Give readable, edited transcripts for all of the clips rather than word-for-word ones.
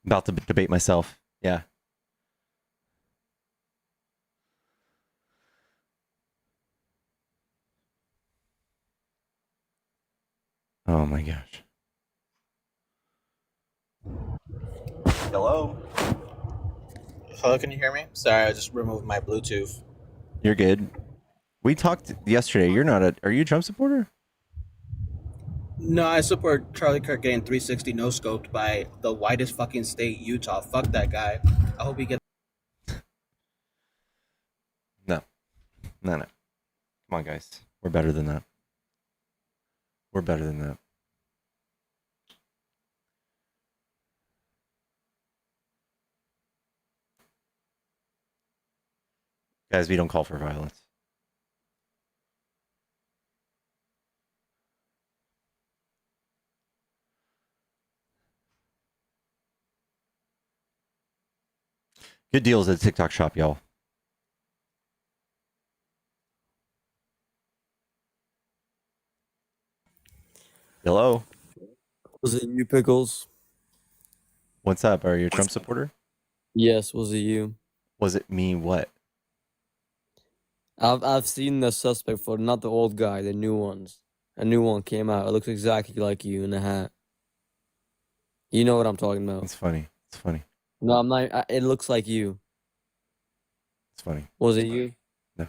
About to debate myself. Yeah. Oh my gosh. Hello. Hello, can you hear me? Sorry, I just removed my Bluetooth. You're good. We talked yesterday. You're not a. Are you a Trump supporter? No, I support Charlie Kirk getting 360 no scoped by the whitest fucking state, Utah. Fuck that guy. I hope he gets. No. No. No. Come on, guys. We're better than that. We're better than that. Guys, we don't call for violence. Good deals at the TikTok shop, y'all. Hello. Was it you, Pickles? What's up? Are you a Trump supporter? Yes, was it you? Was it me? What? I've seen the suspect photo, not the old guy, the new ones. A new one came out. It looks exactly like you in a hat. You know what I'm talking about. It's funny. It's funny. No, I'm not. It looks like you. It's funny. Was it you? No.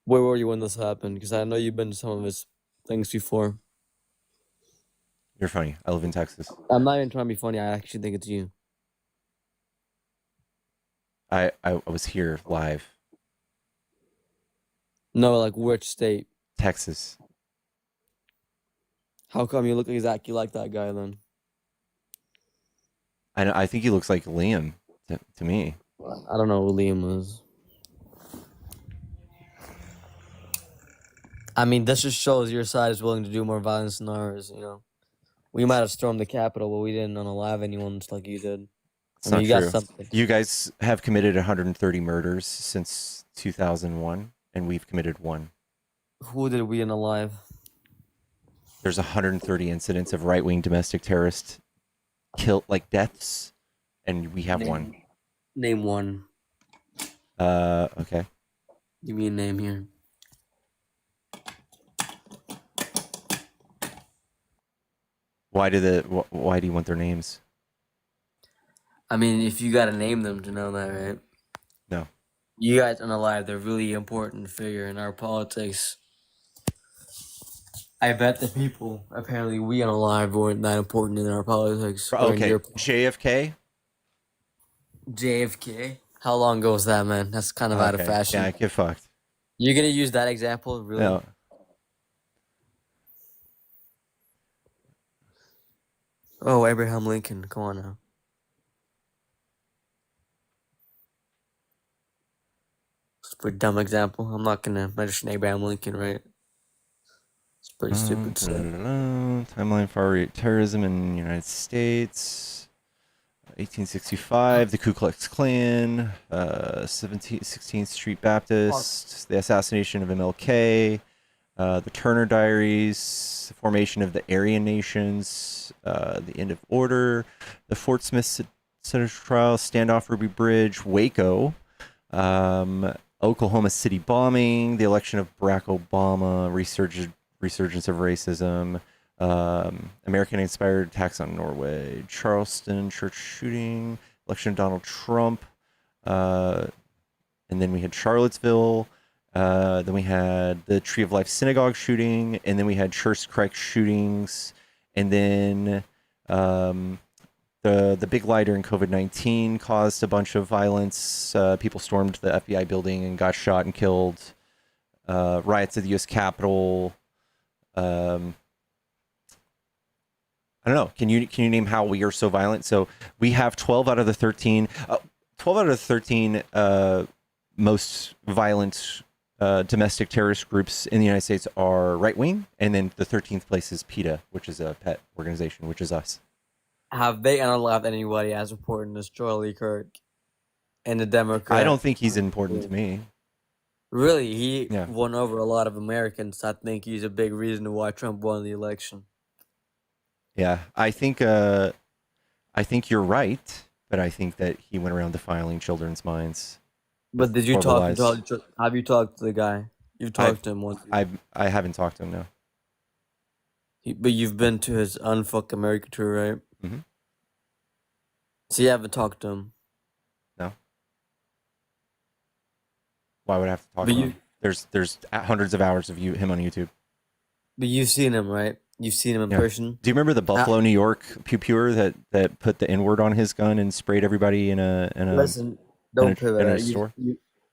Where were you when this happened? Because I know you've been to some of his things before. You're funny. I live in Texas. I'm not even trying to be funny. I actually think it's you. I was here live. No, like which state? Texas. How come you look exactly like that guy then? I think he looks like Liam to me. I don't know who Liam is. I mean, this just shows your side is willing to do more violence than ours, you know. We might have stormed the Capitol, but we didn't unalive anyone just like you did. It's I mean, not you got true. something. You guys have committed 130 murders since 2001, and we've committed one. Who did we unalive? There's 130 incidents of right-wing domestic terrorist deaths, and we have one. Name one. Okay. Give me a name here. Why do you want their names? I mean, if you gotta name them to know that, right? No. You guys unalive, they're really important figure in our politics. I bet the people, apparently we unalive weren't that important in our politics. Okay. JFK? JFK? How long ago was that, man? That's kind of out of fashion. Yeah, get fucked. You're gonna use that example, really? No. Oh, Abraham Lincoln. Come on now. It's a pretty dumb example. I'm not gonna mention Abraham Lincoln, right? It's pretty stupid. Timeline for terrorism in the United States. 1865, the Ku Klux Klan, 16th Street Baptist, the assassination of MLK, the Turner Diaries, the formation of the Aryan Nations, the end of order, the Fort Smith Senator trial, standoff Ruby Bridge, Waco, Oklahoma City bombing, the election of Barack Obama, resurgence of racism, American-inspired attacks on Norway, Charleston church shooting, election of Donald Trump, and then we had Charlottesville, then we had the Tree of Life synagogue shooting, and then we had Church Christ shootings, and then the big lie during COVID-19 caused a bunch of violence. People stormed the FBI building and got shot and killed. Riots at the U.S. Capitol. I don't know. Can you name how we are so violent? So we have 12 out of the 13. 12 out of the 13 most violent domestic terrorist groups in the United States are right wing, and then the 13th place is PETA, which is a pet organization, which is us. Have they unalive anybody as important as Charlie Kirk and the Democrat? I don't think he's important to me. Really, he won over a lot of Americans. I think he's a big reason to why Trump won the election. Yeah, I think you're right, but I think that he went around defiling children's minds But with did you horrible talk lies. to have you talked to the guy? You've I talked to him once. I haven't talked to him, no. But you've been to his Unfuck America tour, right? Hmm. So you haven't talked to him. No. Why would I have to talk But to you him? There's hundreds of hours of him on YouTube. but you've seen him, right? You've seen him in Yeah. person. Do you remember the Buffalo, New York pew-pewer that put the N-word on his gun and sprayed everybody in a Listen, don't pivot. in a Right? store?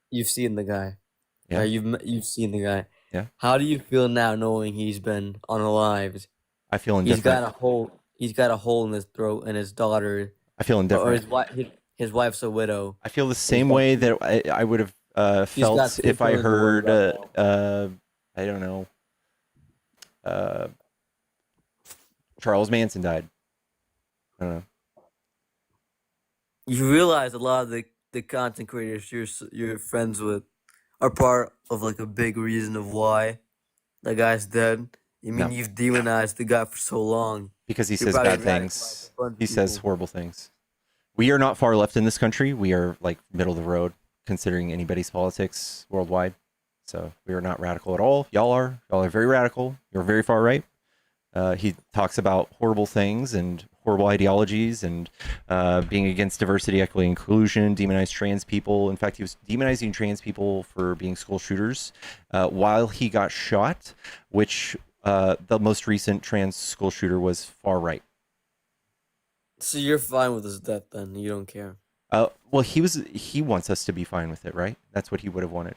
You've seen the guy. Yeah. Right? You've seen the guy. Yeah. How do you feel now knowing he's been unalived? I feel He's indifferent. got a hole. He's got a hole in his throat, and his daughter, I feel or indifferent. his wife, his wife's a widow. I feel the same way that I would have He's got felt two if I children to worry heard about I don't know, Charles Manson died. I don't know. You realize a lot of the content creators you're friends with are part of like a big reason of why the guy's dead. You mean No. you've demonized the guy for so long? Because he You're says probably bad radicalized things. a bunch of He says people. horrible things. We are not far left in this country. We are like middle of the road, considering anybody's politics worldwide. So we are not radical at all. Y'all are. Y'all are very radical. You're very far right. He talks about horrible things and horrible ideologies and being against diversity, equity, inclusion, demonize trans people. In fact, he was demonizing trans people for being school shooters while he got shot, which the most recent trans school shooter was far right. So you're fine with his death then? You don't care? Well, he wants us to be fine with it, right? That's what he would have wanted.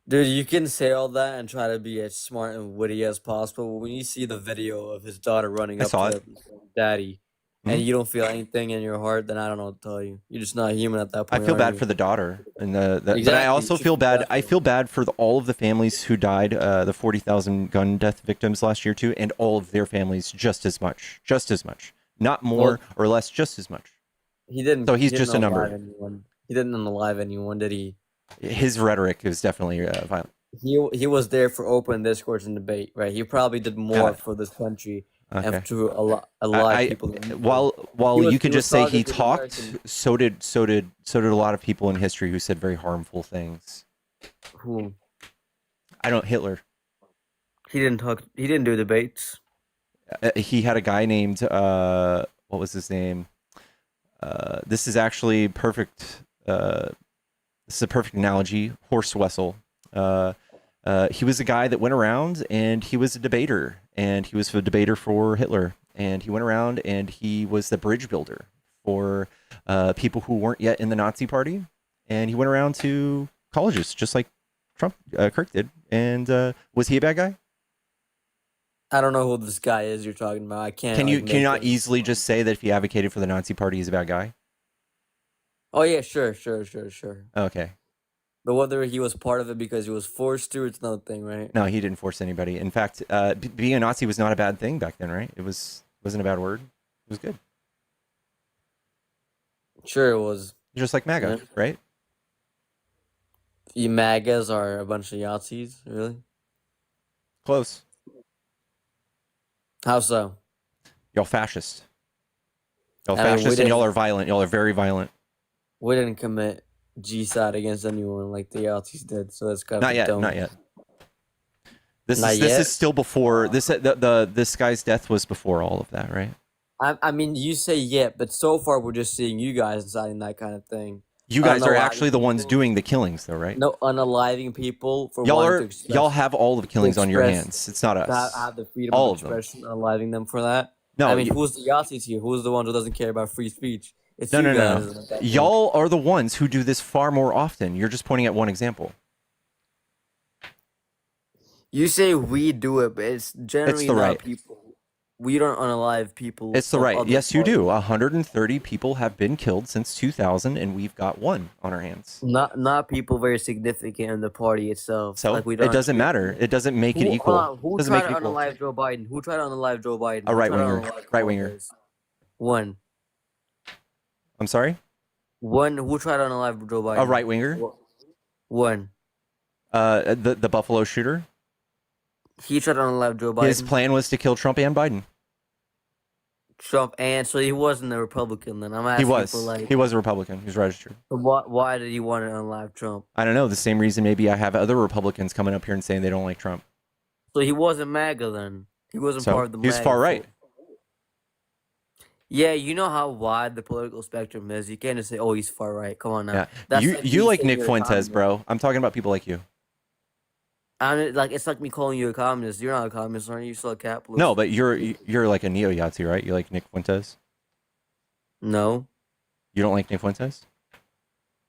Dude, you can say all that and try to be as smart and witty as possible. But when you see the video of his daughter running I up saw to it. him and saying, "Daddy," and Mhm. you don't feel anything in your heart, then I don't know what to tell you. You're just not human at that I point. feel are bad you? for the daughter, and but I Exactly. also You should feel feel bad. bad I for feel bad for all of the families who died, the 40,000 gun death victims last year too, and all of their families just as much, not more Well, or less, just as much. he didn't. So He he's didn't just a unalive number. anyone. He didn't unalive anyone, did he? His rhetoric is definitely violent. He was there for open discourse and debate, right? He probably did more Yeah. for this country and Okay. to a lot of I people. Than you did. while you He could was just say he talking to the talked, American. so did a lot of people in history who said very harmful things. Who Hitler. he didn't talk. He didn't do debates. He had a guy named what was his name? This is actually perfect. This is a perfect analogy. Horst Wessel. He was a guy that went around and he was a debater, and he was a debater for Hitler, and he went around and he was the bridge builder for people who weren't yet in the Nazi party, and he went around to colleges just like Kirk did. And was he a bad guy? I don't know who this guy is you're talking about. I can't. Can you like, make not any- easily just say that if he advocated for the Nazi party, he's a bad guy? Oh yeah, sure. Okay. But whether he was part of it because he was forced to, it's another thing, right? No, he didn't force anybody. In fact, being a Nazi was not a bad thing back then, right? Wasn't a bad word. It was good. Sure, it was. Just like MAGA, Yeah. right? You MAGAs are a bunch of Yahtzees, really? Close. How so? Y'all fascist. Y'all I mean, we fascist, and y'all didn't- are violent. Y'all are very violent. We didn't commit G-side against anyone like the Yahtzees did, so that's kind of Not yet. dumb. Not yet. This Not is this yet? is still before this. This guy's death was before all of that, right? I mean, you say yeah, but so far we're just seeing you guys inciting that kind of thing. You guys are Unaliving actually the ones people. doing the killings, though, right? No, unaliving people for Y'all wanting are to express, y'all have all the killings on your express- hands. It's not to us. have the freedom All of of them. expression, unaliving them for that. No, I mean, who's the Yahtzees here? Who's the one who doesn't care about free speech? It's no, you no, guys. no. at that point. Y'all are the ones who do this far more often. You're just pointing at one example. You say we do it, but it's generally the not right. people. We don't unalive people. It's the of right. other Yes, you do. parties. 130 people have been killed since 2000, and we've got one on our hands. Not people very significant in the party itself. So like we it don't doesn't matter. It doesn't make it equal. Who Doesn't tried make to it equal. unalive Joe Biden? Who tried to unalive Joe Biden? A Who right tried to winger. unalive Right winger. Kamala Harris? One. I'm sorry. One. Who tried to unalive Joe Biden? A right winger. One. The Buffalo shooter. He tried to unalive Joe Biden. His plan was to kill Trump and Biden. Trump, and so he wasn't a Republican then. I'm asking He was. for like, He was a Republican. He was registered. why did he want to unalive Trump? I don't know. The same reason maybe I have other Republicans coming up here and saying they don't like Trump. So he wasn't MAGA then. He wasn't part of the he was MAGA. far right. Yeah, you know how wide the political spectrum is. You can't just say, "Oh, he's far right." Come on now. Yeah. That's You me like saying Nick you're a Fuentes, communist. bro. I'm talking about people like you. It's like me calling you a communist. You're not a communist, aren't you? You're still a capitalist. No, but you're like a neo-Yahtzee, right? You like Nick Fuentes? No, You don't like Nick Fuentes?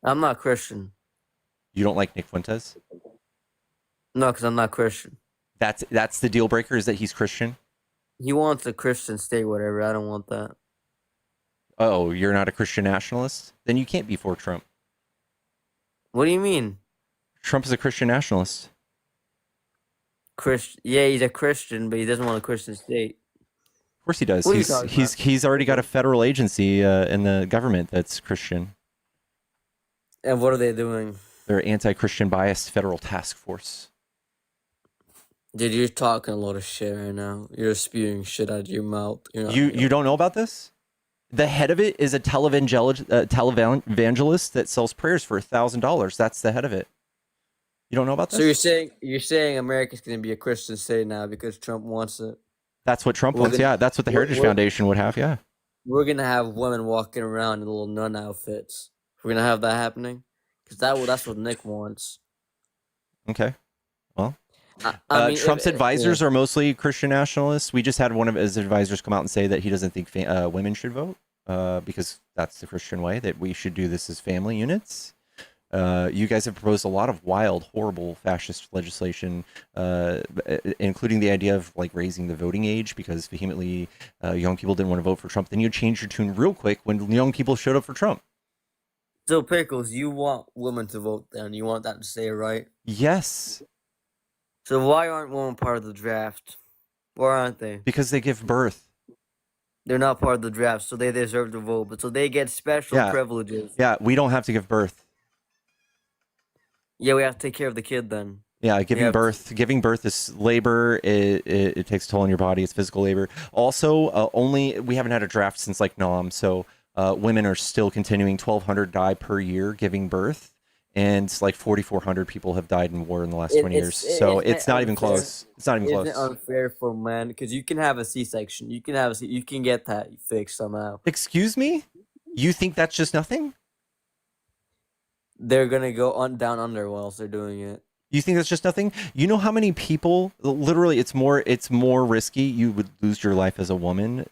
I'm not Christian. You don't like Nick Fuentes? No, because I'm not Christian. That's the deal breaker, is that he's Christian? He wants a Christian state, whatever. I don't want that. Oh, you're not a Christian nationalist? Then you can't be for Trump. What do you mean? Trump is a Christian nationalist. Yeah, he's a Christian, but he doesn't want a Christian state. Of course he does. What are you talking about? He's already got a federal agency in the government that's Christian. And what are they doing? They're anti-Christian biased federal task force. Dude, you're talking a lot of shit right now. You're spewing shit out of your mouth. You don't know about this? The head of it is a televangelist that sells prayers for $1,000. That's the head of it. You don't know about this? So you're saying America's going to be a Christian state now because Trump wants it? That's what Trump wants. Yeah, that's what the Heritage Foundation would have. Yeah. We're going to have women walking around in little nun outfits. We're going to have that happening? Because that's what Nick wants. Okay. Well, I mean, Trump's advisors are mostly Christian nationalists. We just had one of his advisors come out and say that he doesn't think women should vote because that's the Christian way, that we should do this as family units. You guys have proposed a lot of wild, horrible fascist legislation, including the idea of like raising the voting age because vehemently young people didn't want to vote for Trump. Then you changed your tune real quick when young people showed up for Trump. So, Pickles, you want women to vote then? You want that to stay, right? Yes. So why aren't women part of the draft? Why aren't they? Because they give birth. They're not part of the draft, so they deserve to vote. But so they get special privileges. Yeah, we don't have to give birth. Yeah, we have to take care of the kid then. Yeah, giving birth is labor. It takes a toll on your body. It's physical labor. Also, we haven't had a draft since like Nam, so women are still continuing. 1,200 die per year giving birth, and like 4,400 people have died in war in the last 20 years. So it's not even close. It's not even close. Isn't it unfair for men? Because you can have a C-section. You can get that fixed somehow. Excuse me? You think that's just nothing? They're gonna go down under whilst they're doing it. You think that's just nothing? You know how many people? Literally, it's more risky. You would lose your life as a woman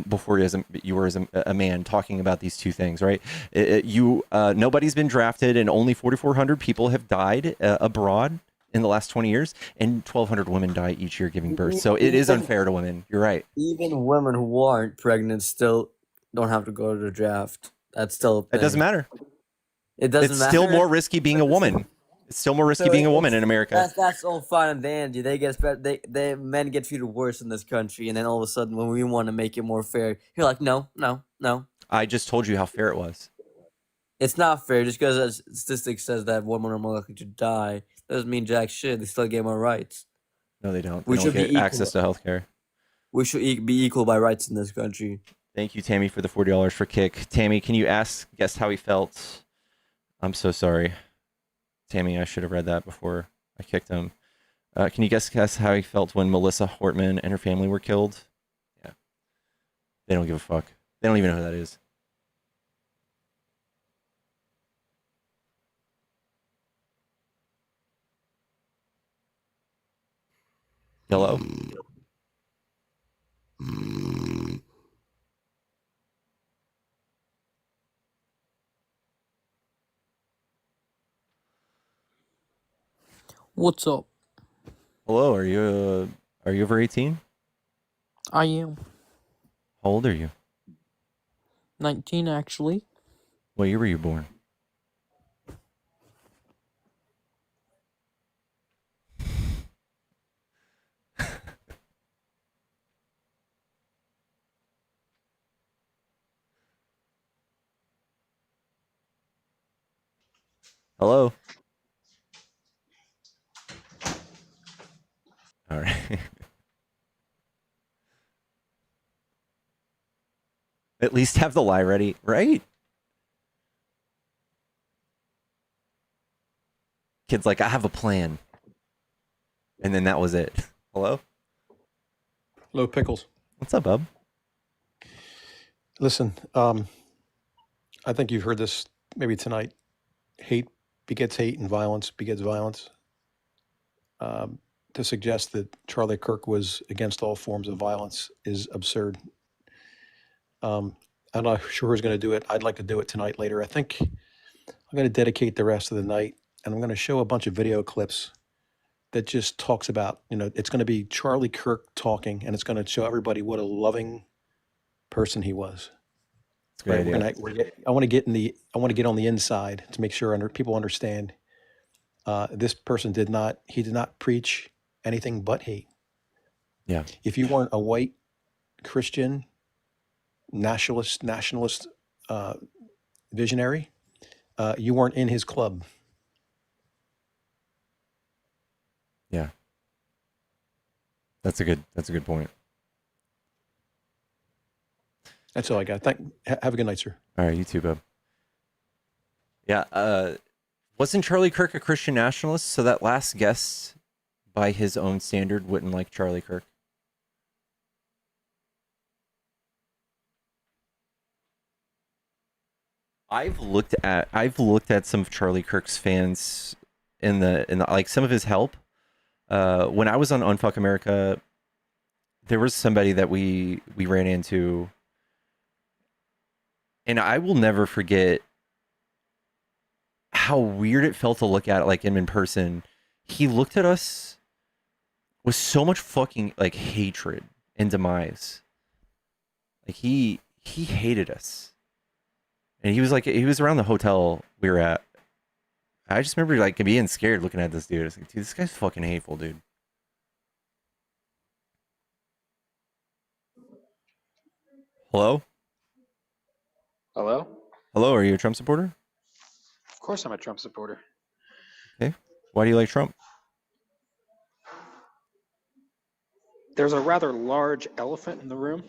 before you were as a man talking about these two things, right? Nobody's been drafted, and only 4,400 people have died abroad in the last 20 years, and 1,200 women die each year giving birth. So it is unfair to women. You're right. Even women who aren't pregnant still don't have to go to the draft. That's still a thing. It doesn't matter. It doesn't matter. It's still more risky being a woman. It's still more risky being a woman in America. That's all fine and dandy. They men get treated worse in this country, and then all of a sudden, when we want to make it more fair, you're like, no. I just told you how fair it was. It's not fair. Just because a statistic says that women are more likely to die doesn't mean jack shit. They still get more rights. No, they don't. We don't should get be access to healthcare. We should be equal by rights in this country. Thank you, Tammy, for the $40 for kick. Tammy, can you guess how he felt? I'm so sorry. Tammy, I should have read that before I kicked him. Can you guess how he felt when Melissa Hortman and her family were killed? Yeah. They don't give a fuck. They don't even know who that is. Hello? What's up? Hello, are you over 18? I am. How old are you? 19, actually. What year were you born? Hello? All right. At least have the lie ready, right? Kid's like, I have a plan. And then that was it. Hello? Hello, Pickles. What's up, bub? Listen, I think you've heard this maybe tonight. Hate begets hate and violence begets violence. To suggest that Charlie Kirk was against all forms of violence is absurd. I'm not sure who's going to do it. I'd like to do it tonight later. I think I'm going to dedicate the rest of the night, and I'm going to show a bunch of video clips that just talks about, it's going to be Charlie Kirk talking, and it's going to show everybody what a loving person he was. That's a great idea. I want to get on the inside to make sure people understand. This person did not preach anything but hate. Yeah. If you weren't a white Christian nationalist visionary, you weren't in his club. Yeah. That's a good point. That's all I got. Have a good night, sir. All right, you too, bub. Yeah, wasn't Charlie Kirk a Christian nationalist? So that last guest, by his own standard, wouldn't like Charlie Kirk. I've looked at some of Charlie Kirk's fans in the like some of his help. When I was on Unfuck America, there was somebody that we ran into, and I will never forget how weird it felt to look at like him in person. He looked at us with so much fucking like hatred and demise. Like he hated us. And he was around the hotel we were at. I just remember like being scared looking at this dude. I was like, dude, this guy's fucking hateful, dude. Hello? Hello? Hello, are you a Trump supporter? Of course I'm a Trump supporter. Okay. Why do you like Trump? There's a rather large elephant in the room.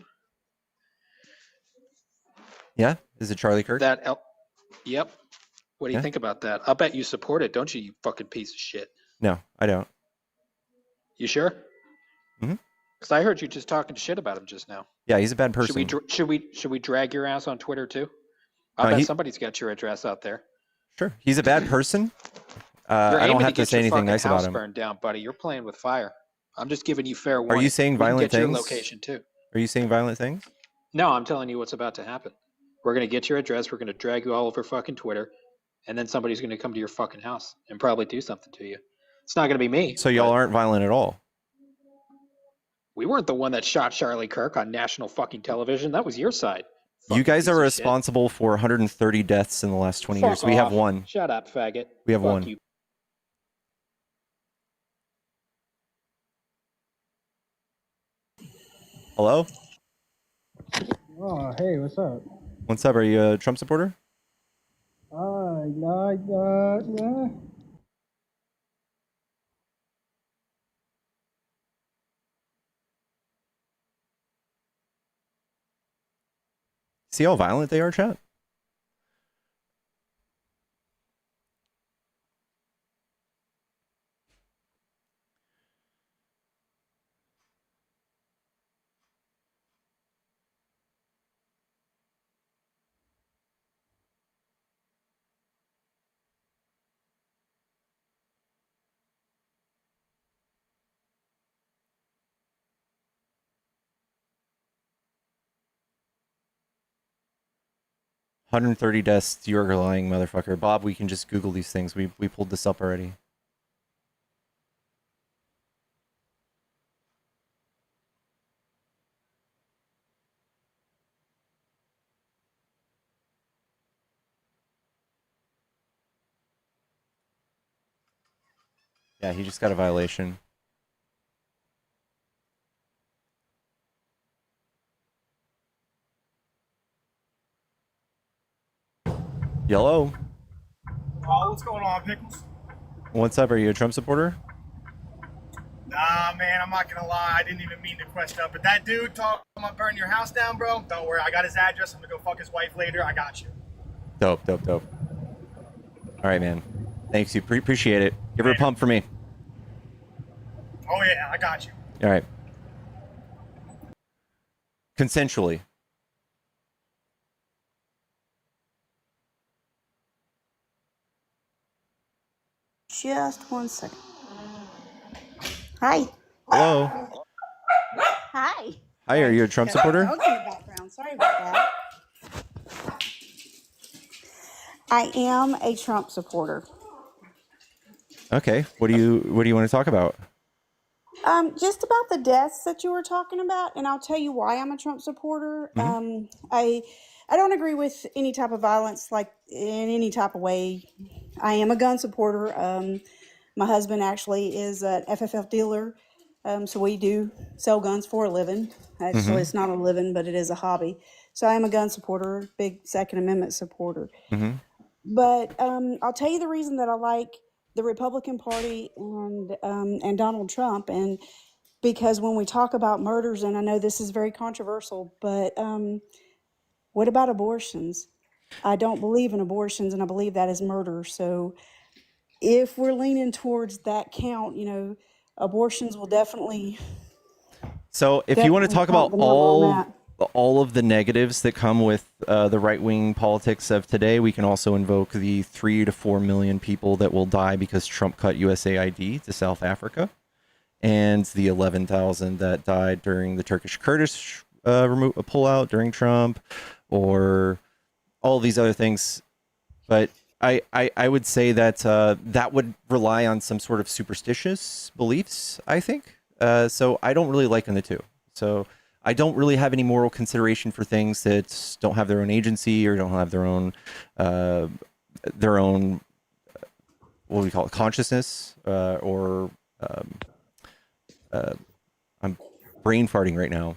Yeah? Is it Charlie Kirk? Yep. What do you Yeah? think about that? I'll bet you support it, don't you, you fucking piece of shit? No, I don't. You sure? Mhm. Because I heard you just talking shit about him just now. Yeah, he's a bad person. Should we drag your ass on Twitter too? I No, bet somebody's got your address out there. Sure. He's a bad person. You're I don't aiming have to get say your anything fucking nice about house him. burned down, buddy. You're playing with fire. I'm just giving you fair Are warning. you saying We can violent get your things? location too. Are you saying violent things? No, I'm telling you what's about to happen. We're going to get your address. We're going to drag you all over fucking Twitter. And then somebody's going to come to your fucking house and probably do something to you. It's not going to be me. So y'all aren't violent at all. We weren't the one that shot Charlie Kirk on national fucking television. That was your side. You guys are responsible for 130 deaths in the last 20 years. We have one. Shut up, faggot. We have Fuck one. You. Hello? Oh, hey, what's up? What's up? Are you a Trump supporter? Yeah. See how violent they are, chat? $130 deaths, you're a lying motherfucker. Bob, we can just Google these things. We pulled this up already. Yeah, he just got a violation. Yellow. Oh, what's going on, Pickles? What's up? Are you a Trump supporter? Nah, man, I'm not gonna lie. I didn't even mean to quest up. But that dude talking about burning your house down, bro. Don't worry. I got his address. I'm gonna go fuck his wife later. I got you. Dope. All right, man. Thanks. You appreciate it. Give her a pump for me. Oh, yeah, I got you. All right. Consensually. Just 1 second. Hi. Hello. Hi. Hi, are you a Trump supporter? Dog in the background. Sorry about that. I am a Trump supporter. Okay. What do you want to talk about? Just about the deaths that you were talking about, and I'll tell you why I'm a Trump supporter. I don't agree with any type of violence, like in any type of way. I am a gun supporter. My husband actually is an FFL dealer, so we do sell guns for a living. Actually, it's not a living, but it is a hobby. So I am a gun supporter, big Second Amendment supporter. But I'll tell you the reason that I like the Republican Party and Donald Trump, and because when we talk about murders, and I know this is very controversial, but what about abortions? I don't believe in abortions, and I believe that is murder. So if we're leaning towards that count, abortions will definitely. So if you want to talk about the number on that. all of the negatives that come with the right-wing politics of today, we can also invoke the 3 to 4 million people that will die because Trump cut USAID to South Africa, and the 11,000 that died during the Turkish-Kurdish pullout during Trump, or all these other things. But I would say that that would rely on some sort of superstitious beliefs, I think. So I don't really liken the two. So I don't really have any moral consideration for things that don't have their own agency or don't have their own what we call it, consciousness, or I'm brain farting right now.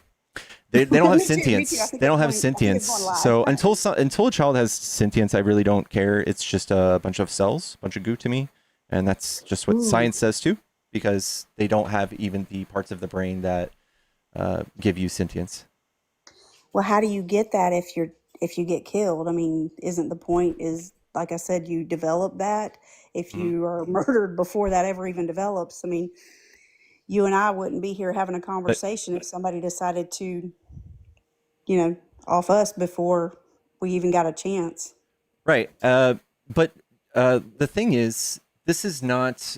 They don't have sentience. They don't have sentience. So until a child has sentience, I really don't care. It's just a bunch of cells, a bunch of goo to me, and that's just what science says too, because they don't have even the parts of the brain that give you sentience. Well, how do you get that if you get killed? I mean, isn't the point is, like I said, you develop that? If you are murdered before that ever even develops, I mean, you and I wouldn't be here having a conversation if somebody decided to, off us before we even got a chance. Right. But the thing is, this is not,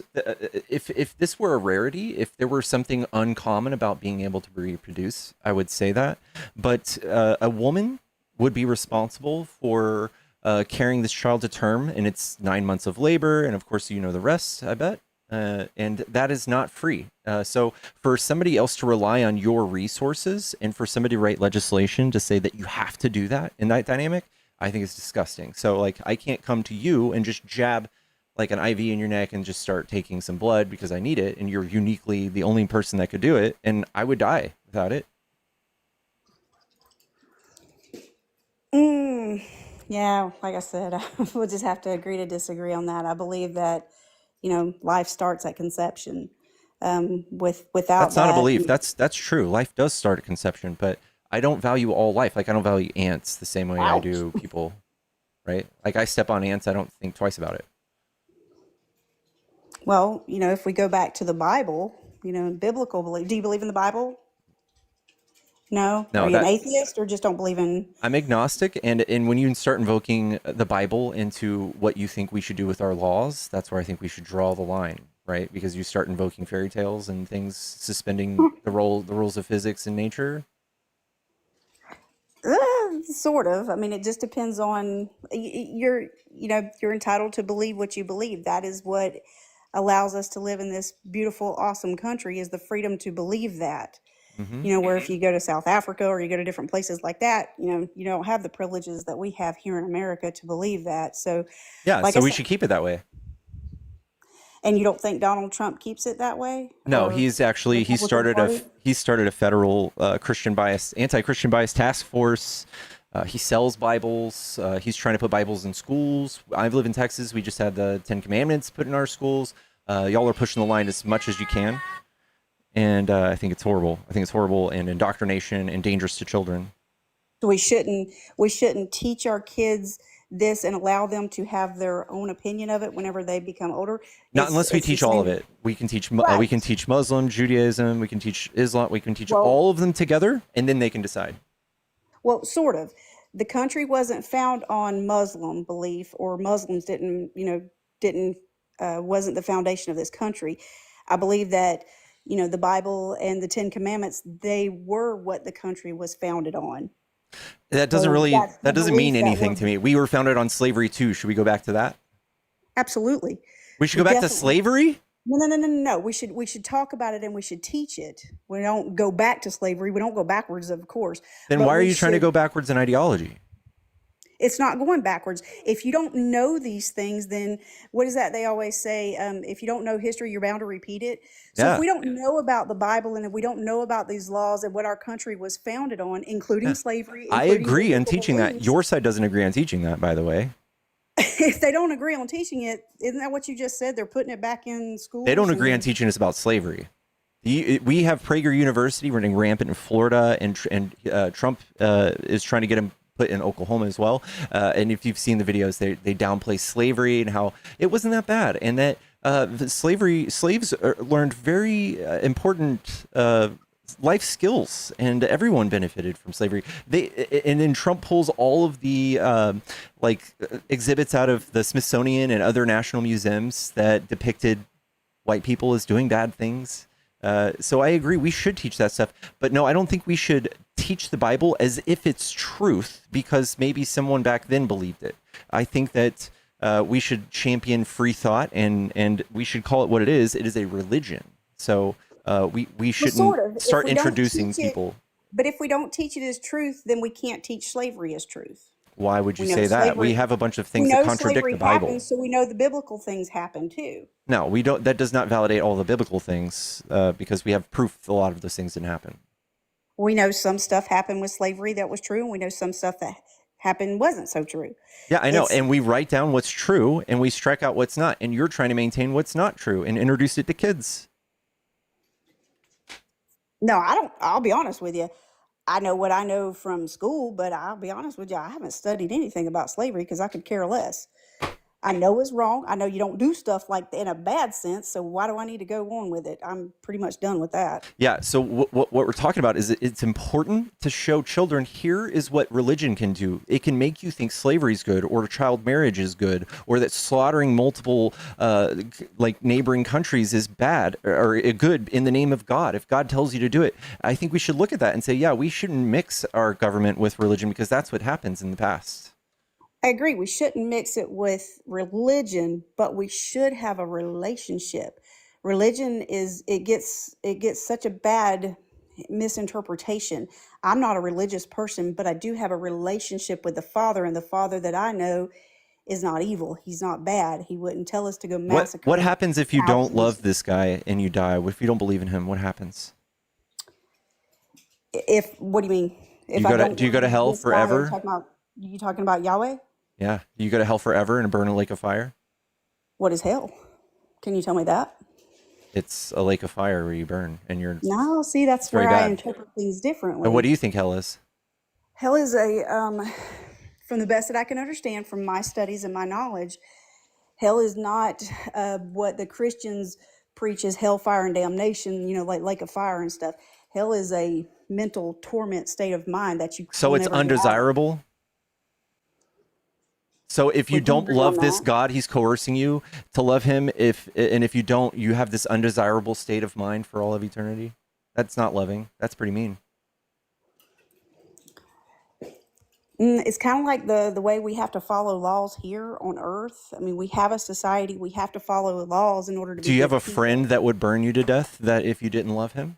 if this were a rarity, if there were something uncommon about being able to reproduce, I would say that. But a woman would be responsible for carrying this child to term, and it's 9 months of labor. And of course, you know the rest, I bet. And that is not free. So for somebody else to rely on your resources and for somebody to write legislation to say that you have to do that in that dynamic, I think it's disgusting. So like, I can't come to you and just jab like an IV in your neck and just start taking some blood because I need it, and you're uniquely the only person that could do it, and I would die without it. Yeah, like I said, we'll just have to agree to disagree on that. I believe that, life starts at conception. Without That's not a that, belief. That's true. Life does start at conception, but I don't value all life. Like I don't value ants the same way I do people, right? Like I step on ants, I don't think twice about it. Well, if we go back to the Bible, biblical belief. Do you believe in the Bible? No? No, Are you an atheist or just don't believe in? I'm agnostic, and when you start invoking the Bible into what you think we should do with our laws, that's where I think we should draw the line, right? Because you start invoking fairy tales and things, suspending the rules of physics and nature. Sort of. I mean, it just depends on you're entitled to believe what you believe. That is what allows us to live in this beautiful, awesome country, is the freedom to believe that. Where if you go to South Africa or you go to different places like that, you don't have the privileges that we have here in America to believe that. So yeah, like so we should keep it that way. And you don't think Donald Trump keeps it that way? No, he's actually he started a federal anti-Christian bias task force. He sells Bibles. He's trying to put Bibles in schools. I live in Texas. We just had the 10 Commandments put in our schools. Y'all are pushing the line as much as you can. And I think it's horrible. I think it's horrible and indoctrination and dangerous to children. So we shouldn't teach our kids this and allow them to have their own opinion of it whenever they become older. Not unless we It's the teach all of same. it. We can teach we Right. can teach Muslim, Judaism, we can teach Islam, we can teach Well, all of them together, and then they can decide. Well, sort of. The country wasn't found on Muslim belief, or Muslims didn't wasn't the foundation of this country. I believe that the Bible and the Ten Commandments, they were what the country was founded on. That doesn't So really that's the that doesn't mean belief that anything we're to me. We were founded on slavery too. Should we go back to that? absolutely. We should We go back to definitely slavery? no. We should talk about it and we should teach it. We don't go back to slavery. We don't go backwards, of course, Then but why are we you trying to should. go backwards in ideology? It's not going backwards. If you don't know these things, then what is that they always say? If you don't know history, you're bound to repeat it. So if Yeah. we don't know about the Bible and if we don't know about these laws and what our country was founded on, including Yeah. slavery, I including agree on biblical teaching that. beliefs, Your side doesn't agree on teaching that, by the way. if they don't agree on teaching it, isn't that what you just said? They're putting it back in They schools don't agree on and teaching us about slavery. We have Prager University running rampant in Florida, and Trump is trying to get him put in Oklahoma as well. And if you've seen the videos, they downplay slavery and how it wasn't that bad, and that slaves learned very important life skills, and everyone benefited from slavery. And then Trump pulls all of the exhibits out of the Smithsonian and other national museums that depicted white people as doing bad things. So I agree, we should teach that stuff. But no, I don't think we should teach the Bible as if it's truth because maybe someone back then believed it. I think that we should champion free thought, and we should call it what it is. It is a religion. So we well, shouldn't sort of. If start we don't introducing teach it, people. but if we don't teach it as truth, then we can't teach slavery as truth. Why would you We know say that? We slavery. have a bunch of We things that know contradict slavery the Bible. happened, so we know the biblical things happen too. No, we don't. That does not validate all the biblical things because we have proof a lot of those things didn't happen. We know some stuff happened with slavery that was true, and we know some stuff that happened wasn't so true. Yeah, I know. It's And we write down what's true and we strike out what's not. And you're trying to maintain what's not true and introduce it to kids. no, I don't. I'll be honest with you. I know what I know from school, but I'll be honest with you, I haven't studied anything about slavery because I could care less. I know it's wrong. I know you don't do stuff like that in a bad sense. So why do I need to go on with it? I'm pretty much done with that. Yeah. So what we're talking about is it's important to show children here is what religion can do. It can make you think slavery is good, or child marriage is good, or that slaughtering multiple neighboring countries is bad or good in the name of God. If God tells you to do it, I think we should look at that and say, yeah, we shouldn't mix our government with religion because that's what happens in the past. I agree. We shouldn't mix it with religion, but we should have a relationship. Religion gets such a bad misinterpretation. I'm not a religious person, but I do have a relationship with the Father, and the Father that I know is not evil. He's not bad. He wouldn't tell us to go massacre. What happens if you don't thousands. love this guy and you die? If you don't believe in him, what happens? What do you mean? If Do you go to hell forever? You talking about Yahweh? Yeah. Do you go to hell forever and burn a lake of fire? What is hell? Can you tell me that? It's a lake of fire where you burn and you're No, see, that's very where I bad. interpret things differently. And what do you think hell is? Hell is from the best that I can understand from my studies and my knowledge, hell is not what the Christians preach as hellfire and damnation, like lake of fire and stuff. Hell is a mental torment state of mind that you So will it's never get out of. undesirable? So if you Would you don't agree on love this that? God, he's coercing you to love him. If you don't, you have this undesirable state of mind for all of eternity. That's not loving. That's pretty mean. It's kind of like the way we have to follow laws here on earth. I mean, we have a society, we have to follow laws in order to be Do you have good a people. friend that would burn you to death that if you didn't love him?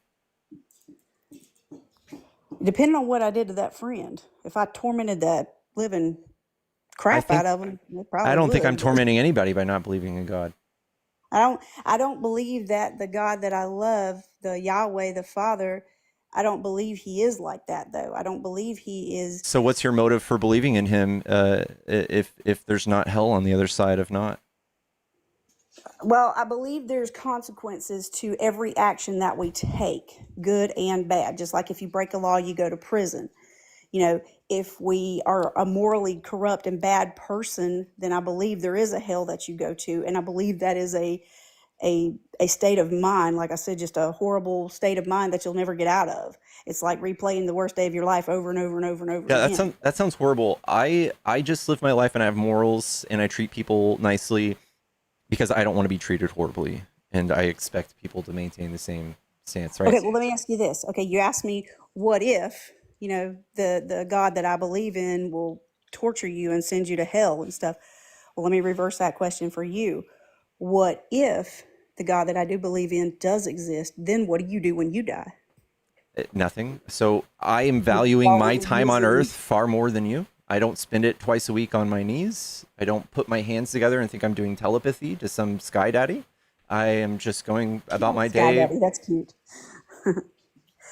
Depending on what I did to that friend, if I tormented that living crap think- out of him, they probably I don't think I'm would, but tormenting anybody by not believing in God. I don't believe that the God that I love, the Yahweh, the Father, I don't believe he is like that though. I don't believe he is. So what's your motive for believing in him if there's not hell on the other side of not? Well, I believe there's consequences to every action that we take, good and bad. Just like if you break a law, you go to prison. You know, if we are a morally corrupt and bad person, then I believe there is a hell that you go to, and I believe that is a state of mind, like I said, just a horrible state of mind that you'll never get out of. It's like replaying the worst day of your life over and over and over and over Yeah, again. that sounds horrible. I just live my life and I have morals and I treat people nicely because I don't want to be treated horribly, and I expect people to maintain the same stance, right? Okay, well, let me ask you this. Okay, you asked me, what if, the God that I believe in will torture you and send you to hell and stuff? Well, let me reverse that question for you. What if the God that I do believe in does exist? Then what do you do when you die? Nothing. So I am You valuing my follow time on reason. earth far more than you. I don't spend it twice a week on my knees. I don't put my hands together and think I'm doing telepathy to some sky daddy. I am just going about my Sky day. Daddy, that's cute.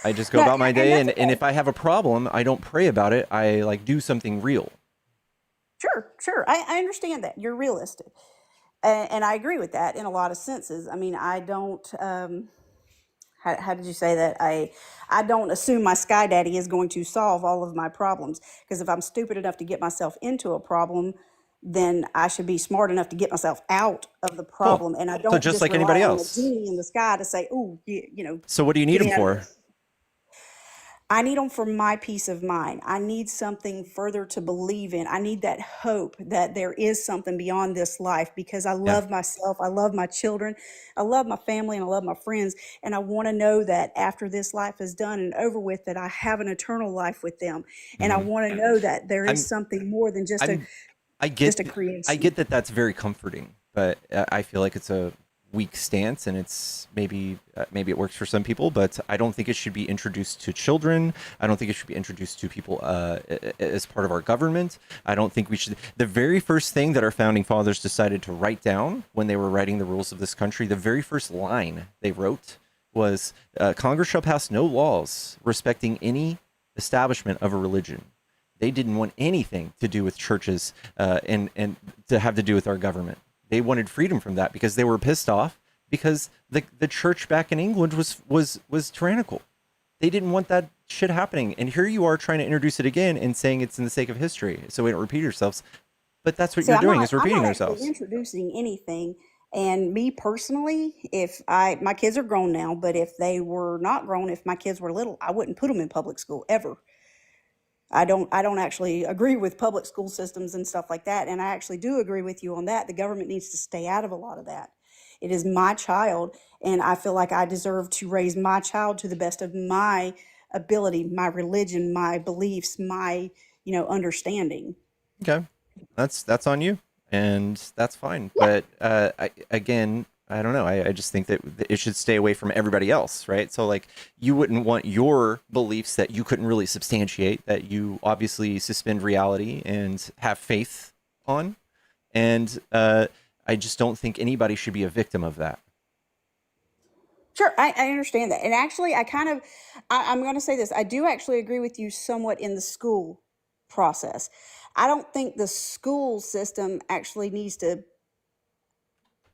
I just go No, about my and day, that's and okay. if I have a problem, I don't pray about it. I like do something real. Sure. I understand that. You're realistic. And I agree with that in a lot of senses. I mean, I don't, how did you say that? I don't assume my sky daddy is going to solve all of my problems, because if I'm stupid enough to get myself into a problem, then I should be smart enough to get myself out of the Cool. problem. And I So don't just just like rely anybody on a else. genie in the sky to say, oh, So what do you need get them me out of for? this. I need them for my peace of mind. I need something further to believe in. I need that hope that there is something beyond this life, because I Yeah. love myself. I love my children. I love my family and I love my friends. And I want to know that after this life is done and over with, that I have an eternal life with them. And I hmm want to know that there is I'm something more than just a I'm I just a I creation. get that that's very comforting, but I feel like it's a weak stance, and it's maybe it works for some people, but I don't think it should be introduced to children. I don't think it should be introduced to people as part of our government. I don't think we should. The very first thing that our founding fathers decided to write down when they were writing the rules of this country, the very first line they wrote was, "Congress shall pass no laws respecting any establishment of a religion." They didn't want anything to do with churches and to have to do with our government. They wanted freedom from that because they were pissed off because the church back in England was tyrannical. They didn't want that shit happening. And here you are trying to introduce it again and saying it's in the sake of history, so we don't repeat ourselves. But that's what So you're I'm doing, not is I'm repeating not actually ourselves. introducing anything. And me personally, if my kids are grown now, but if they were not grown, if my kids were little, I wouldn't put them in public school ever. I don't actually agree with public school systems and stuff like that. And I actually do agree with you on that. The government needs to stay out of a lot of that. It is my child, and I feel like I deserve to raise my child to the best of my ability, my religion, my beliefs, my, understanding. Okay, that's on you, and that's fine. Yeah. But again, I don't know. I just think that it should stay away from everybody else, right? So like, you wouldn't want your beliefs that you couldn't really substantiate, that you obviously suspend reality and have faith on, and I just don't think anybody should be a victim of that. Sure, I understand that. And actually, I'm going to say this. I do actually agree with you somewhat in the school process. I don't think the school system actually needs to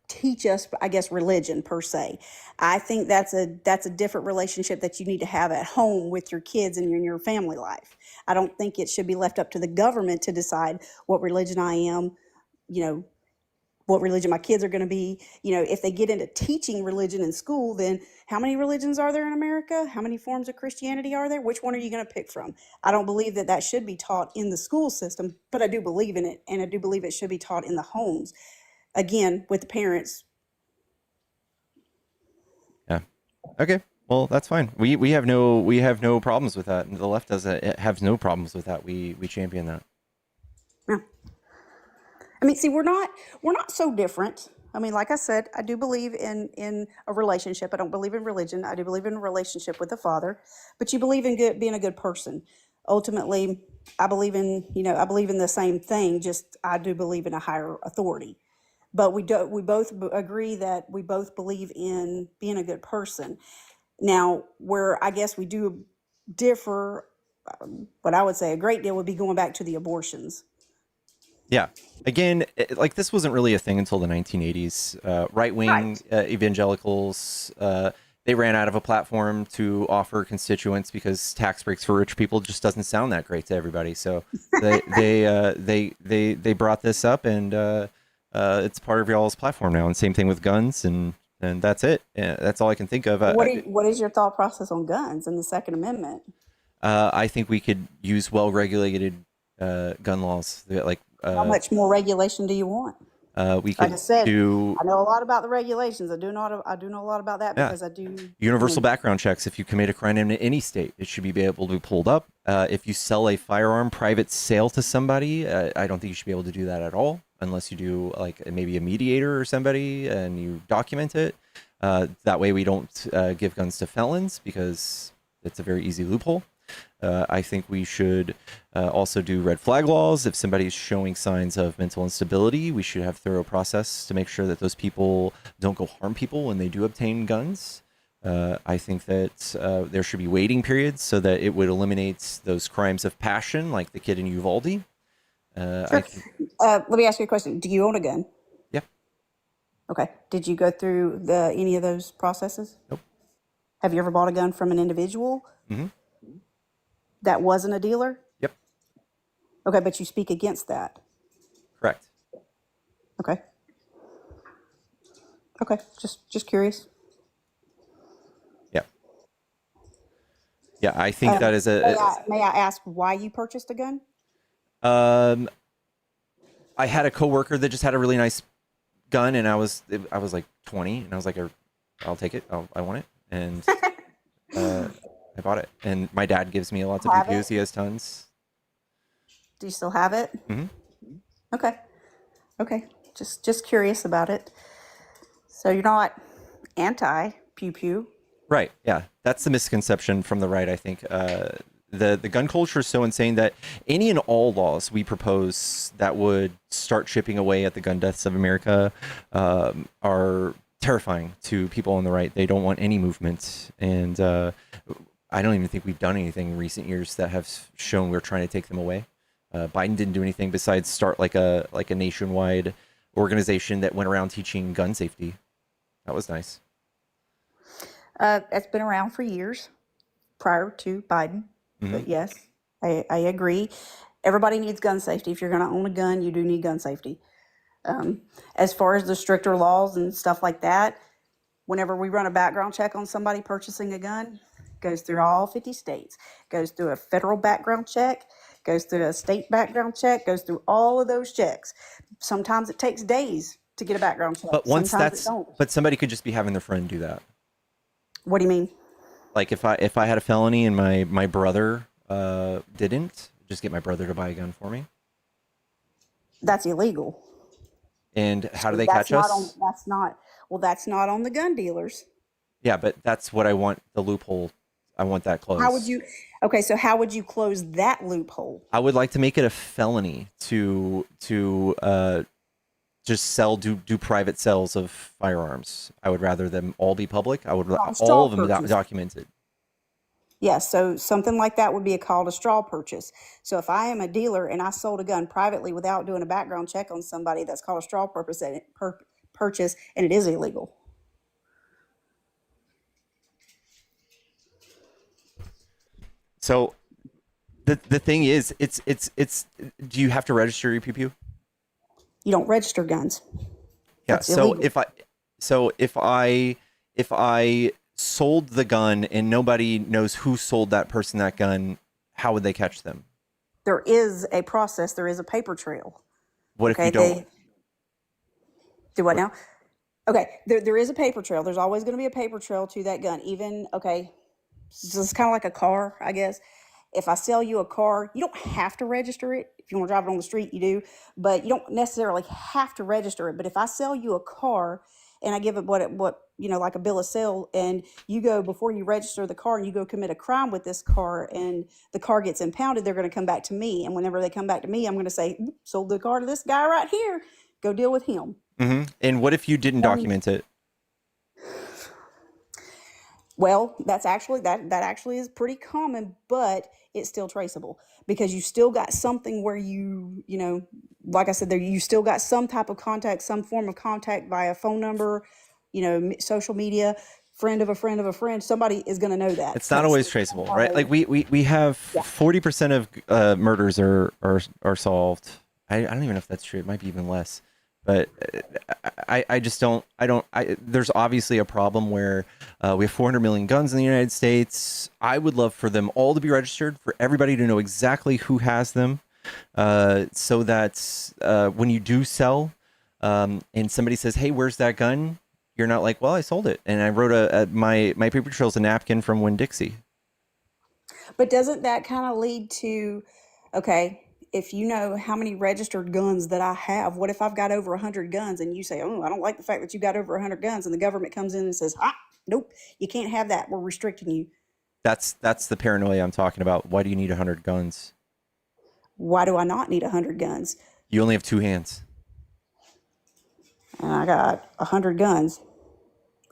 teach us, I guess, religion per se. I think that's a different relationship that you need to have at home with your kids and in your family life. I don't think it should be left up to the government to decide what religion I am, you know, what religion my kids are going to be. If they get into teaching religion in school, then how many religions are there in America? How many forms of Christianity are there? Which one are you going to pick from? I don't believe that that should be taught in the school system, but I do believe in it, and I do believe it should be taught in the homes, again, with the parents. Yeah. Okay. Well, that's fine. We have no problems with that. And the left doesn't have no problems with that. We champion that. Yeah. I mean, see, we're not so different. I mean, like I said, I do believe in a relationship. I don't believe in religion. I do believe in a relationship with the Father. But you believe in being a good person. Ultimately, I believe in the same thing. Just I do believe in a higher authority. But we both agree that we both believe in being a good person. Now, where I guess we do differ, what I would say a great deal, would be going back to the abortions. Yeah. Again, like this wasn't really a thing until the 1980s. Right-wing evangelicals, they ran out of a platform to offer constituents because tax breaks for rich people just doesn't sound that great to everybody. So they brought this up, and it's part of y'all's platform now. And same thing with guns, and that's it. That's all I can think of. What is your thought process on guns and the Second Amendment? I think we could use well-regulated gun laws, like. How much more regulation do you want? We Like could I said, do I know a lot about the regulations. I do know a lot about that because I do universal background checks. If you commit a crime in any state, it should be able to be pulled up. If you sell a firearm private sale to somebody, I don't think you should be able to do that at all, unless you do like maybe a mediator or somebody and you document it. That way we don't give guns to felons because it's a very easy loophole. I think we should also do red flag laws. If somebody's showing signs of mental instability, we should have thorough process to make sure that those people don't go harm people when they do obtain guns. I think that there should be waiting periods so that it would eliminate those crimes of passion, like the kid in Uvalde. Sure. Let me ask you a question. Do you own a gun? Yeah. Okay. Did you go through any of those processes? Nope. Have you ever bought a gun from an individual that wasn't a dealer? Yep. Okay, but you speak against that. Correct. Okay. Okay. Just curious. Yeah. Yeah, I think that is May I ask why you purchased a gun? I had a coworker that just had a really nice gun, and I was like 20, and I was like, I'll take it. I want it, and I bought it. And my dad gives me lots of reviews. He has tons. Do you still have it? Mm-hmm. Okay. Okay. Just curious about it. So you're not anti pew pew? Right. Yeah. That's the misconception from the right, I think. The gun culture is so insane that any and all laws we propose that would start chipping away at the gun deaths of America are terrifying to people on the right. They don't want any movement. And I don't even think we've done anything in recent years that have shown we're trying to take them away. Biden didn't do anything besides start like a nationwide organization that went around teaching gun safety. That was nice. It's been around for years prior to Biden. But yes, I agree. Everybody needs gun safety. If you're going to own a gun, you do need gun safety. As far as the stricter laws and stuff like that, whenever we run a background check on somebody purchasing a gun, goes through all 50 states, goes through a federal background check, goes through a state background check, goes through all of those checks. Sometimes it takes days to get a background check. But once Sometimes it don't. but somebody could just be having their friend do that. What do you mean? Like if I had a felony and my brother didn't, just get my brother to buy a gun for me. That's illegal. And how do they That's catch not us? that's not on the gun dealers. Yeah, but that's what I want, the loophole. I want that closed. How would you close that loophole? I would like to make it a felony to just do private sales of firearms. I would rather them all be public. I would all of them documented. Yes, so something like that would be a call to straw purchase. So if I am a dealer and I sold a gun privately without doing a background check on somebody, that's called a straw purchase, and it is illegal. So the thing is, it's do you have to register your pew-pew? You don't register guns. Yeah. That's So illegal. if I sold the gun and nobody knows who sold that person that gun, how would they catch them? There is a process. There is a paper trail. What if you don't? Do what now? Okay, there is a paper trail. There's always going to be a paper trail to that gun. So it's kind of like a car, I guess. If I sell you a car, you don't have to register it. If you want to drive it on the street, you do. But you don't necessarily have to register it. But if I sell you a car and I give it like a bill of sale, and you go before you register the car and you go commit a crime with this car and the car gets impounded, they're going to come back to me. And whenever they come back to me, I'm going to say, sold the car to this guy right here. Go deal with him. Mm-hmm. And what if you didn't document it? Well, that actually is pretty common, but it's still traceable because you still got something where you like I said, there you still got some type of contact, some form of contact via phone number, social media, friend of a friend of a friend. Somebody is going to know that. It's not always traceable, right? Like we have 40% of murders are solved. I don't even know if that's true. It might be even less. But I just don't. There's obviously a problem where we have 400 million guns in the United States. I would love for them all to be registered, for everybody to know exactly who has them, so that when you do sell, and somebody says, "Hey, where's that gun?" You're not like, "Well, I sold it," and I wrote my paper trail's a napkin from Winn-Dixie. But doesn't that kind of lead to, okay, if you know how many registered guns that I have, what if I've got over 100 guns and you say, oh, I don't like the fact that you got over 100 guns, and the government comes in and says, nope, you can't have that. We're restricting you. That's the paranoia I'm talking about. Why do you need 100 guns? Why do I not need 100 guns? You only have 2 hands. And I got 100 guns.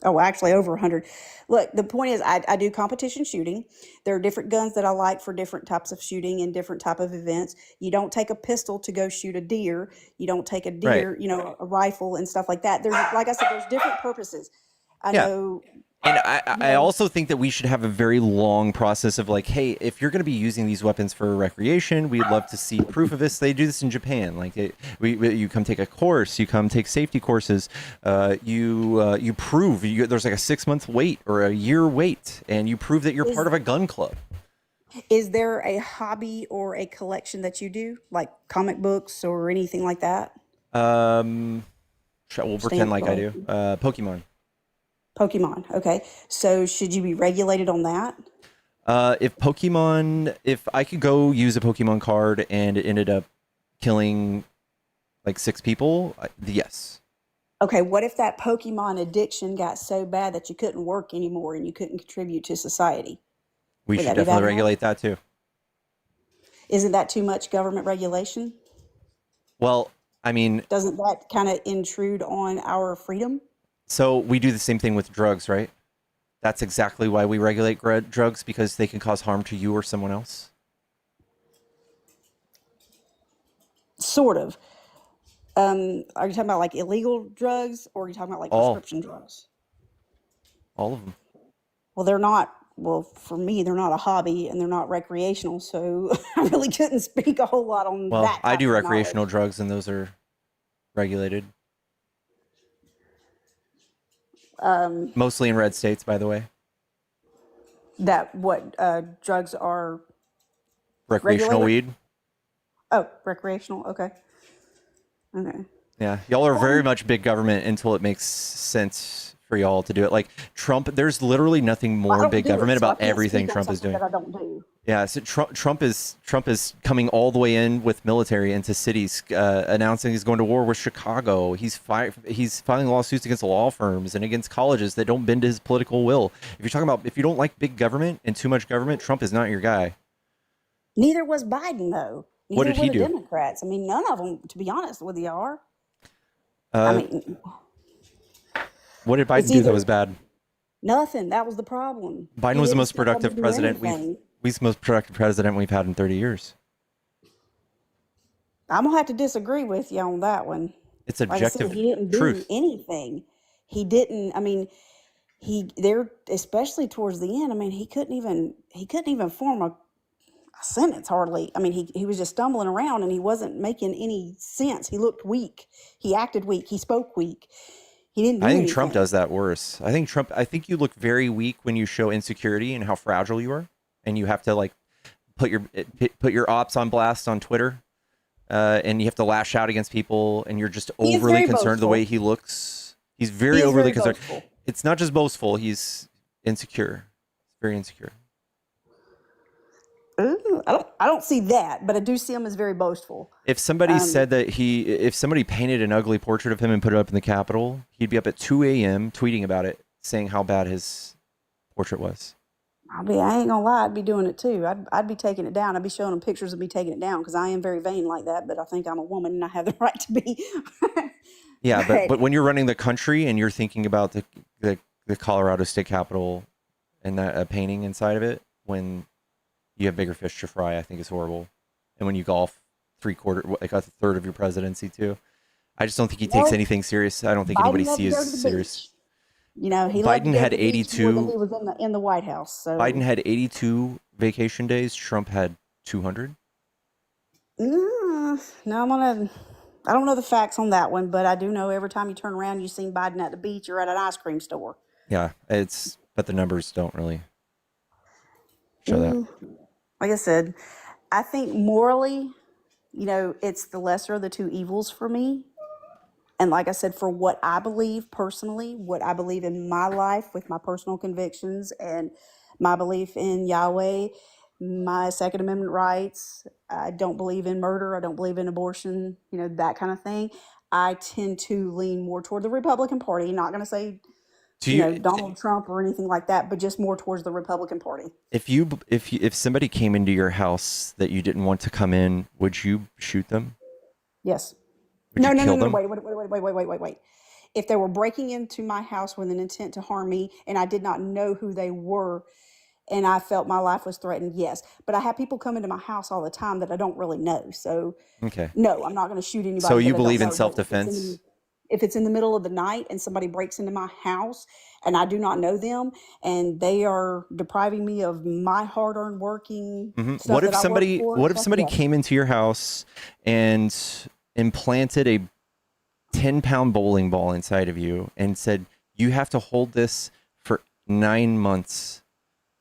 Oh, actually over 100. Look, the point is I do competition shooting. There are different guns that I like for different types of shooting and different type of events. You don't take a pistol to go shoot a deer. You don't take a deer, right. A rifle and stuff like that. There's, like I said, there's different purposes. I know. And I also think that we should have a very long process of like, hey, if you're going to be using these weapons for recreation, we'd love to see proof of this. They do this in Japan. Like, you come take a course, you come take safety courses, you prove there's like a 6-month wait or a year wait, and you prove that you're part of a gun club. Is there a hobby or a collection that you do, like comic books or anything like that? We'll pretend like I do. Pokemon. Okay. So should you be regulated on that? If I could go use a Pokemon card and it ended up killing like 6 people, yes. Okay. What if that Pokemon addiction got so bad that you couldn't work anymore and you couldn't contribute to society? We should definitely regulate that too. Isn't that too much government regulation? Well, I mean, doesn't that kind of intrude on our freedom? So we do the same thing with drugs, right? That's exactly why we regulate drugs, because they can cause harm to you or someone else. Sort of. Are you talking about like illegal drugs, or are you talking about like prescription drugs? All of them. Well, they're not. Well, for me, they're not a hobby and they're not recreational, so I really couldn't speak a whole lot on that. Well, I do recreational drugs, and those are regulated. Mostly in red states, by the way. That what drugs are? Recreational regulated? weed. Oh, recreational. Okay. Yeah, y'all are very much big government until it makes sense for y'all to do it. Like Trump, there's literally nothing more big government about everything Trump is doing. That I don't do. Yeah, so Trump is coming all the way in with military into cities, announcing he's going to war with Chicago. He's filing lawsuits against law firms and against colleges that don't bend to his political will. If you're talking about, if you don't like big government and too much government, Trump is not your guy. Neither was Biden, though. Neither What did he were do? the Democrats. I mean, none of them, to be honest with you, are. What did Biden do that was bad? Nothing. That was the problem. Biden was the most productive president He's the most productive president we've had in 30 years. I'm gonna have to disagree with you on that one. It's objective he didn't do truth. anything. He didn't. I mean, especially towards the end. I mean, he couldn't even form a sentence hardly. I mean, he was just stumbling around and he wasn't making any sense. He looked weak. He acted weak. He spoke weak. He didn't do anything. Trump does that worse. I think you look very weak when you show insecurity and how fragile you are, and you have to like put your ops on blast on Twitter, and you have to lash out against people, and you're just overly concerned the way he looks. He's very overly concerned. Boastful. It's not just boastful. He's insecure. Very insecure. Ooh, I don't see that, but I do see him as very boastful. If somebody said that if somebody painted an ugly portrait of him and put it up in the Capitol, he'd be up at 2 a.m. tweeting about it, saying how bad his portrait was. I ain't gonna lie, I'd be doing it too. I'd be taking it down. I'd be showing them pictures of me taking it down because I am very vain like that. But I think I'm a woman and I have the right to be. Yeah, but when you're running the country and you're thinking about the Colorado State Capitol and that painting inside of it, when you have bigger fish to fry, I think it's horrible. And when you golf, like a third of your presidency too. I just don't think he takes Well, anything serious. I don't think Biden anybody loved to sees go to the serious. beach. You know, he loved to Biden go had to the beach more than 82. he was in the White House. So Biden had 82 vacation days. Trump had 200. No, I don't know the facts on that one, but I do know every time you turn around, you've seen Biden at the beach or at an ice cream store. Yeah, but the numbers don't really show that. Like I said, I think morally, it's the lesser of the two evils for me. And like I said, for what I believe personally, what I believe in my life with my personal convictions and my belief in Yahweh, my Second Amendment rights, I don't believe in murder, I don't believe in abortion, that kind of thing. I tend to lean more toward the Republican Party. Not going to say, Donald Trump or anything like that, but just more towards the Republican Party. If somebody came into your house that you didn't want to come in, would you shoot them? Yes. Would you kill them? Wait. If they were breaking into my house with an intent to harm me and I did not know who they were and I felt my life was threatened, yes. But I have people come into my house all the time that I don't really know. So, okay. No, I'm not going to shoot anybody. So you that I believe don't in know. self-defense? If it's in the middle of the night and somebody breaks into my house and I do not know them and they are depriving me of my hard-earned working stuff What if that I somebody work for, what if somebody came into your house and implanted a 10-pound bowling ball inside of you and said, you have to hold this for 9 months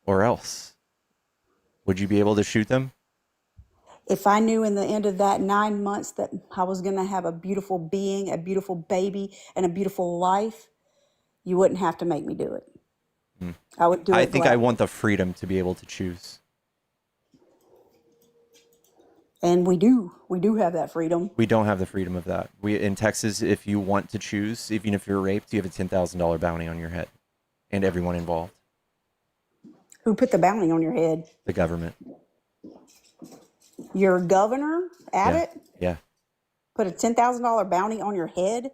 or else? Would you be able to shoot them? If I knew in the end of that 9 months that I was going to have a beautiful being, a beautiful baby, and a beautiful life, you wouldn't have to make me do it. I would do it. I think I want the freedom to be able to choose. And we do have that freedom. We don't have the freedom of that. In Texas, if you want to choose, even if you're raped, you have a $10,000 bounty on your head and everyone involved. Who put the bounty on your head? The government. Your governor at it? Yeah. Put a $10,000 bounty on your head?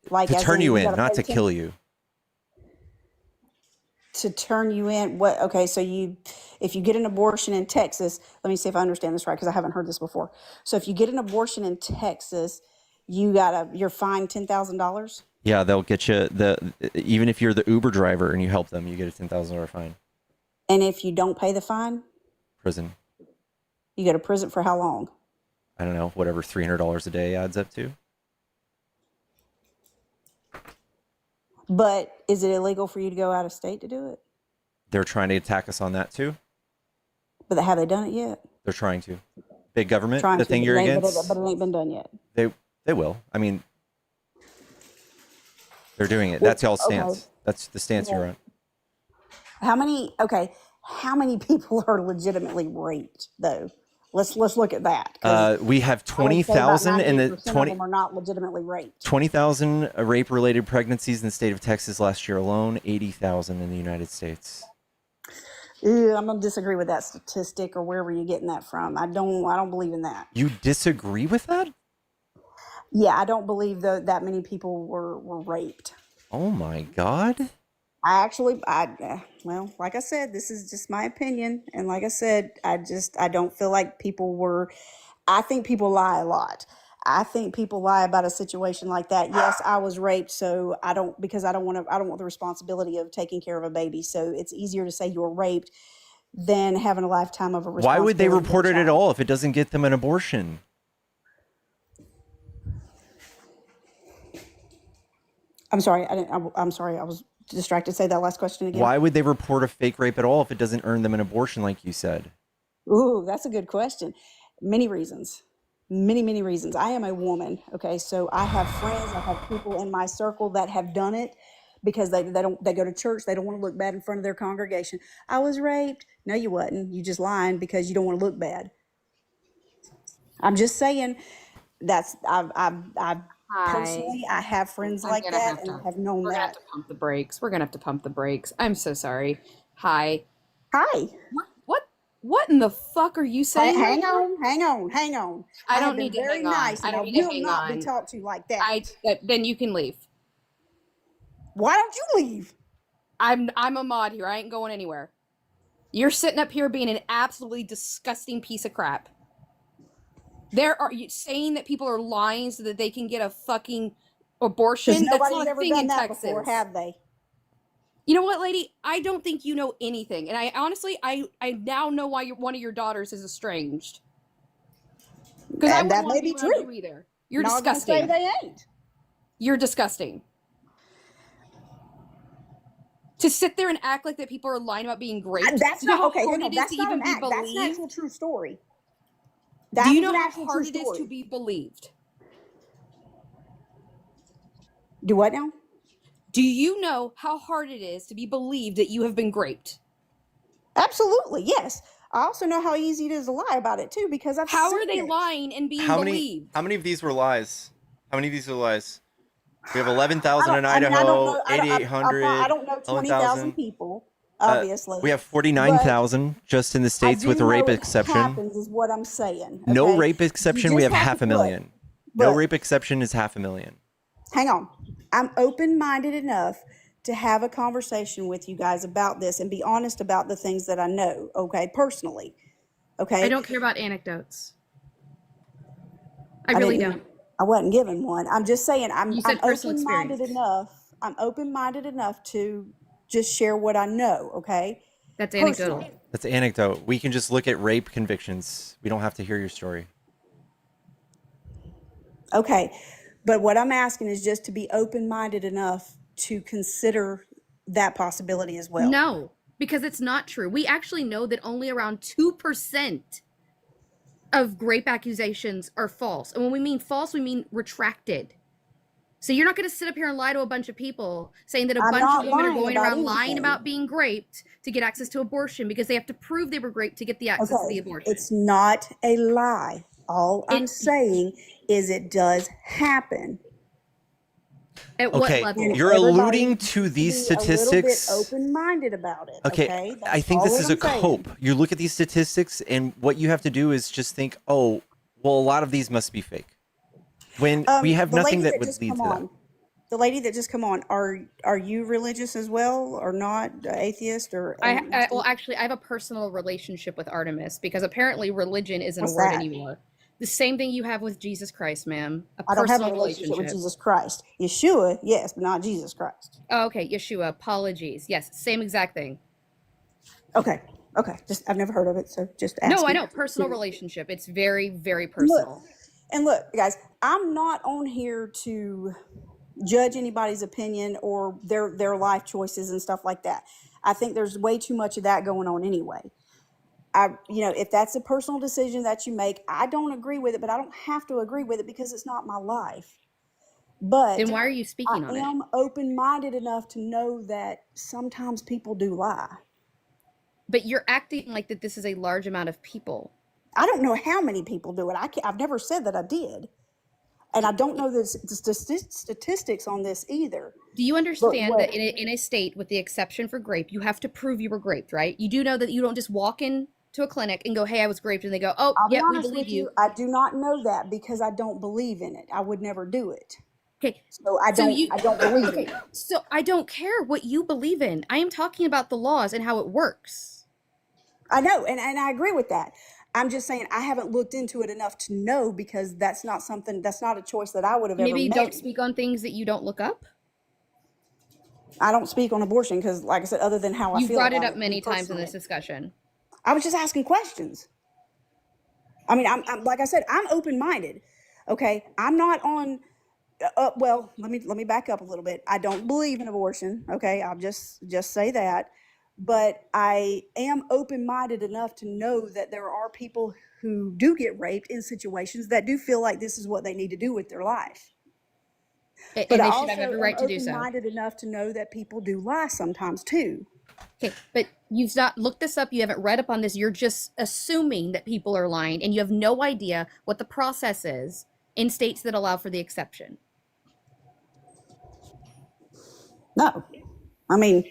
Like to turn you in, gotta not pay to kill you. To turn you in? What? Okay, so if you get an abortion in Texas, let me see if I understand this right because I haven't heard this before. So if you get an abortion in Texas, you're fined $10,000? Yeah, they'll get you even if you're the Uber driver and you help them, you get a $10,000 fine. And if you don't pay the fine? Prison. You go to prison for how long? I don't know, whatever $300 a day adds up to. But is it illegal for you to go out of state to do it? They're trying to attack us on that too. But have they done it yet? They're trying to. Big government, Trying the to, thing you're against. But it ain't been done yet. They will. I mean, they're doing it. That's y'all's stance. Okay. That's the stance you're on. How many people are legitimately raped though? Let's look at that. We have 20,000 and the 20 of them are not legitimately raped. 20,000 rape-related pregnancies in the state of Texas last year alone. 80,000 in the United States. Ew, I'm gonna disagree with that statistic or wherever you're getting that from. I don't believe in that. You disagree with that? Yeah, I don't believe that many people were raped. Oh my God. Well, like I said, this is just my opinion. And like I said, I don't feel like I think people lie a lot. I think people lie about a situation like that. Yes, I was raped, so I don't want the responsibility of taking care of a baby. So it's easier to say you were raped than having a lifetime of a responsibility. Why would they report for a it at child. all if it doesn't get them an abortion? I'm sorry. I'm sorry. I was distracted. Say that last question again. Why would they report a fake rape at all if it doesn't earn them an abortion, like you said? Ooh, that's a good question. Many reasons. Many reasons. I am a woman. Okay. So I have friends, I have people in my circle that have done it because they go to church. They don't want to look bad in front of their congregation. I was raped. No, you wasn't. You just lying because you don't want to look bad. I'm just saying I've personally, I have friends like that and I have known We're gonna have that. to pump the brakes. We're gonna have to pump the brakes. I'm so sorry. Hi. Hi. What in the fuck are you saying? Hang right now? on. I don't have been need to very hang on. nice I and I don't need to will hang not be on. talked to like that. Then you can leave. Why don't you leave? I'm a mod here. I ain't going anywhere. You're sitting up here being an absolutely disgusting piece of crap. There are saying that people are lying so that they can get a fucking Because abortion. That's nobody's not a ever thing done in that Texas. before, have they? You know what, lady? I don't think you know anything, and I honestly, I now know why one of your daughters is estranged. Because I And wouldn't that may want to be be around true. you either. You're Not gonna say disgusting. they ain't. You're disgusting. To sit there and act like that people are lying about being raped. That's Do you know not how okay. hard No, it is that's to not even an be act. That's an believed? actual true story. Do That you is know an how actual hard true it is story. to be believed? Do what now? Do you know how hard it is to be believed that you have been raped? Absolutely, yes. I also know how easy it is to lie about it too, because I've How seen are they it. lying and being How many believed? of these were lies? How many of these were lies? We have I 11,000 in I don't Idaho, know. I 8,800, don't know 20,000 11,000. people, obviously. We have But 49,000 just in the I states do with a know rape it exception. happens, is what I'm saying. No Okay, rape you exception, we just have have to look. 500,000. No But rape exception is 500,000. hang on, I'm open-minded enough to have a conversation with you guys about this and be honest about the things that I know. Okay, personally. Okay, I don't care about anecdotes. I really didn't. don't. I wasn't given one. I'm just saying I'm You said personal open-minded experience. enough. I'm open-minded enough to just share what I know. Okay, That's anecdotal. personally. That's anecdote. We can just look at rape convictions. We don't have to hear your story. Okay, but what I'm asking is just to be open-minded enough to consider that possibility as well. No, because it's not true. We actually know that only around 2% of rape accusations are false. And when we mean false, we mean retracted. So you're not going to sit up here and lie to a bunch of people saying that a I'm bunch not of women are lying going about around lying anything. about being raped to get access to abortion because they have to prove they were raped to get the access to the Okay, abortion. it's not a lie. All I'm saying is it does happen. At what Okay, level? And you're everybody alluding needs to these be a little bit statistics. open-minded about it. Okay, Okay, I that's think all this what is a I'm saying. cope. You look at these statistics, and what you have to do is just think, oh, well, a lot of these must be fake. When we have The nothing lady that that would just lead come to that. on, the lady that just come on, are you religious as well, or not? Atheist or Well, agnostic? actually, I have a personal relationship with Artemis because apparently religion isn't What's a word that? anymore. The same thing you have with Jesus Christ, ma'am. A I don't have a personal relationship with Jesus Christ. Yeshua, yes, but not Jesus Christ. Oh, okay, Yeshua. Apologies. Yes, same exact thing. Okay, just I've never heard of it, so just No, I asking. know. Personal relationship. It's very, very Look, personal. and look, guys, I'm not on here to judge anybody's opinion or their life choices and stuff like that. I think there's way too much of that going on anyway. If that's a personal decision that you make, I don't agree with it, but I don't have to agree with it because it's not my life. But Then why are you speaking I on it? am open-minded enough to know that sometimes people do lie. But you're acting like that this is a large amount of people. I don't know how many people do it. I've never said that I did. And I don't know the statistics on this either. Do you But understand what, that in a state, with the exception for grape, you have to prove you were raped, right? You do know that you don't just walk in to a clinic and go, hey, I was raped, and they go, oh, I'll be yeah, we honest believe with you, you. I do not know that because I don't believe in it. I would never do it. Okay. So I don't believe in it. So I don't care what you believe in. I am talking about the laws and how it works. I know, and I agree with that. I'm just saying I haven't looked into it enough to know because that's not a choice that I would have ever Maybe you made. don't speak on things that you don't look up. I don't speak on abortion because, like I said, other than how I You've feel brought it about up it many times in personally. this discussion. I was just asking questions. I mean, I'm like I said, I'm open-minded. Okay, I'm not on. Well, let me back up a little bit. I don't believe in abortion. Okay, I'll just say that. But I am open-minded enough to know that there are people who do get raped in situations that do feel like this is what they need to do with their life. And But I they should have also every am right to do so. open-minded enough to know that people do lie sometimes too. Okay, but you've not looked this up. You haven't read up on this. You're just assuming that people are lying, and you have no idea what the process is in states that allow for the exception. No, I mean,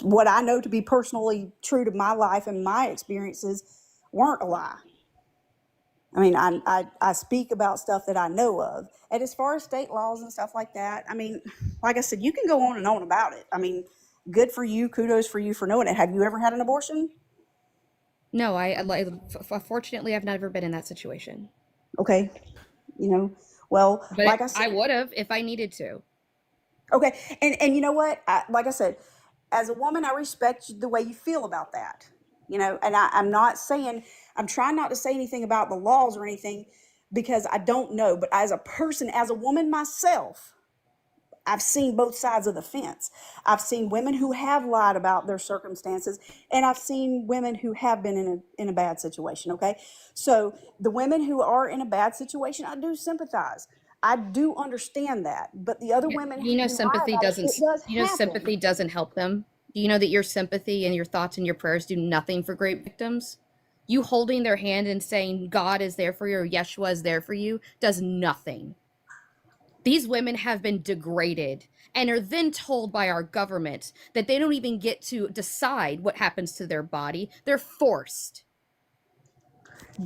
what I know to be personally true to my life and my experiences weren't a lie. I mean, I speak about stuff that I know of. And as far as state laws and stuff like that, I mean, like I said, you can go on and on about it. I mean, good for you. Kudos for you for knowing it. Have you ever had an abortion? No, fortunately, I've never been in that situation. Okay. You know, well, But like I said, I would have if I needed to. okay. And you know what? Like I said, as a woman, I respect the way you feel about that. You know, and I'm not saying, I'm trying not to say anything about the laws or anything because I don't know. But as a person, as a woman myself, I've seen both sides of the fence. I've seen women who have lied about their circumstances, and I've seen women who have been in a bad situation. Okay, so the women who are in a bad situation, I do sympathize. I do understand that, but the other women You know, who lie sympathy about it, doesn't. it does You know, happen. sympathy doesn't help them. Do you know that your sympathy and your thoughts and your prayers do nothing for great victims? You holding their hand and saying God is there for you or Yeshua is there for you does nothing. These women have been degraded and are then told by our government that they don't even get to decide what happens to their body. They're forced.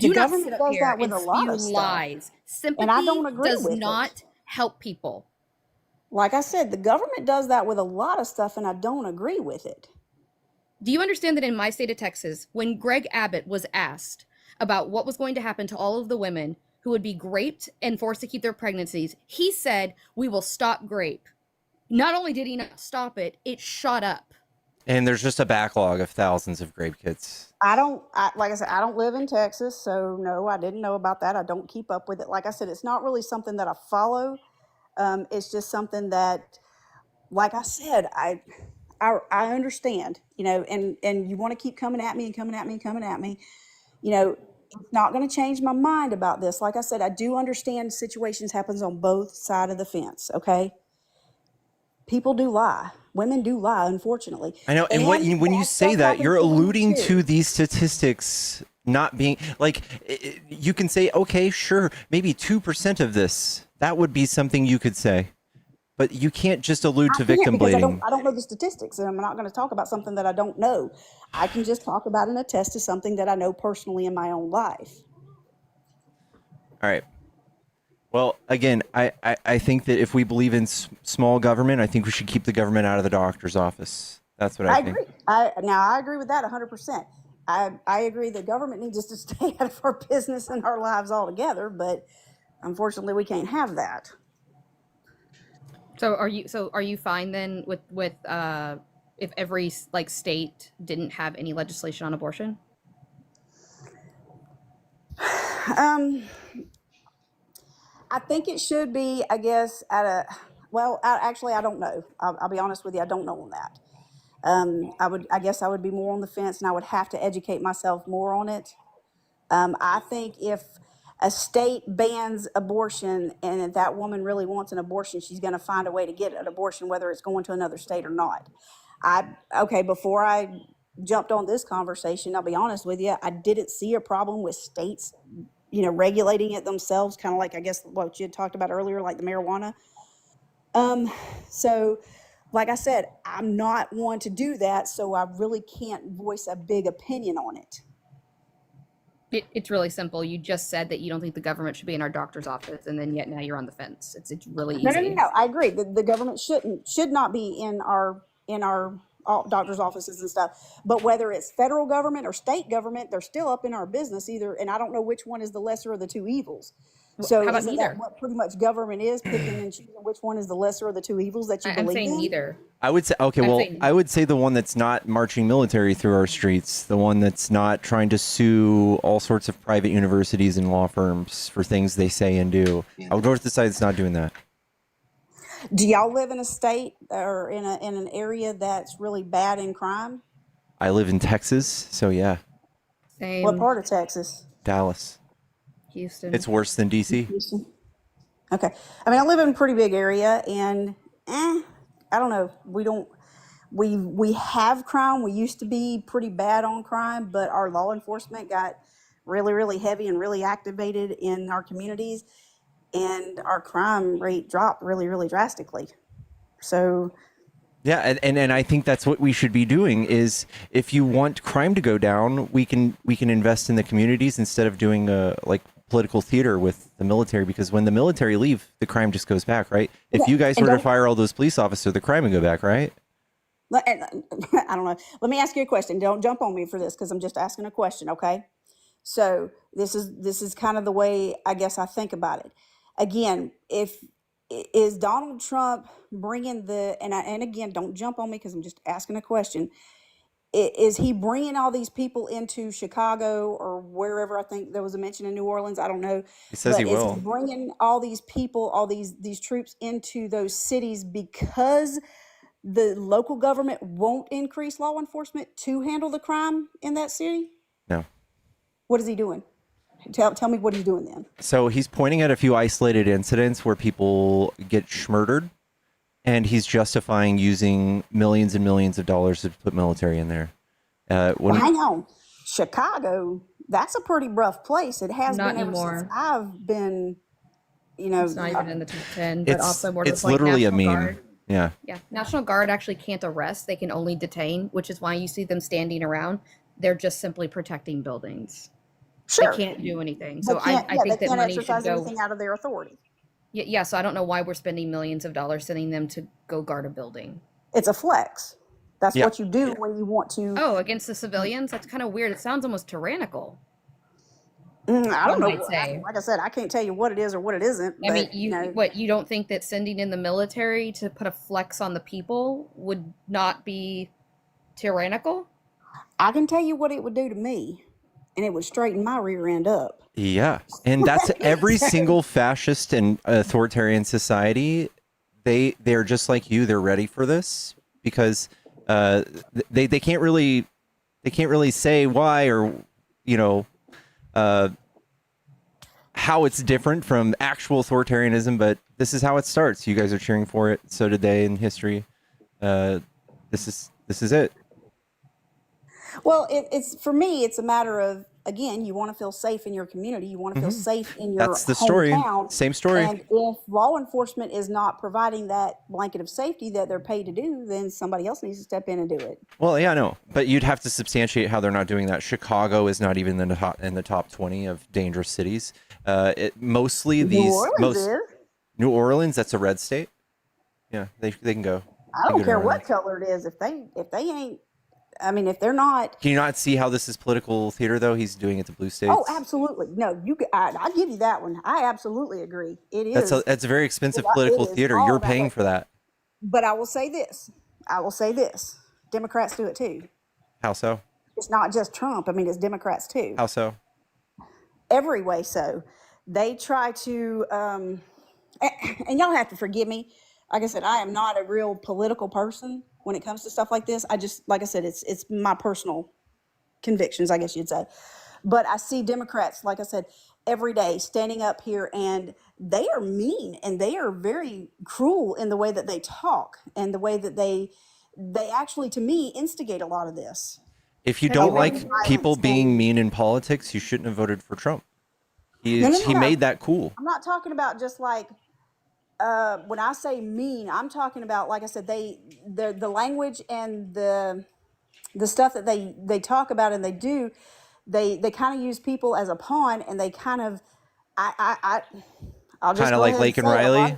The Do not sit government up does here that with and a lot spew of stuff, lies. and I don't Sympathy agree does with it. not help people. Like I said, the government does that with a lot of stuff, and I don't agree with it. Do you understand that in my state of Texas, when Greg Abbott was asked about what was going to happen to all of the women who would be raped and forced to keep their pregnancies, he said, "We will stop grape." Not only did he not stop it, it shot up. And there's just a backlog of thousands of grape kits. Like I said, I don't live in Texas, so no, I didn't know about that. I don't keep up with it. Like I said, it's not really something that I follow. It's just something that, like I said, I understand, you know, and you want to keep coming at me and coming at me and coming at me, you know, it's not going to change my mind about this. Like I said, I do understand situations happens on both sides of the fence. Okay. People do lie. Women do lie, unfortunately. I know, and And when you bad say stuff that, happens you're to women alluding too. to these statistics not being like you can say, okay, sure, maybe 2% of this. That would be something you could say, but you can't just allude I to can't victim because blaming. I don't know the statistics, and I'm not going to talk about something that I don't know. I can just talk about and attest to something that I know personally in my own life. All right. Well, again, I think that if we believe in small government, I think we should keep the government out of the doctor's office. That's what I I think. agree. I agree with that 100%. I agree the government needs us to stay out of our business and our lives altogether, but unfortunately, we can't have that. So are you fine then with if every like state didn't have any legislation on abortion? Um, I think it should be, I guess, actually, I don't know. I'll be honest with you, I don't know on that. I guess I would be more on the fence, and I would have to educate myself more on it. I think if a state bans abortion and if that woman really wants an abortion, she's going to find a way to get an abortion, whether it's going to another state or not. Before I jumped on this conversation, I'll be honest with you, I didn't see a problem with states, you know, regulating it themselves, kind of like, I guess, what you had talked about earlier, like the marijuana. Um, so, like I said, I'm not one to do that, so I really can't voice a big opinion on it. It's really simple. You just said that you don't think the government should be in our doctor's office, and then yet now you're on the fence. It's really No, no, no, easy. no. I agree. The government should not be in our doctors' offices and stuff. But whether it's federal government or state government, they're still up in our business either. And I don't know which one is the lesser of the two evils. So How about isn't that neither? what pretty much government is, picking and choosing which one is the lesser of the two evils that you I'm believe saying in? neither. I would say, okay, I'm well, saying I would say the one that's not marching military through our streets, the one that's not trying to sue all sorts of private universities and law firms for things they say and do. I would go with the side that's not doing that. Do y'all live in a state or in an area that's really bad in crime? I live in Texas, so yeah, same. What part of Texas? Dallas. Houston. It's worse than DC. Houston. Okay. I mean, I live in a pretty big area, and I don't know. We have crime. We used to be pretty bad on crime, but our law enforcement got really, really heavy and really activated in our communities, and our crime rate dropped really, really drastically. So, Yeah, and I think that's what we should be doing is if you want crime to go down, we can invest in the communities instead of doing like political theater with the military, because when the military leave, the crime just goes back, right? If yeah, you guys and were to don't fire all those police officers, the crime would go back, right? I don't know. Let me ask you a question. Don't jump on me for this because I'm just asking a question, okay? So this is kind of the way I guess I think about it. Again, is Donald Trump bringing and again, don't jump on me because I'm just asking a question. Is he bringing all these people into Chicago or wherever? I think there was a mention in New Orleans. I don't know. He says But he is will. he bringing all these people, all these troops into those cities because the local government won't increase law enforcement to handle the crime in that city? No. What is he doing? Tell me what he's doing then. So he's pointing at a few isolated incidents where people get schmurdered, and he's justifying using millions and millions of dollars to put military in there. Well, hang on. Chicago, that's a pretty rough place. It has Not been ever anymore. since I've been, It's not even in the top 10, but also more to the it's point, literally a National meme. Guard. Yeah. Yeah, National Guard actually can't arrest; they can only detain, which is why you see them standing around. They're just simply protecting buildings. Sure. They can't do anything. They So can't, I yeah, think they that can't money should exercise go. anything out of their authority. Yeah, so I don't know why we're spending millions of dollars sending them to go guard a building. It's a flex. That's Yeah. what you do when you want to. Oh, against the civilians? That's kind of weird. It sounds almost tyrannical. I don't know. might say. Like I said, I can't tell you what it is or what it isn't. I mean, but, you don't think that sending in the military to put a flex on the people would not be tyrannical? I can tell you what it would do to me, and it would straighten my rear end up. Yeah. And that's every single fascist and authoritarian society. They're just like you. They're ready for this because they can't really say why or how it's different from actual authoritarianism, but this is how it starts. You guys are cheering for it. So did they in history. This is it. Well, it's for me. It's a matter of, again, you want to feel safe in your community. You want to feel safe in your That's the story. hometown. Same story. And if law enforcement is not providing that blanket of safety that they're paid to do, then somebody else needs to step in and do it. Well, yeah, no, but you'd have to substantiate how they're not doing that. Chicago is not even in the top 20 of dangerous cities. Mostly New Orleans is. New Orleans, that's a red state. Yeah, they can go. I don't care what color it is. If they ain't, I mean, if they're not. Can you not see how this is political theater, though? He's doing it to blue states. Oh, absolutely. No, I give you that one. I absolutely agree. It is. That's a very expensive political theater. You're paying for that. But I will say this. Democrats do it too. How so? It's not just Trump. I mean, it's Democrats too. How so? Every way so. They try to, and y'all have to forgive me. Like I said, I am not a real political person when it comes to stuff like this. I just, like I said, it's my personal convictions, I guess you'd say. But I see Democrats, like I said, every day standing up here, and they are mean and they are very cruel in the way that they talk and the way that they actually, to me, instigate a lot of this. If you don't like people being mean in politics, you shouldn't have voted for Trump. He made that cool. I'm not talking about just like, when I say mean, I'm talking about, like I said, the language and the stuff that they talk about and they do, they kind of use people as a pawn, and they kind of, I'll just kind of like Lake and Riley.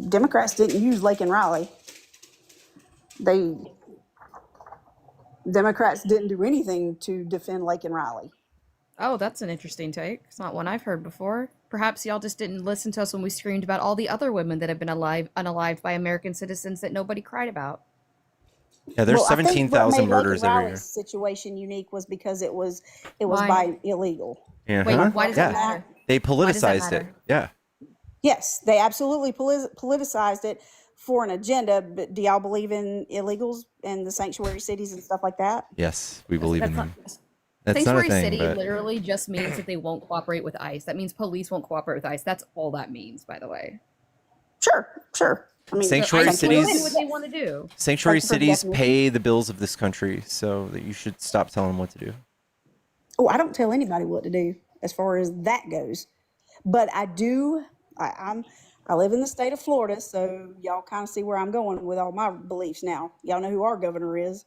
Democrats didn't use Lake and Riley. Democrats didn't do anything to defend Lake and Riley. Oh, that's an interesting take. It's not one I've heard before. Perhaps y'all just didn't listen to us when we screamed about all the other women that have been unalived by American citizens that nobody cried about. Yeah, there's 17,000 murders every year. Situation unique was because it was Why? by illegal. Yeah. Wait, why does that matter? They Why does that politicized it. matter? Yeah. Yes, they absolutely politicized it for an agenda. But do y'all believe in illegals and the sanctuary cities and stuff like that? Yes, we believe in them. That's Sanctuary not a thing, city but literally just means that they won't cooperate with ICE. That means police won't cooperate with ICE. That's all that means, by the way. Sure. I mean, Sanctuary ICE will do cities- what they want to do. sanctuary Thank you for the cities definition. pay the bills of this country, so that you should stop telling them what to do. Oh, I don't tell anybody what to do as far as that goes, but I do. I live in the state of Florida, so y'all kind of see where I'm going with all my beliefs now. Y'all know who our governor is.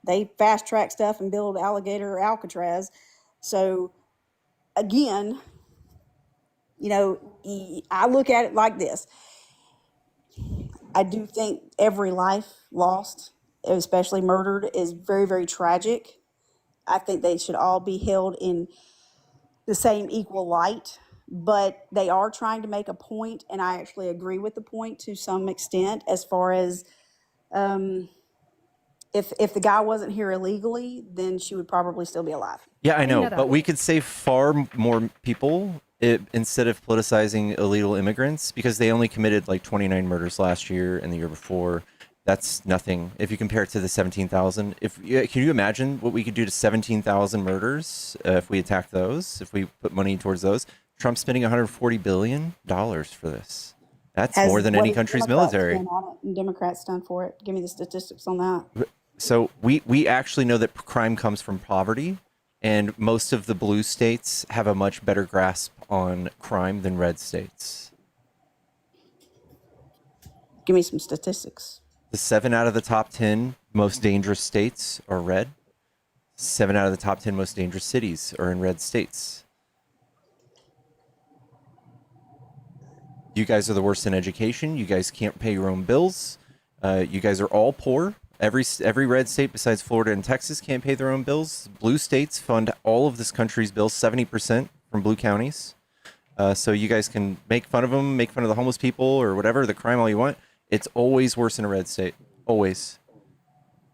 They fast track stuff and build alligator Alcatraz. So again, I look at it like this. I do think every life lost, especially murdered, is very, very tragic. I think they should all be held in the same equal light, but they are trying to make a point, and I actually agree with the point to some extent as far as if the guy wasn't here illegally, then she would probably still be alive. Yeah, I didn't know, know that. but we could save far more people instead of politicizing illegal immigrants, because they only committed like 29 murders last year and the year before. That's nothing if you compare it to the 17,000. Can you imagine what we could do to 17,000 murders if we attack those? If we put money towards those? Trump's spending $140 billion for this. That's more than any country's military. And Democrats done for it. Give me the statistics on that. So we actually know that crime comes from poverty, and most of the blue states have a much better grasp on crime than red states. Give me some statistics. The 7 out of the top 10 most dangerous states are red. 7 out of the top 10 most dangerous cities are in red states. You guys are the worst in education. You guys can't pay your own bills. You guys are all poor. Every red state besides Florida and Texas can't pay their own bills. Blue states fund all of this country's bills, 70% from blue counties. So you guys can make fun of them, make fun of the homeless people or whatever, the crime all you want. It's always worse in a red state. Always.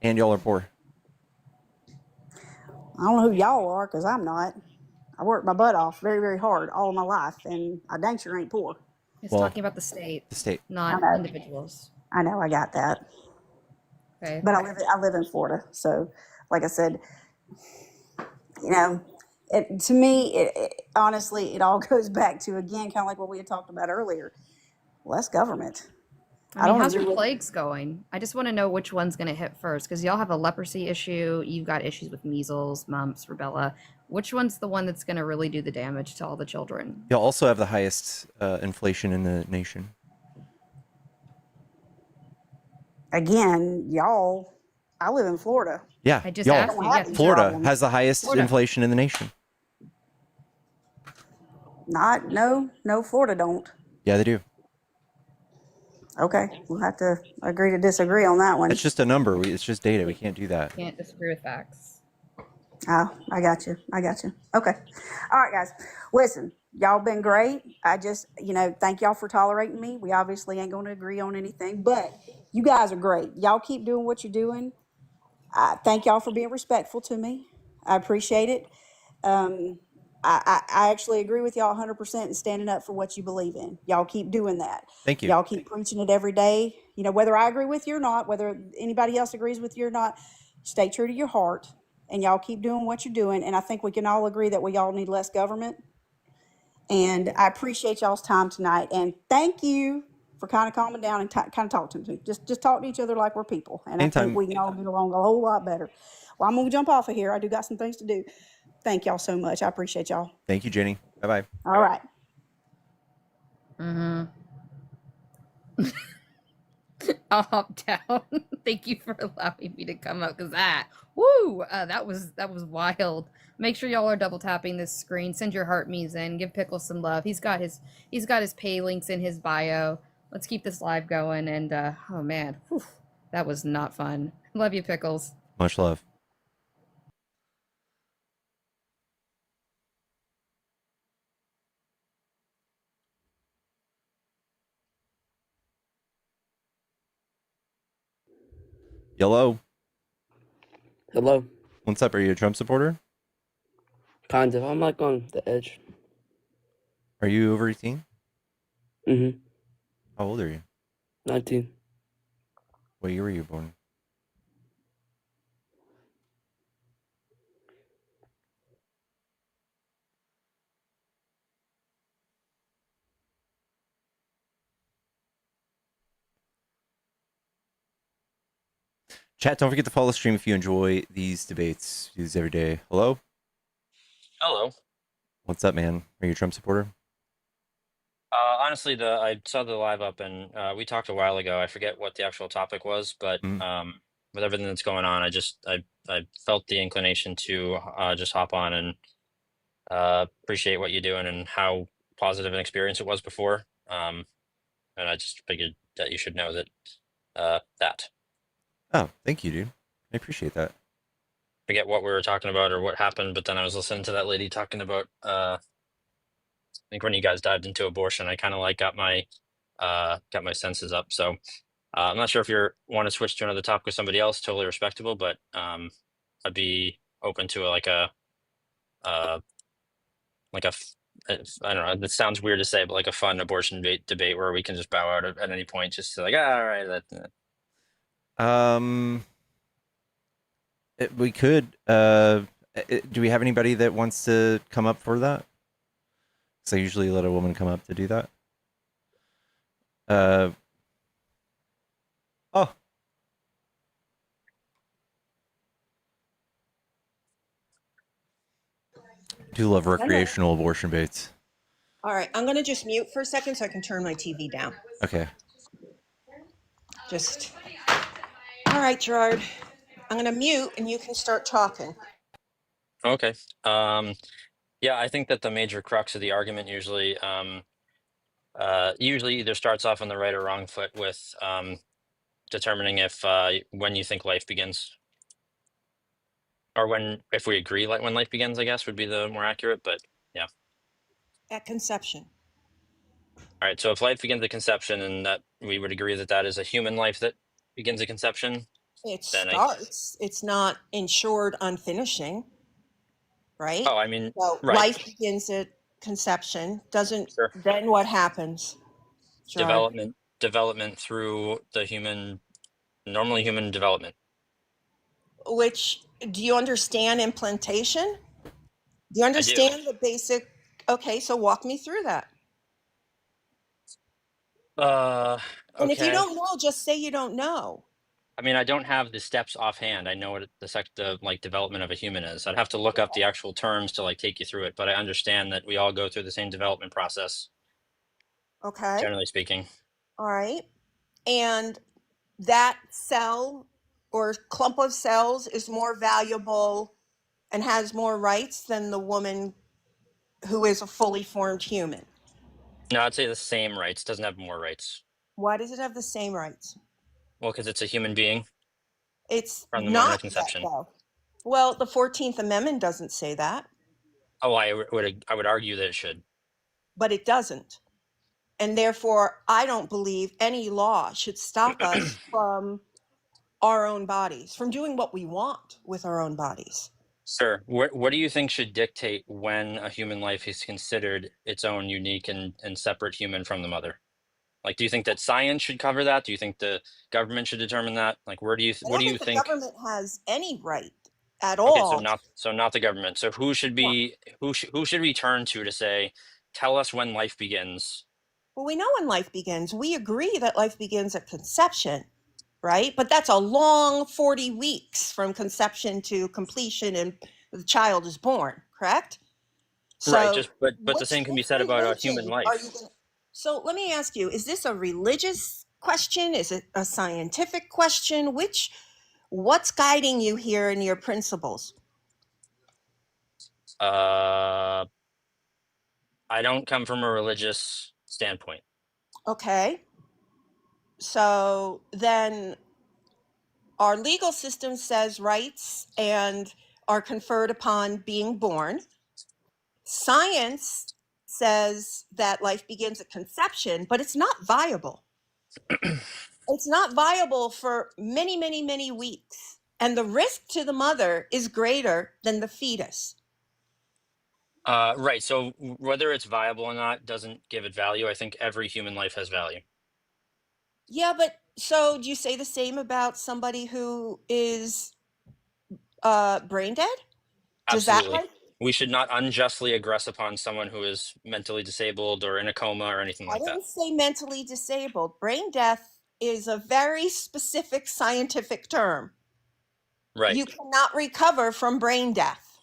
And y'all are poor. I don't know who y'all are, because I'm not. I worked my butt off very, very hard all of my life, and I dang sure ain't poor. He's Well, talking about the state, The state. not I know. individuals. I know, I got that. Okay. But I live in Florida, so like I said, you know, to me, honestly, it all goes back to, again, kind of like what we had talked about earlier, less government. I mean, how's your plagues going? I just want to know which one's going to hit first, because y'all have a leprosy issue. You've got issues with measles, mumps, rubella. Which one's the one that's going to really do the damage to all the children? Y'all also have the highest inflation in the nation. Again, y'all, I live in Florida. Yeah, I just y'all, asked you. Yes. Florida has the highest Florida. inflation in the nation. No, Florida don't. Yeah, they do. Okay, we'll have to agree to disagree on that one. It's just a number. It's just data. We can't do that. Can't disagree with facts. Oh, I got you. Okay. All right, guys. Listen, y'all been great. I just, thank y'all for tolerating me. We obviously ain't going to agree on anything, but you guys are great. Y'all keep doing what you're doing. Thank y'all for being respectful to me. I appreciate it. I actually agree with y'all 100% in standing up for what you believe in. Y'all keep doing that. Thank you. Y'all keep preaching it every day. Whether I agree with you or not, whether anybody else agrees with you or not, stay true to your heart, and y'all keep doing what you're doing. And I think we can all agree that we all need less government. And I appreciate y'all's time tonight. And thank you for kind of calming down and kind of talking to me. Just talk to each other like we're people. And I think we can all get along a whole lot better. Well, I'm going to jump off of here. I do got some things to do. Thank y'all so much. I appreciate y'all. Thank you, Jenny. Bye-bye. All right. Mm-hmm. I'll hop down. Thank you for allowing me to come up, because that was wild. Make sure y'all are double tapping this screen. Send your heart me's in. Give Pickles some love. He's got his pay links in his bio. Let's keep this live going. And oh man, that was not fun. Love you, Pickles. Much love. Yellow. Hello. What's up? Are you a Trump supporter? Kind of. I'm like on the edge. Are you over 18? Mm-hmm. How old are you? 19. What year were you born? Chat, don't forget to follow the stream if you enjoy these debates. Do these every day. Hello? Hello. What's up, man? Are you a Trump supporter? Honestly, I saw the live up, and we talked a while ago. I forget what the actual topic was, but with everything that's going on, I felt the inclination to just hop on and appreciate what you're doing and how positive an experience it was before. And I just figured that you should know that. Oh, thank you, dude. I appreciate that. forget what we were talking about or what happened, but then I was listening to that lady talking about I think when you guys dived into abortion, I kind of like got my senses up. So I'm not sure if you want to switch to another topic with somebody else, totally respectable, but I'd be open to I don't know, it sounds weird to say, but like a fun abortion debate where we can just bow out at any point, just to like, all right, We could. Do we have anybody that wants to come up for that? So I usually let a woman come up to do that. Oh. Do love recreational abortion baits. All right, I'm going to just mute for a second so I can turn my TV down. Okay. All right, Gerard. I'm going to mute and you can start talking. Okay. Yeah, I think that the major crux of the argument usually either starts off on the right or wrong foot with determining if when you think life begins, or if we agree like when life begins, I guess would be the more accurate, but yeah. At conception. All right, so if life begins at conception, and that we would agree that that is a human life that begins at conception, It then starts. It's not ensured unfinishing, right? Oh, I mean, so right. Life begins at conception. Doesn't then what happens? Gerard? Development through the normally human development. Which, do you understand implantation? Do you understand the basic? Okay, so walk me through that. Okay. And if you don't know, just say you don't know. I mean, I don't have the steps offhand. I know what the like development of a human is. I'd have to look up the actual terms to like take you through it, but I understand that we all go through the same development process. Okay. Generally speaking. All right. And that cell or clump of cells is more valuable and has more rights than the woman who is a fully formed human. No, I'd say the same rights. It doesn't have more rights. Why does it have the same rights? Well, because it's a human being. It's from the moment not of conception. Yet, though. Well, the 14th Amendment doesn't say that. Oh, I would argue that it should. But it doesn't. And therefore, I don't believe any law should stop us from our own bodies, from doing what we want with our own bodies. Sir, what do you think should dictate when a human life is considered its own unique and separate human from the mother? Like, do you think that science should cover that? Do you think the government should determine that? Like, what do you think? The government has any right at all. Okay, so not the government. So who should we turn to say, tell us when life begins? Well, we know when life begins. We agree that life begins at conception, right? But that's a long 40 weeks from conception to completion and the child is born, correct? Right, but the same can be said about a human life. So let me ask you, is this a religious question? Is it a scientific question? What's guiding you here in your principles? I don't come from a religious standpoint. Okay. So then our legal system says rights and are conferred upon being born. Science says that life begins at conception, but it's not viable. It's not viable for many, many, many weeks. And the risk to the mother is greater than the fetus. Right. So whether it's viable or not doesn't give it value. I think every human life has value. Yeah, but so do you say the same about somebody who is brain dead? Absolutely. We should not unjustly aggress upon someone who is mentally disabled or in a coma or anything like that. I didn't say mentally disabled. Brain death is a very specific scientific term. Right. You cannot recover from brain death.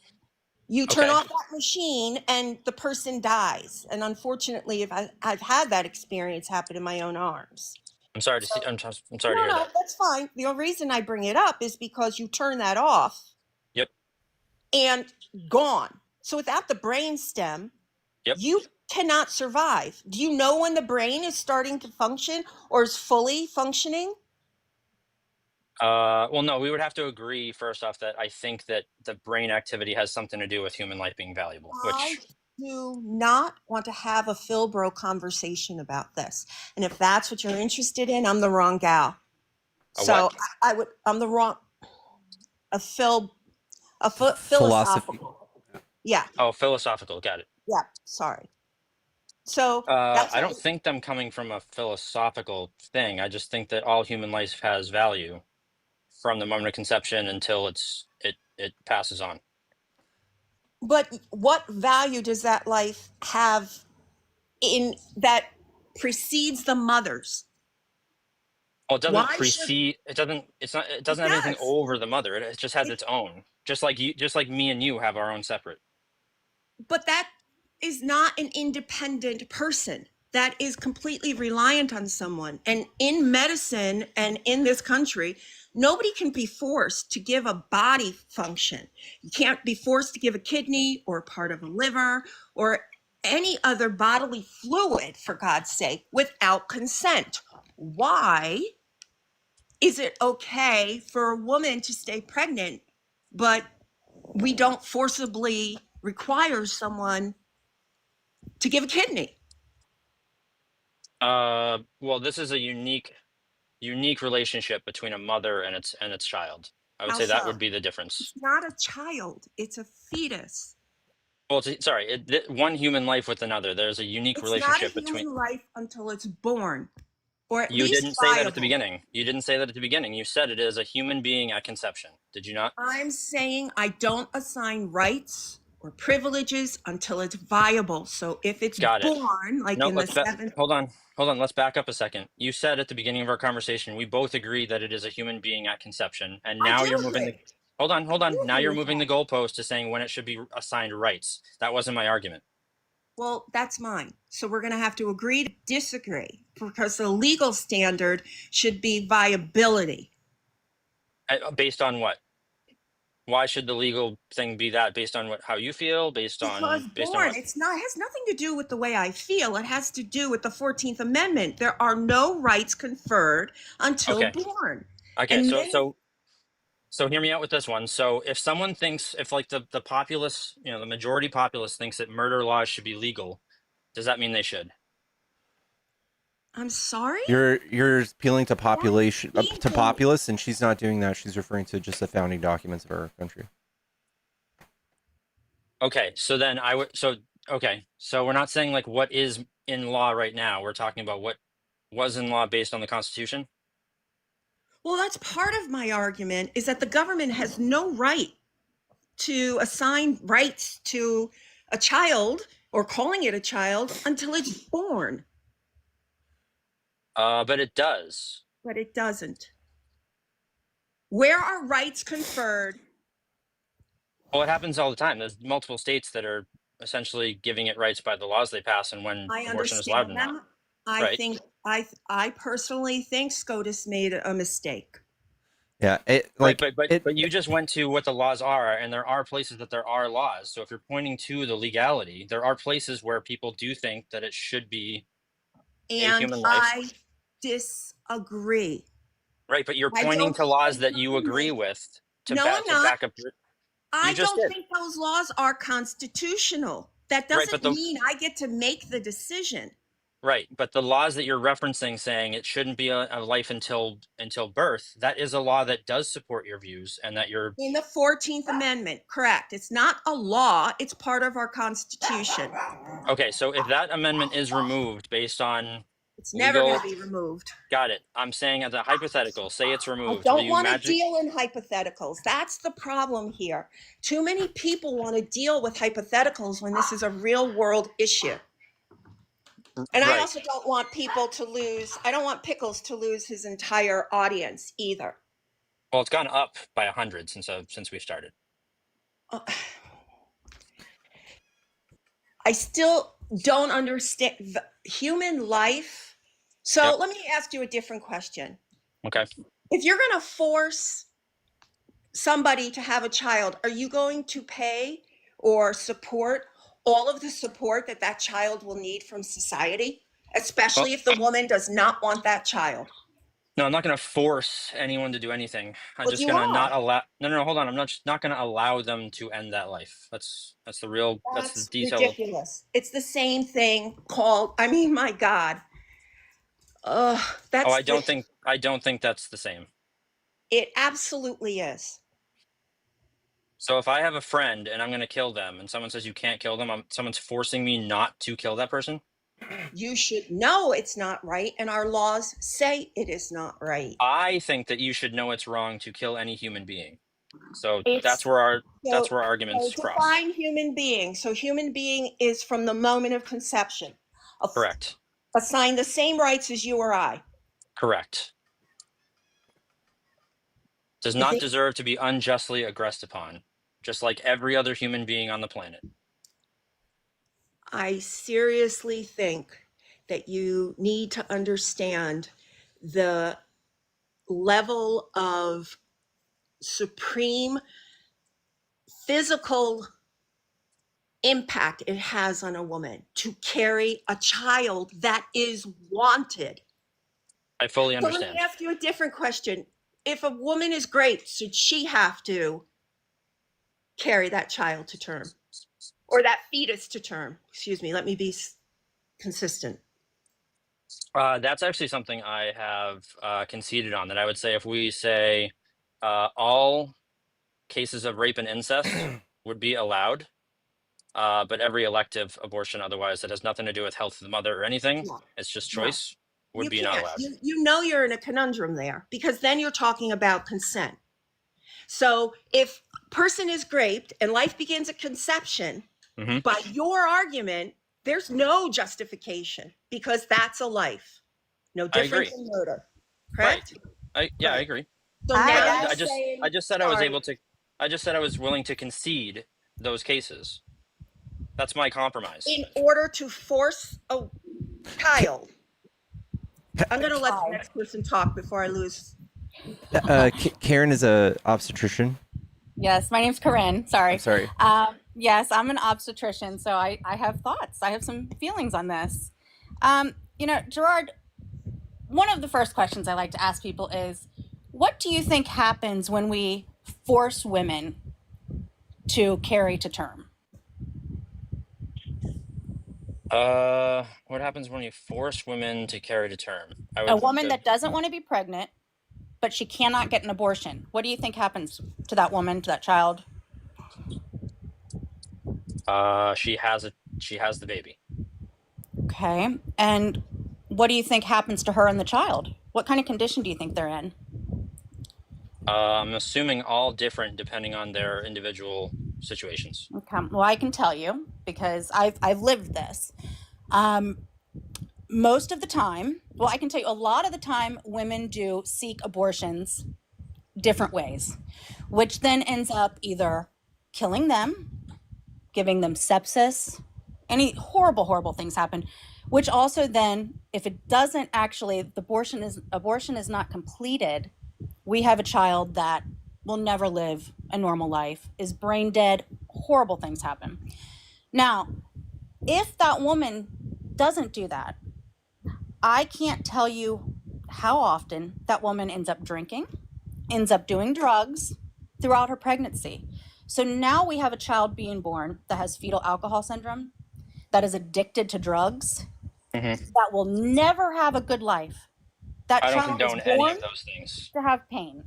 You turn off that machine and the person dies. And unfortunately, I've had that experience happen in my own arms. I'm sorry to hear that. No, that's fine. The only reason I bring it up is because you turn that off. Yep. And gone. So without the brain stem, you cannot survive. Do you know when the brain is starting to function or is fully functioning? Well, no, we would have to agree first off that I think that the brain activity has something to do with human life being valuable, I which do not want to have a Phil Bro conversation about this. And if that's what you're interested in, I'm the wrong gal. a So what? I'm the wrong, a Philosophy. philosophical. Yeah, Oh, philosophical. Got it. yeah, sorry. So that's I what don't think I'm coming from a philosophical thing. I just think that all human life has value from the moment of conception until it passes on. but what value does that life have in that precedes the mother's? Well, it doesn't Why should precede. It doesn't. It's not. It it doesn't have anything does? over the mother. It just has It, its own. Just like you, just like me and you have our own separate. but that is not an independent person. That is completely reliant on someone. And in medicine and in this country, nobody can be forced to give a body function. You can't be forced to give a kidney or part of a liver or any other bodily fluid, for God's sake, without consent. Why is it okay for a woman to stay pregnant, but we don't forcibly require someone to give a kidney? Well, this is a unique relationship between a mother and its child. I would How say that so? would be the difference. It's not a child, it's a fetus. Well, sorry, one human life with another. There's a unique It's not a relationship between. human life until it's born, or at You least didn't say that at the viable. beginning. You didn't say that at the beginning. You said it is a human being at conception. Did you not? I'm saying I don't assign rights or privileges until it's viable. So if it's Got it. born, like No, in the seventh, hold on. Let's back up a second. You said at the beginning of our conversation, we both agree that it is a human being at conception, and I now do you're moving the. agree. Hold on. I do Now agree you're with moving the that. goalpost to saying when it should be assigned rights. That wasn't my argument. Well, that's mine. So we're going to have to agree to disagree because the legal standard should be viability. Based on what? Why should the legal thing be that? Based on how you feel? Based on Because what? it's not, it has nothing to do with the way I feel. It has to do with the 14th Amendment. There are no rights conferred until Okay. born. Okay. And So hear me out with this one. So if someone thinks, if like the populace, the majority populace thinks that murder laws should be legal, does that mean they should? I'm sorry? You're appealing to population to people- populace, and she's not doing that. She's referring to just the founding documents of our country. Okay, so then so we're not saying like what is in law right now. We're talking about what was in law based on the Constitution. Well, that's part of my argument is that the government has no right to assign rights to a child or calling it a child until it's born. But it does. But it doesn't. Where are rights conferred? Well, it happens all the time. There's multiple states that are essentially giving it rights by the laws they pass and when I abortion is allowed understand or that. not. I Right. think I personally think SCOTUS made a mistake. Yeah, But you just went to what the laws are, and there are places that there are laws. So if you're pointing to the legality, there are places where people do think that it should be a And human life. I disagree. Right, but you're I pointing don't to laws that think you government- agree with to No, I'm not. back up your. I just don't did. think those laws are constitutional. That Right, doesn't but mean I get to make the decision. Right, but the laws that you're referencing, saying it shouldn't be a life until birth, that is a law that does support your views, and that you're. In the 14th Amendment, correct. It's not a law, it's part of our Constitution. Okay, so if that amendment is removed based on. It's never legal- going to be removed. Got it. I'm saying as a hypothetical, say it's I removed. don't want to deal in hypotheticals. That's the problem here. Too many people want to deal with hypotheticals when this is a real world issue. And I Right. also don't want people to lose, I don't want Pickles to lose his entire audience either. Well, it's gone up by 100 since we started. I still don't understand human life. So Yep. let me ask you a different question. Okay. If you're going to force somebody to have a child, are you going to pay or support all of the support that that child will need from society, especially if the woman does not want that child? No, I'm not going to force anyone to do anything. I'm Well, just you going to are. not allow. No, hold on. I'm not going to allow them to end that life. That's the That's detail. ridiculous. It's the same thing called, I mean, my God. Oh, That's I don't think that's the same. it absolutely is. So if I have a friend and I'm going to kill them and someone says you can't kill them, someone's forcing me not to kill that person? You should know it's not right, and our laws say it is not right. I think that you should know it's wrong to kill any human being. So that's It's where our so arguments cross. define human being. So human being is from the moment of conception. Correct. Assigned the same rights as you or I. Correct. Does not deserve to be unjustly aggressed upon, just like every other human being on the planet. I seriously think that you need to understand the level of supreme physical impact it has on a woman to carry a child that is wanted. I fully So understand. let me ask you a different question. If a woman is great, should she have to carry that child to term? Or that fetus to term? Excuse me, let me be consistent. That's actually something I have conceded on, that I would say if we say all cases of rape and incest would be allowed, but every elective abortion otherwise that has nothing to do with health of the mother or anything, it's just choice, would be not allowed. You know you're in a conundrum there, because then you're talking about consent. So if person is raped and life begins at conception, by your argument, there's no justification, because that's a life. No different than murder. Correct? Right. I agree. So now I just said I was able to. I just said I was willing to concede those cases. That's my compromise. In order to force a child, I'm going to let the next person talk before I lose. Karen is a obstetrician. Yes, my name's Corinne. Sorry. I'm sorry. Yes, I'm an obstetrician, so I have thoughts. I have some feelings on this. Gerard, one of the first questions I like to ask people is, what do you think happens when we force women to carry to term? What happens when you force women to carry to term? A woman that doesn't want to be pregnant, but she cannot get an abortion. What do you think happens to that woman, to that child? She has the baby. Okay. And what do you think happens to her and the child? What kind of condition do you think they're in? I'm assuming all different depending on their individual situations. Okay. Well, I can tell you because I've lived this. Most of the time, well, I can tell you a lot of the time women do seek abortions different ways, which then ends up either killing them, giving them sepsis, any horrible, horrible things happen, which also then, if it doesn't actually, the abortion is not completed, we have a child that will never live a normal life, is brain dead, horrible things happen. Now, if that woman doesn't do that, I can't tell you how often that woman ends up drinking, ends up doing drugs throughout her pregnancy. So now we have a child being born that has fetal alcohol syndrome, that is addicted to drugs, that will never have a good life. That I don't child condone is born any of those things. to have pain.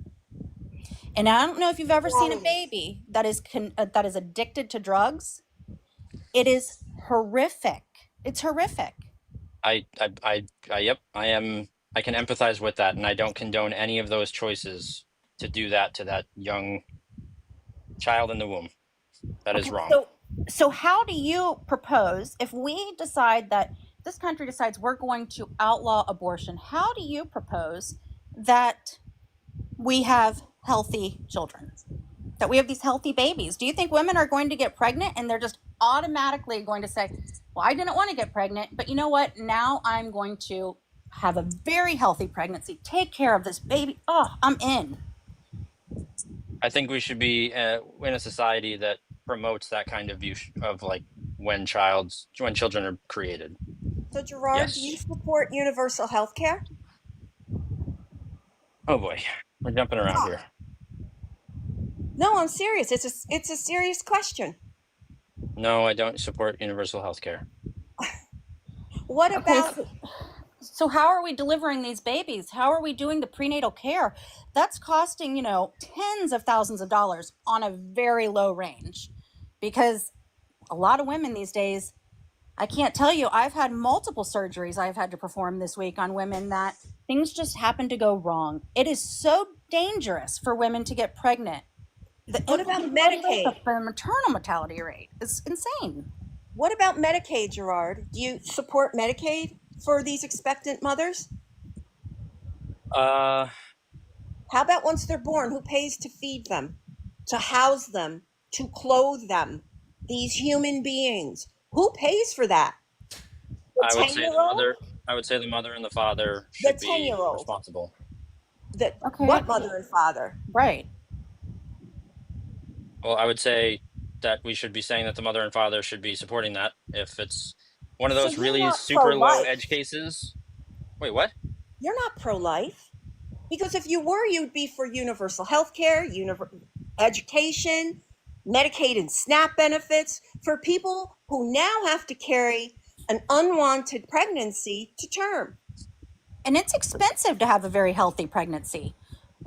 And I don't know if you've ever seen a baby that is addicted to drugs. It is horrific. It's horrific. Yep, I can empathize with that, and I don't condone any of those choices to do that to that young child in the womb. That is wrong. So how do you propose, if we decide that this country decides we're going to outlaw abortion, how do you propose that we have healthy children, that we have these healthy babies? Do you think women are going to get pregnant and they're just automatically going to say, well, I didn't want to get pregnant, but you know what? Now I'm going to have a very healthy pregnancy, take care of this baby. Oh, I'm in. I think we should be in a society that promotes that kind of view of like when children are created. So Gerard, Yes. do you support universal health care? Oh boy, we're jumping around here. No, I'm serious. It's a serious question. No, I don't support universal health care. What Okay, about so how are we delivering these babies? How are we doing the prenatal care? That's costing, tens of thousands of dollars on a very low range. Because a lot of women these days, I can't tell you, I've had multiple surgeries I've had to perform this week on women that things just happen to go wrong. It is so dangerous for women to get pregnant. what about Medicaid? The maternal mortality rate is insane. What about Medicaid, Gerard? Do you support Medicaid for these expectant mothers? How about once they're born, who pays to feed them, to house them, to clothe them? These human beings. Who pays for that? I would say the mother. I would say the mother and the father should be 10-year-old. responsible. What mother and father? Right. Well, I would say that we should be saying that the mother and father should be supporting that. If it's one of those you're really not super low pro-life. edge cases. Wait, what? You're not pro-life. Because if you were, you'd be for universal health care, education, Medicaid and SNAP benefits for people who now have to carry an unwanted pregnancy to term. And it's expensive to have a very healthy pregnancy.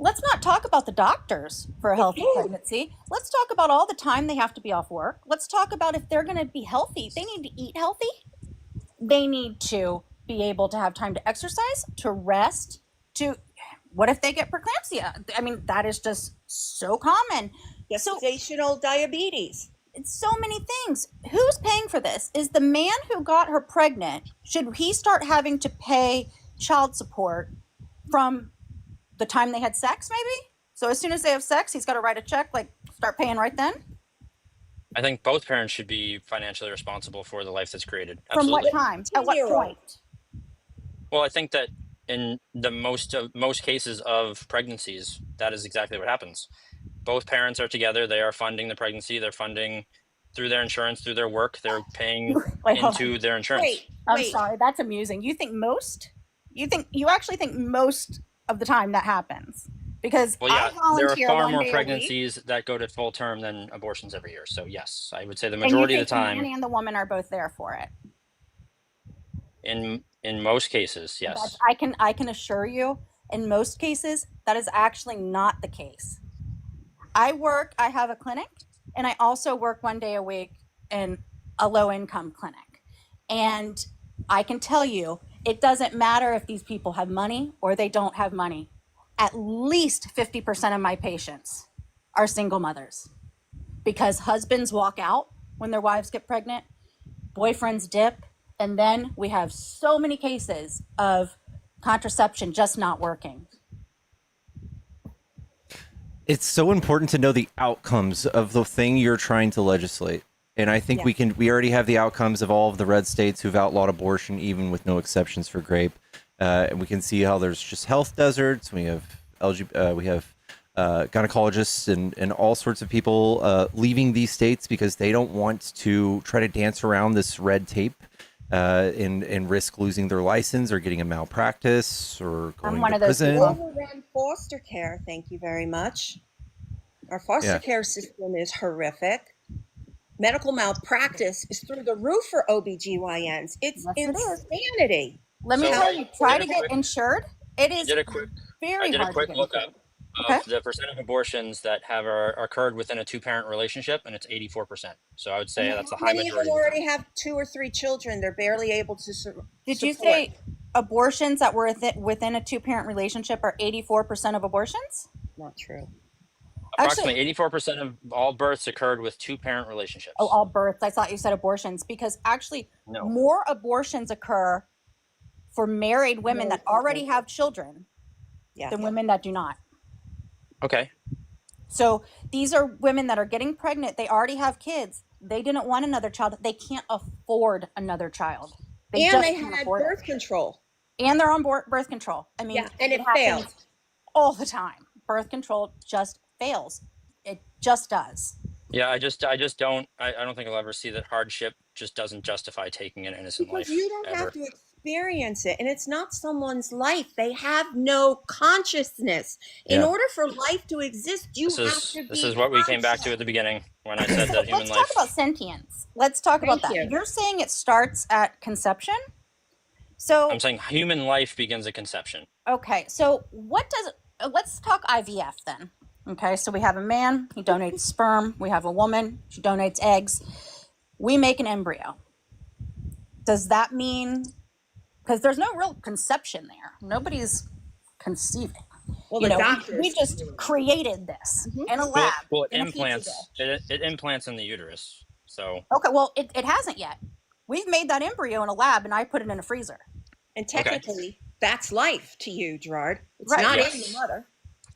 Let's not talk about the doctors for a healthy pregnancy. Let's talk about all the time they have to be off work. Let's talk about if they're going to be healthy. They need to eat healthy. They need to be able to have time to exercise, to rest, what if they get preeclampsia? I mean, that is just so common. Gestational diabetes. It's so many things. Who's paying for this? Is the man who got her pregnant, should he start having to pay child support from the time they had sex, maybe? So as soon as they have sex, he's got to write a check, start paying right then? I think both parents should be financially responsible for the life that's created. From Absolutely. what time? At what point? Well, I think that in the most cases of pregnancies, that is exactly what happens. Both parents are together. They are funding the pregnancy. They're funding through their insurance, through their work. They're paying into their insurance. I'm sorry, that's amusing. You actually think most of the time that happens? Because Well, yeah, I volunteer there are far one more day a pregnancies that go to full term than abortions every year. So yes, I would say the week, majority and of the time. the man and the woman are both there for it. In most cases, yes. I can assure you, in most cases, that is actually not the case. I have a clinic, and I also work one day a week in a low-income clinic. And I can tell you, it doesn't matter if these people have money or they don't have money. At least 50% of my patients are single mothers because husbands walk out when their wives get pregnant, boyfriends dip, and then we have so many cases of contraception just not working. It's so important to know the outcomes of the thing you're trying to legislate. And I think we already have the outcomes of all of the red states who've outlawed abortion, even with no exceptions for rape. And we can see how there's just health deserts. We have gynecologists and all sorts of people leaving these states because they don't want to try to dance around this red tape and risk losing their license or getting a malpractice or going to prison. Overrun foster care, thank you very much. Our foster care system is horrific. Medical malpractice is through the roof for OBGYNs. It's insanity. Let me tell you, try to get insured. It is very hard. I did a quick look up of the percent of abortions that have occurred within a two-parent relationship, and it's 84%. So I would say that's the high Many majority. of them already have 2 or 3 children. They're barely able to Did you say abortions that were within a two-parent relationship are 84% of abortions? Not true. Approximately 84% of all births occurred with two-parent relationships. Oh, all births. I thought you said abortions, because actually more abortions occur for married women that already have children than women that do not. Okay. So these are women that are getting pregnant. They already have kids. They didn't want another child. They can't afford another child. They had birth control. And they're on birth control. I mean, and it fails all the time. Birth control just fails. It just does. Yeah, I don't think I'll ever see that hardship just doesn't justify taking an innocent life. You don't ever. have to experience it, and it's not someone's life. They have no consciousness. In Yeah. order for life to exist, you have to This be is what we came back to conscious. at the beginning when I said that human Let's talk about life. sentience. Let's talk about Thank that. you. You're saying it starts at conception. So I'm saying human life begins at conception. okay, so what does let's talk IVF then. Okay, so we have a man, he donates sperm. We have a woman, she donates eggs. We make an embryo. Does that mean, because there's no real conception there, nobody's conceiving. Well, You the know, doctors we just created this in a Well, lab. well, it in a petri implants. dish. It implants in the uterus. So Okay, well, it hasn't yet. We've made that embryo in a lab, and I put it in a freezer. And technically, that's life to you, Gerard. It's Right. not in Yes. the mother.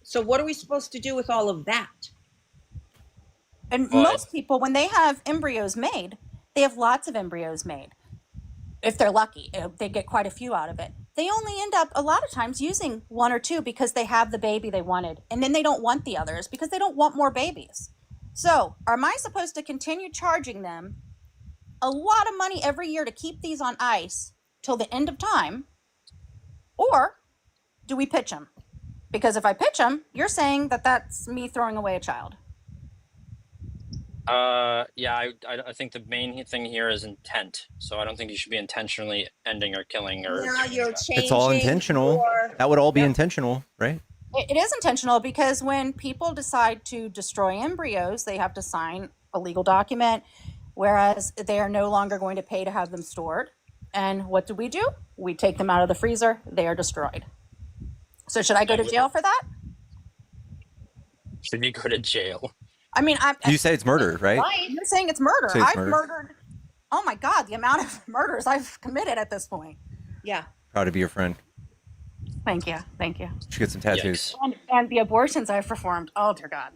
So what are we supposed to do with all of that? And Well, most people, when they have embryos made, they have lots of embryos made. If they're lucky, they get quite a few out of it. They only end up a lot of times using one or two because they have the baby they wanted, and then they don't want the others because they don't want more babies. So, am I supposed to continue charging them a lot of money every year to keep these on ice till the end of time, or do we pitch them? Because if I pitch them, you're saying that that's me throwing away a child. yeah, I think the main thing here is intent. So I don't think you should be intentionally ending or killing or. Now you're changing. It's all intentional. your- That would all be intentional, right? It is intentional because when people decide to destroy embryos, they have to sign a legal document, whereas they are no longer going to pay to have them stored. And what do? We take them out of the freezer. They are destroyed. So should I go to jail for that? Should you go to jail? I mean, You say it's murder, right? You're saying it's murder. Say it's I've murder. murdered. Oh my God, the amount of murders I've committed at this point. Yeah. Proud to be your friend. Thank you. Thank you. Should get some tattoos. And the abortions I've performed. Oh dear God.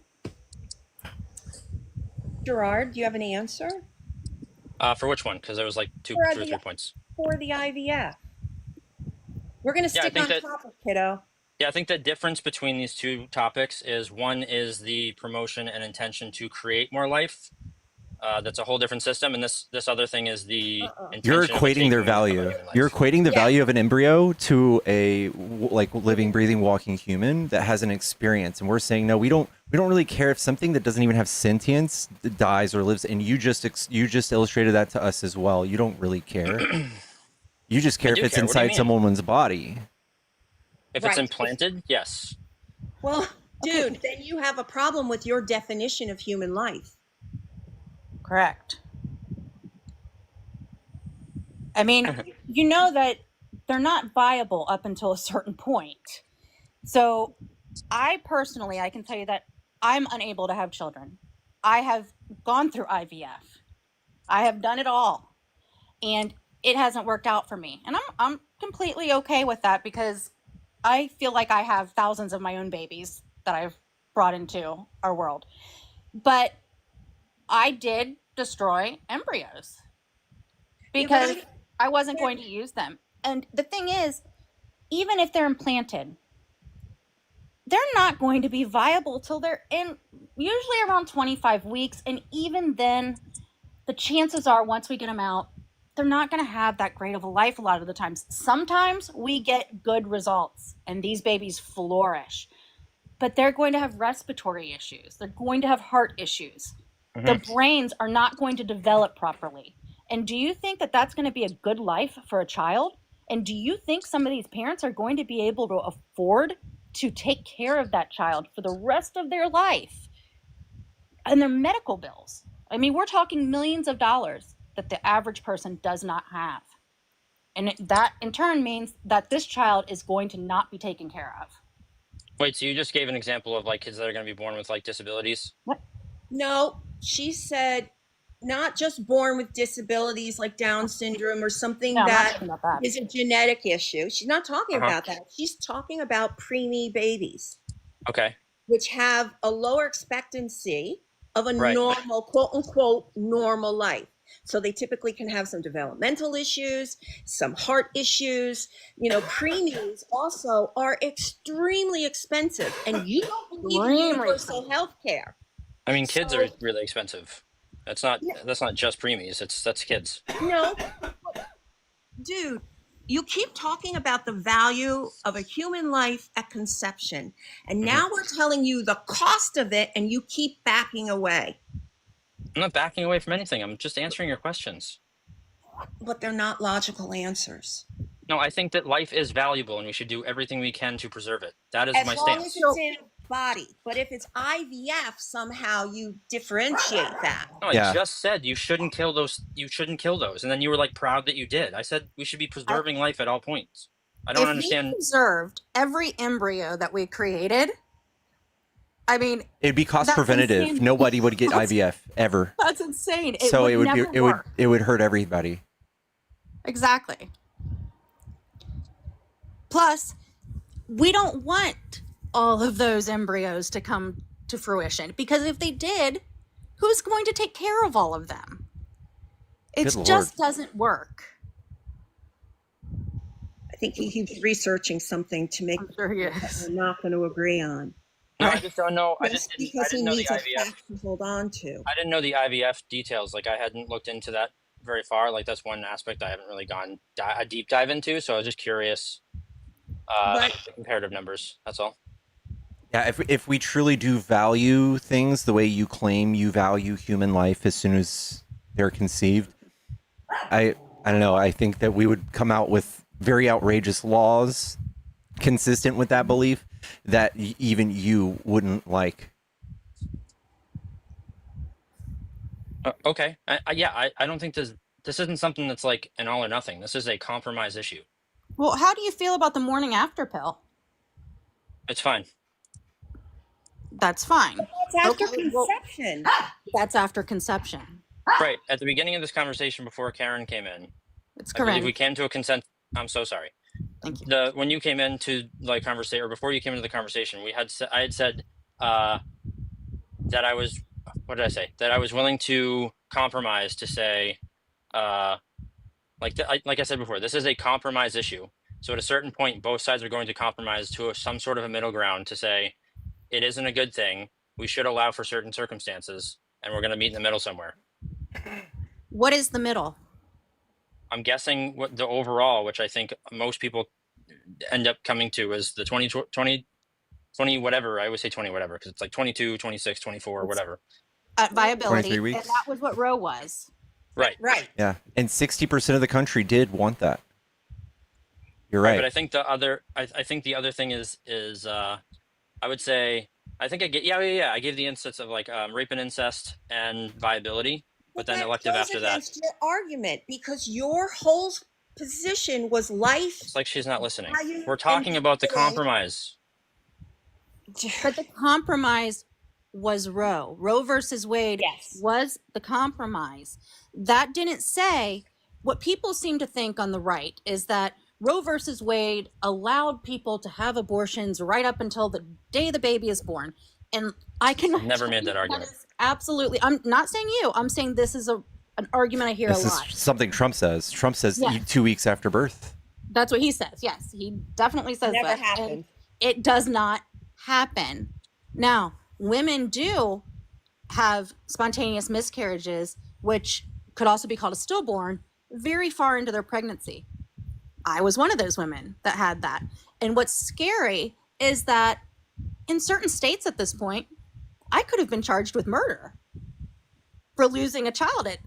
Gerard, do you have an answer For which one? Because there was like two or three points. for the IVF? We're going to Yeah, I stick think on that- topic, kiddo. Yeah, I think the difference between these two topics is one is the promotion and intention to create more life. That's a whole different system, and this other thing is the intention You're of equating their taking another value. human life. You're equating the Yeah. value of an embryo to a like living, breathing, walking human that has an experience, and we're saying no. We don't really care if something that doesn't even have sentience dies or lives. And you just illustrated that to us as well. You don't really care. You just care I if do it's care. What do you inside mean? someone's body. If it's Right. implanted, yes. Well, dude, then you have a problem with your definition of human life. Correct. I mean, you know that they're not viable up until a certain point. So I personally, I can tell you that I'm unable to have children. I have gone through IVF. I have done it all. And it hasn't worked out for me. And I'm completely okay with that because I feel like I have thousands of my own babies that I've brought into our world. But I did destroy embryos because I wasn't going to use them. And the thing is, even if they're implanted, they're not going to be viable till they're in usually around 25 weeks. And even then, the chances are once we get them out, they're not going to have that great of a life a lot of the times. Sometimes we get good results and these babies flourish, but they're going to have respiratory issues. They're going to have heart issues. Their brains are not going to develop properly. And do you think that that's going to be a good life for a child? And do you think some of these parents are going to be able to afford to take care of that child for the rest of their life and their medical bills? I mean, we're talking millions of dollars that the average person does not have. And that in turn means that this child is going to not be taken care of. Wait, so you just gave an example of like kids that are going to be born with like disabilities? What? No, she said not just born with disabilities like Down syndrome or something No, I'm not that talking about that. is a genetic issue. She's not talking about that. She's talking about preemie babies, Okay. which have a lower expectancy of a Right. normal, quote unquote, normal life. So they typically can have some developmental issues, some heart issues. You know, preemies also are extremely expensive, and you don't believe in Extremely universal health care. I mean, kids So- are really expensive. That's not just preemies. That's kids. No, dude, You keep talking about the value of a human life at conception, and now we're telling you the cost of it, and you keep backing away. I'm not backing away from anything. I'm just answering your questions. But they're not logical answers. No, I think that life is valuable and we should do everything we can to preserve it. That is my As long stance. as it's in a body. But if it's IVF, somehow you differentiate that. No, I just said you shouldn't kill those. You shouldn't kill those, and then you were like proud that you did. I said we should be preserving life at all points. I don't understand. If we preserved every embryo that we created, I mean, it'd be cost that's preventative. insane. Nobody would get IVF ever. That's insane. So would it would never be work. it would hurt everybody. Exactly. Plus, we don't want all of those embryos to come to fruition, because if they did, who's going to take care of all of them? It Good just Lord. doesn't work. I think he's researching something to make sure he that is. we're not going to agree on. No, I just don't know. I Just just didn't. I because he didn't know the needs a IVF. fact to hold on to. I didn't know the IVF details. Like I hadn't looked into that very far. Like that's one aspect I haven't really gone a deep dive into. So I was just curious. The comparative numbers. That's all. Yeah, if we truly do value things the way you claim you value human life as soon as they're conceived, I don't know. I think that we would come out with very outrageous laws consistent with that belief that even you wouldn't like. Okay. I don't think this isn't something that's like an all or nothing. This is a compromise issue. Well, how do you feel about the morning after pill? It's fine. That's fine. That's after conception. That's after conception. Right. At the beginning of this conversation before Karen came in, It's I believe correct. we came to a consent. I'm so sorry. Thank you. When you came into like conversation, or before you came into the conversation, I had said that I was, what did I say? That I was willing to compromise to say, like I said before, this is a compromise issue. So at a certain point, both sides are going to compromise to some sort of a middle ground to say, it isn't a good thing. We should allow for certain circumstances, and we're going to meet in the middle somewhere. What is the middle? I'm guessing what the overall, which I think most people end up coming to, is the 20 whatever. I always say 20 whatever because it's like 22, 26, 24, whatever. Viability. 23 weeks. And that was what Roe was. Right. Right. Yeah, and 60% of the country did want that. You're right. But I think the other, I think the other thing is I would say, I think I gave the instance of like rape and incest and viability, but then elective after that. Against your argument, because your whole position was life. It's like she's not listening. value, We're talking and about the equity. compromise. But the compromise was Roe. Roe versus Wade was the compromise. That didn't say, what people seem to think on the right is that Roe versus Wade allowed people to have abortions right up until the day the baby is born. And I can Never made that argument. Absolutely. I'm not saying you. I'm saying this is an argument I hear This a lot. is something Trump says. Trump says Yeah. 2 weeks after birth. That's what he says. Yes, he definitely says Never that. happened. And it does not happen. Now, women do have spontaneous miscarriages, which could also be called a stillborn, very far into their pregnancy. I was one of those women that had that. And what's scary is that in certain states at this point, I could have been charged with murder for losing a child at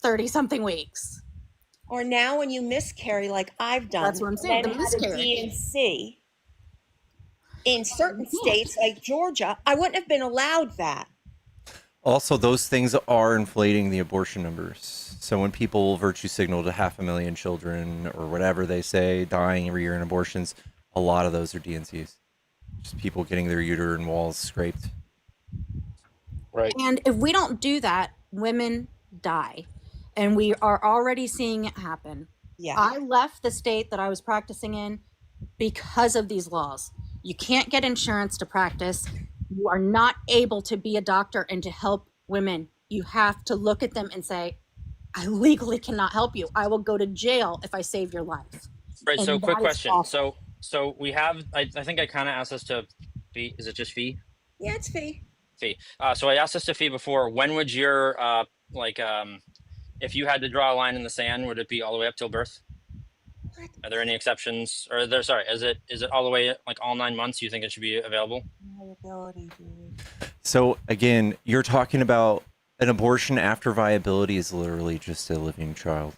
30-something weeks. Or now when you miscarry, like I've done. That's what I'm saying, and the had a miscarriage. D&C. In certain states like Georgia, I wouldn't have been allowed that. Also, those things are inflating the abortion numbers. So when people virtue signal to 500,000 children or whatever they say dying every year in abortions, a lot of those are DNCs. Just people getting their uterine walls scraped. Right. And if we don't do that, women die. And we are already seeing it happen. Yeah. I left the state that I was practicing in because of these laws. You can't get insurance to practice. You are not able to be a doctor and to help women. You have to look at them and say, I legally cannot help you. I will go to jail if I save your life. Right. And So quick that is question. awful. So we have, I think I kind of asked us to fee. Is it just fee? Yeah, it's fee. Fee. So I asked us to fee before. When would your, if you had to draw a line in the sand, would it be all the way up till birth? Are there any exceptions? Or there? Sorry, is it all the way like all 9 months? You think it should be available? Viability, dude. So again, you're talking about an abortion after viability is literally just a living child.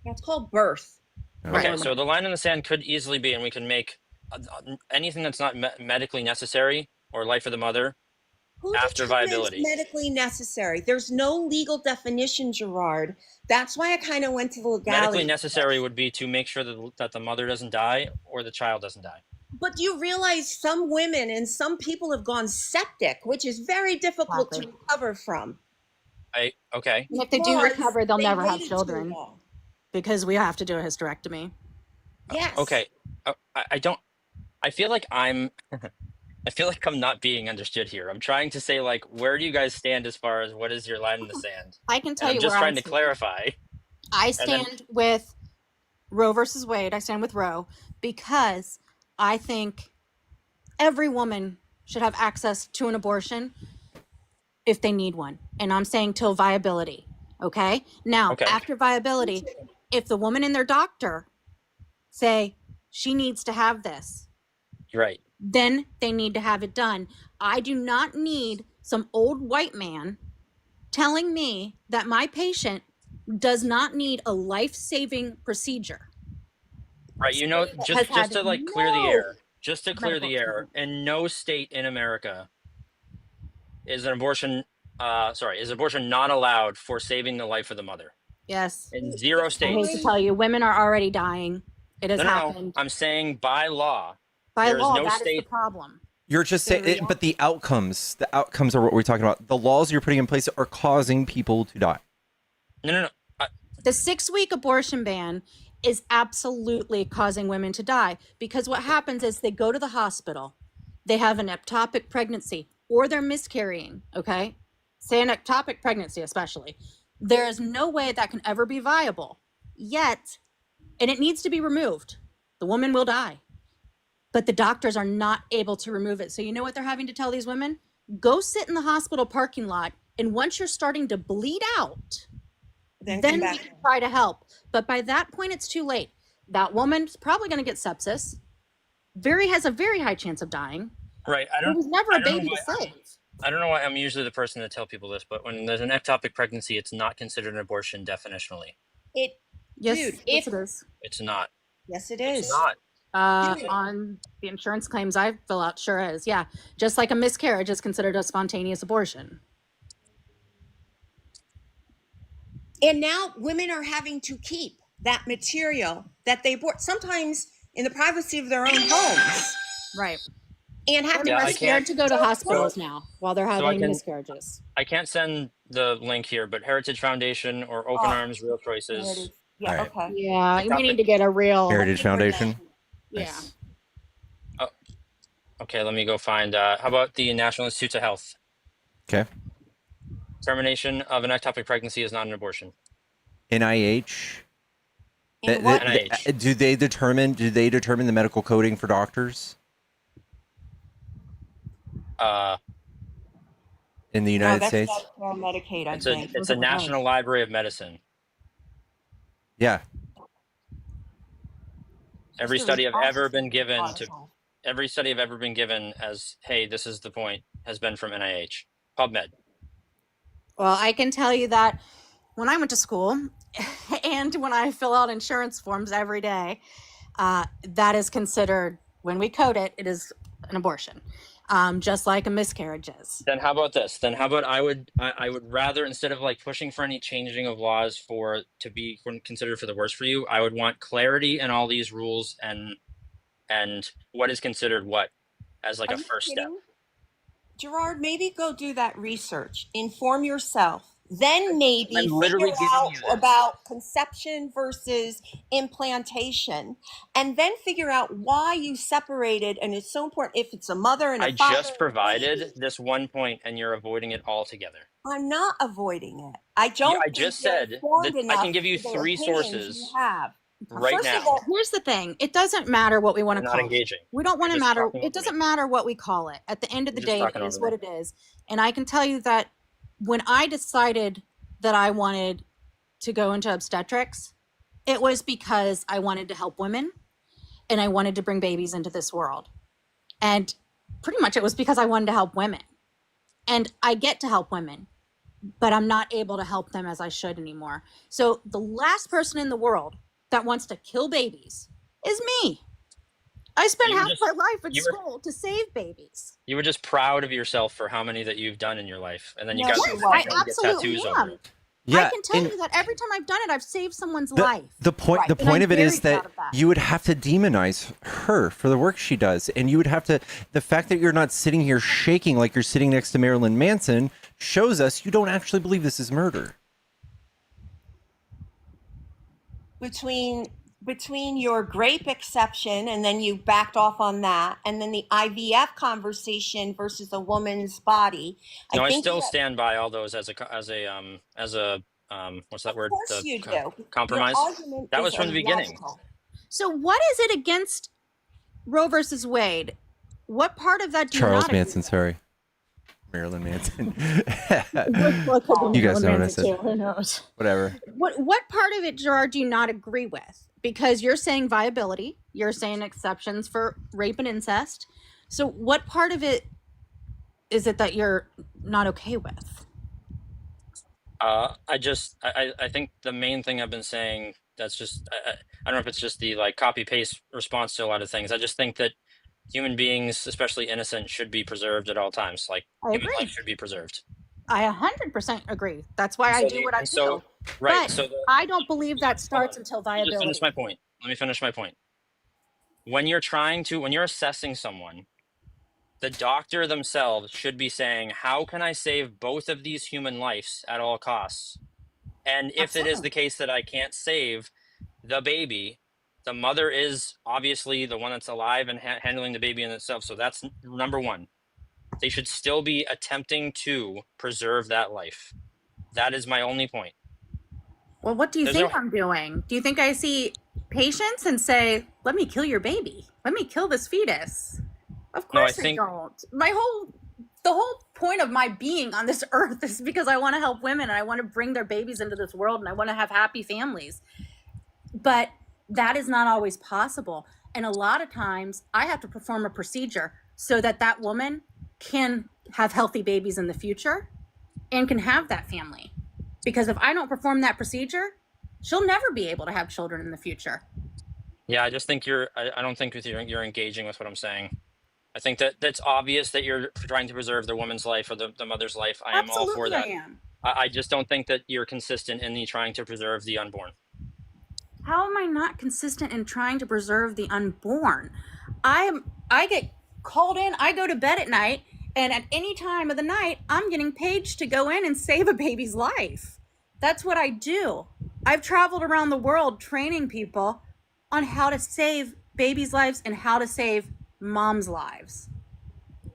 That's called birth. Okay, so the line in the sand could easily be, and we can make anything that's not medically necessary or life of the mother Who after determines viability. medically necessary? There's no legal definition, Gerard. That's why I kind of went to the legality. Medically necessary would be to make sure that the mother doesn't die or the child doesn't die. But do you realize some women and some people have gone septic, which is very difficult to recover from? Okay. And if they do recover, they'll never have waited too children long. because we have to do a hysterectomy. Yes. Okay. I feel like I'm not being understood here. I'm trying to say, like, where do you guys stand as far as what is your line in the sand? I can tell And you I'm just where trying I to stand. clarify. I And then- stand with Roe versus Wade. I stand with Roe because I think every woman should have access to an abortion if they need one. And I'm saying till viability. Okay? Now, Okay. after viability, if the woman and their doctor say she needs to have this, Right. then they need to have it done. I do not need some old white man telling me that my patient does not need a life-saving procedure. Right. You know, Has just had to like clear the no air. Just to clear medical the air, in no state in America is abortion not allowed for saving the life of the mother. Yes. In 0 I states. hate to tell you, women are already dying. It has No. happened. I'm saying by law. By there is law, no that is state. the problem. You're just saying, but the outcomes are what we're talking about. The laws you're putting in place are causing people to die. No. The 6-week abortion ban is absolutely causing women to die because what happens is they go to the hospital, they have an ectopic pregnancy, or they're miscarrying, okay? Say an ectopic pregnancy especially. There is no way that can ever be viable. Yet, and it needs to be removed. The woman will die. But the doctors are not able to remove it. So you know what they're having to tell these women? Go sit in the hospital parking lot, and once you're starting to bleed out, then we can try to help. But by that point, it's too late. That woman's probably going to get sepsis. Has a very high chance of dying. Right. There was never a baby to save. I don't know why I'm usually the person to tell people this, but when there's an ectopic pregnancy, it's not considered an abortion definitionally. Yes, Dude, yes, it is. It's not. Yes, it is. It's not. On the insurance claims I fill out, sure is. Yeah, just like a miscarriage is considered a spontaneous abortion. And now women are having to keep that material that they bought, sometimes in the privacy of their own homes. Right. And have Women to are scared to go to hospitals now while they're having can- miscarriages. I can't send the link here, but Heritage Foundation or Open Arms Real Choices. Heritage. Yeah, All right. okay. Yeah, we need to get a real Heritage Foundation. Yeah. Nice. Okay, let me go find. How about the National Institutes of Health? Okay. Termination of an ectopic pregnancy is not an abortion. NIH. And what? NIH. Do they determine the medical coding for doctors in the United States? Medicare, Medicaid, I It's think. it's a National Library of Medicine. Yeah. Every study I've ever been given to. as, hey, this is the point, has been from NIH. PubMed. Well, I can tell you that when I went to school and when I fill out insurance forms every day, that is considered, when we code it, it is an abortion, just like a miscarriage is. Then how about this? Then how about I would rather, instead of like pushing for any changing of laws to be considered for the worse for you, I would want clarity in all these rules and what is considered what as like Are a you first step. kidding? Gerard, maybe go do that research, inform yourself, then maybe I'm literally figure giving out you this. about conception versus implantation, and then figure out why you separated. And it's so important if it's a mother and a I father. just provided this one point and you're avoiding it altogether. I'm not avoiding it. I don't. I just said that I can give you 3 sources You have. right First now. of all, here's the thing. It doesn't matter what we want to You're call not engaging. it. We don't want to You're just matter. talking over It doesn't me. matter what we call it. At the end of the You're day, just it talking is over what me. it is. And I can tell you that when I decided that I wanted to go into obstetrics, It was because I wanted to help women and I wanted to bring babies into this world. And pretty much it was because I wanted to help women. And I get to help women, but I'm not able to help them as I should anymore. So the last person in the world that wants to kill babies is me. I spent You were half just- my life at you were- school to save babies. You were just proud of yourself for how many that you've done in your life, and then you No, got she to wasn't. I absolutely tattoos am. over it. I can tell you that every time I've done it, I've saved someone's life. The point Right. the And I'm point of it very is that proud of that. you would have to demonize her for the work she does, and you would have to. The fact that you're not sitting here shaking like you're sitting next to Marilyn Manson shows us you don't actually believe this is murder. Between your grape exception and then you backed off on that, and then the IVF conversation versus a woman's body. No, I think still that- stand by all those as a what's that word? Of course you do. Compromise. Your argument That is was from the beginning. illogical. So what is it against Roe versus Wade? What part of that do you Charles not agree Manson, with? sorry, Marilyn Manson. You You guys know what I said. Who knows? Whatever. What part of it, Gerard, do you not agree with? Because you're saying viability, you're saying exceptions for rape and incest. So what part of it is it that you're not okay with? I think the main thing I've been saying, that's just I don't know if it's just the like copy paste response to a lot of things. I just think that human beings, especially innocent, should be preserved at all times. Like I human agree. life should be preserved. I 100% agree. That's why I So do the- what I and do. so- right, But so the- I don't believe that starts until Let me just viability. finish my point. Let me finish my point. When you're assessing someone, the doctor themselves should be saying, how can I save both of these human lives at all costs? And if it is the case that I can't save the baby, the mother is obviously the one that's alive and handling the baby in itself. So that's number one. They should still be attempting to preserve that life. That is my only point. Well, what do you There's think no- I'm doing? Do you think I see patients and say, let me kill your baby? Let me kill this fetus? Of No, I course think- I don't. The whole point of my being on this earth is because I want to help women and I want to bring their babies into this world and I want to have happy families. But that is not always possible. And a lot of times I have to perform a procedure so that that woman can have healthy babies in the future and can have that family. Because if I don't perform that procedure, she'll never be able to have children in the future. Yeah, I just think I don't think you're engaging with what I'm saying. I think that's obvious that you're trying to preserve the woman's life or the mother's life. I am all for Absolutely that. I am. I just don't think that you're consistent in the trying to preserve the unborn. How am I not consistent in trying to preserve the unborn? I get called in, I go to bed at night, and at any time of the night, I'm getting paged to go in and save a baby's life. That's what I do. I've traveled around the world training people on how to save babies' lives and how to save moms' lives.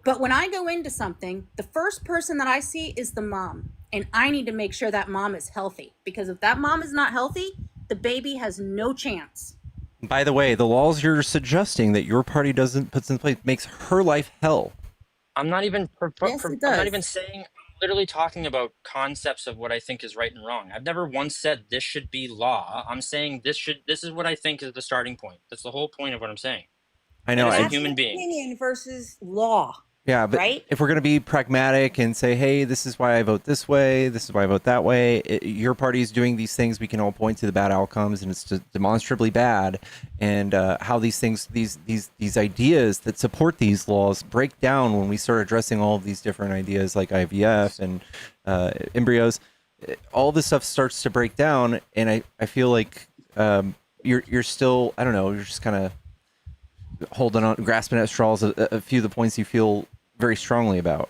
But when I go into something, the first person that I see is the mom. And I need to make sure that mom is healthy. Because if that mom is not healthy, the baby has no chance. By the way, the laws you're suggesting that your party doesn't put in place makes her life hell. I'm not even Yes, it I'm does. not even saying, I'm literally talking about concepts of what I think is right and wrong. I've never once said this should be law. I'm saying this is what I think is the starting point. That's the whole point of what I'm saying. I know. And as a I- That's human an being. opinion versus law. Yeah, but Right? if we're going to be pragmatic and say, hey, this is why I vote this way, this is why I vote that way, your party is doing these things, we can all point to the bad outcomes, and it's demonstrably bad, and how these things, these ideas that support these laws break down when we start addressing all of these different ideas like IVF and embryos. All this stuff starts to break down, and I feel like you're still, I don't know, you're just kind of holding on, grasping at straws, a few of the points you feel very strongly about.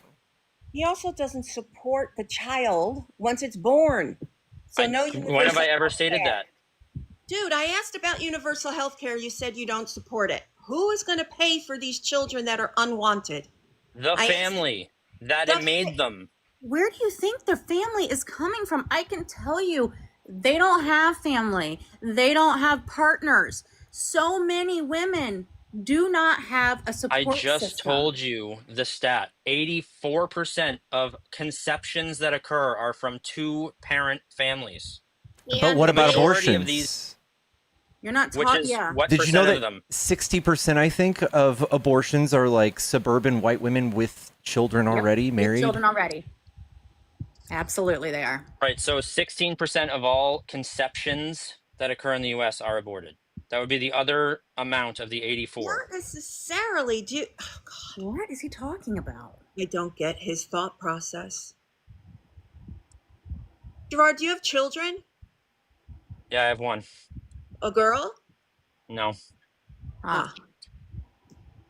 He also doesn't support the child once it's born. So no universal When have I ever stated healthcare. that? Dude, I asked about universal health care. You said you don't support it. Who is going to pay for these children that are unwanted? The I- family that it made them. Where do you think their family is coming from? I can tell you, they don't have family. They don't have partners. So many women do not have a support I just system. told you the stat. 84% of conceptions that occur are from two-parent families. But what about Majority of abortions? these- You're not Which talking. is Yeah. what Did you know percent of that them? 60%, I think, of abortions are like suburban white women with children already, With married? children already. Absolutely, they are. Right. So 16% of all conceptions that occur in the U.S. are aborted. That would be the other amount of the 84. Not necessarily. Do you, oh God, What is he talking about? I don't get his thought process. Gerard, do you have children? Yeah, I have one. A girl? No. Ah.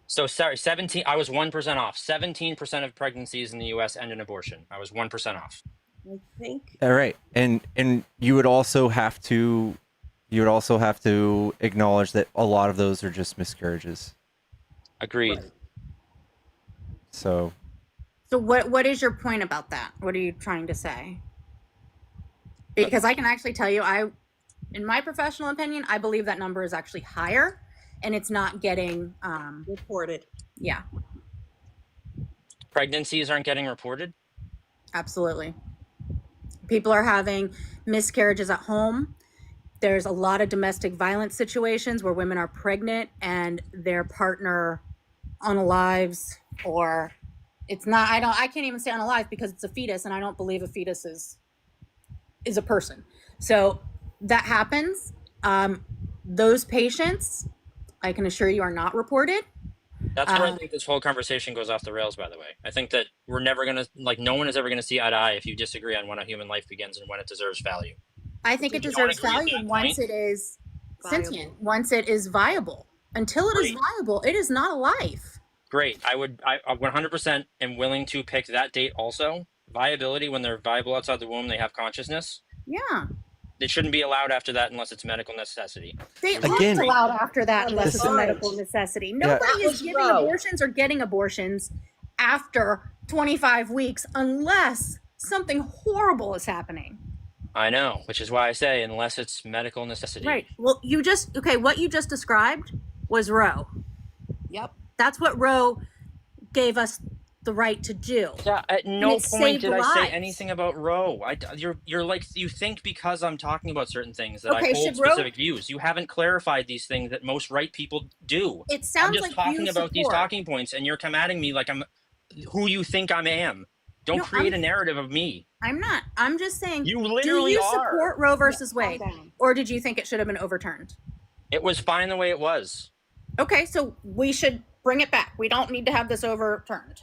So sorry, 17. I was 1% off. 17% of pregnancies in the U.S. end in abortion. I was 1% off. I think. All right, and you would also have to acknowledge that a lot of those are just miscarriages. Agreed. So what is your point about that? What are you trying to say? Because I can actually tell you, in my professional opinion, I believe that number is actually higher, and it's not getting reported. Yeah, Pregnancies aren't getting reported? absolutely. People are having miscarriages at home. There's a lot of domestic violence situations where women are pregnant and their partner unalives, or it's not, I can't even say unalive because it's a fetus, and I don't believe a fetus is a person. So that happens. Those patients, I can assure you, are not reported. That's where I think this whole conversation goes off the rails, by the way. I think that we're never going to, like, no one is ever going to see eye to eye if you disagree on when a human life begins and when it deserves value. I think it deserves value once it is sentient, once it is viable. Until it is viable, it is not a life. Great. I 100% am willing to pick that date also. Viability, when they're viable outside the womb, they have consciousness. Yeah. They shouldn't be allowed after that unless it's medical necessity. They aren't allowed after that unless it's a medical necessity. Nobody is giving abortions or getting abortions after 25 weeks unless something horrible is happening. I know, which is why I say unless it's medical necessity. Right. Well, what you just described was Roe. Yep. That's what Roe gave us the right to do. Yeah, at no point did I say lives. anything about Roe. You're like, you think because I'm talking about certain things that Okay, I hold should Roe- specific views. You haven't clarified these things that most right people do. It sounds I'm just like talking you about these support- talking points, and you're coming me like I'm who you think I am. Don't No, create a narrative of me. I'm not. I'm just saying. You literally do you are. support Roe versus calm Wade, down. or did you think it should have been overturned? It was fine the way it was. Okay, so we should bring it back. We don't need to have this overturned.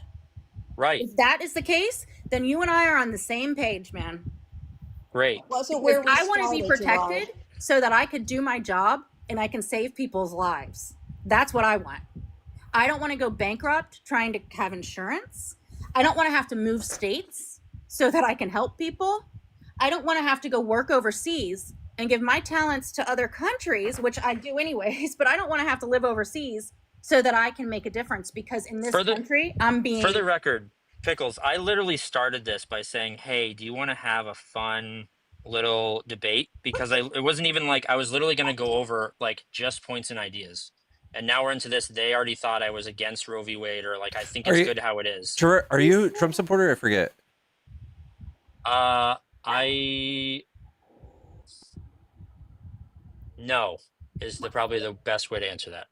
Right. If that is the case, then you and I are on the same page, man. Great. Wasn't where we I want to be started, protected Gerard. so that I could do my job and I can save people's lives. That's what I want. I don't want to go bankrupt trying to have insurance. I don't want to have to move states so that I can help people. I don't want to have to go work overseas and give my talents to other countries, which I do anyways, but I don't want to have to live overseas so that I can make a difference, because in this country, I'm being... For the record, Pickles, I literally started this by saying, hey, do you want to have a fun little debate? Because it wasn't even like, I was literally going to go over like just points and ideas. And now we're into this. They already thought I was against Roe v. Wade, or like, I think it's good how it is. Are you a Trump supporter? I forget. No is probably the best way to answer that.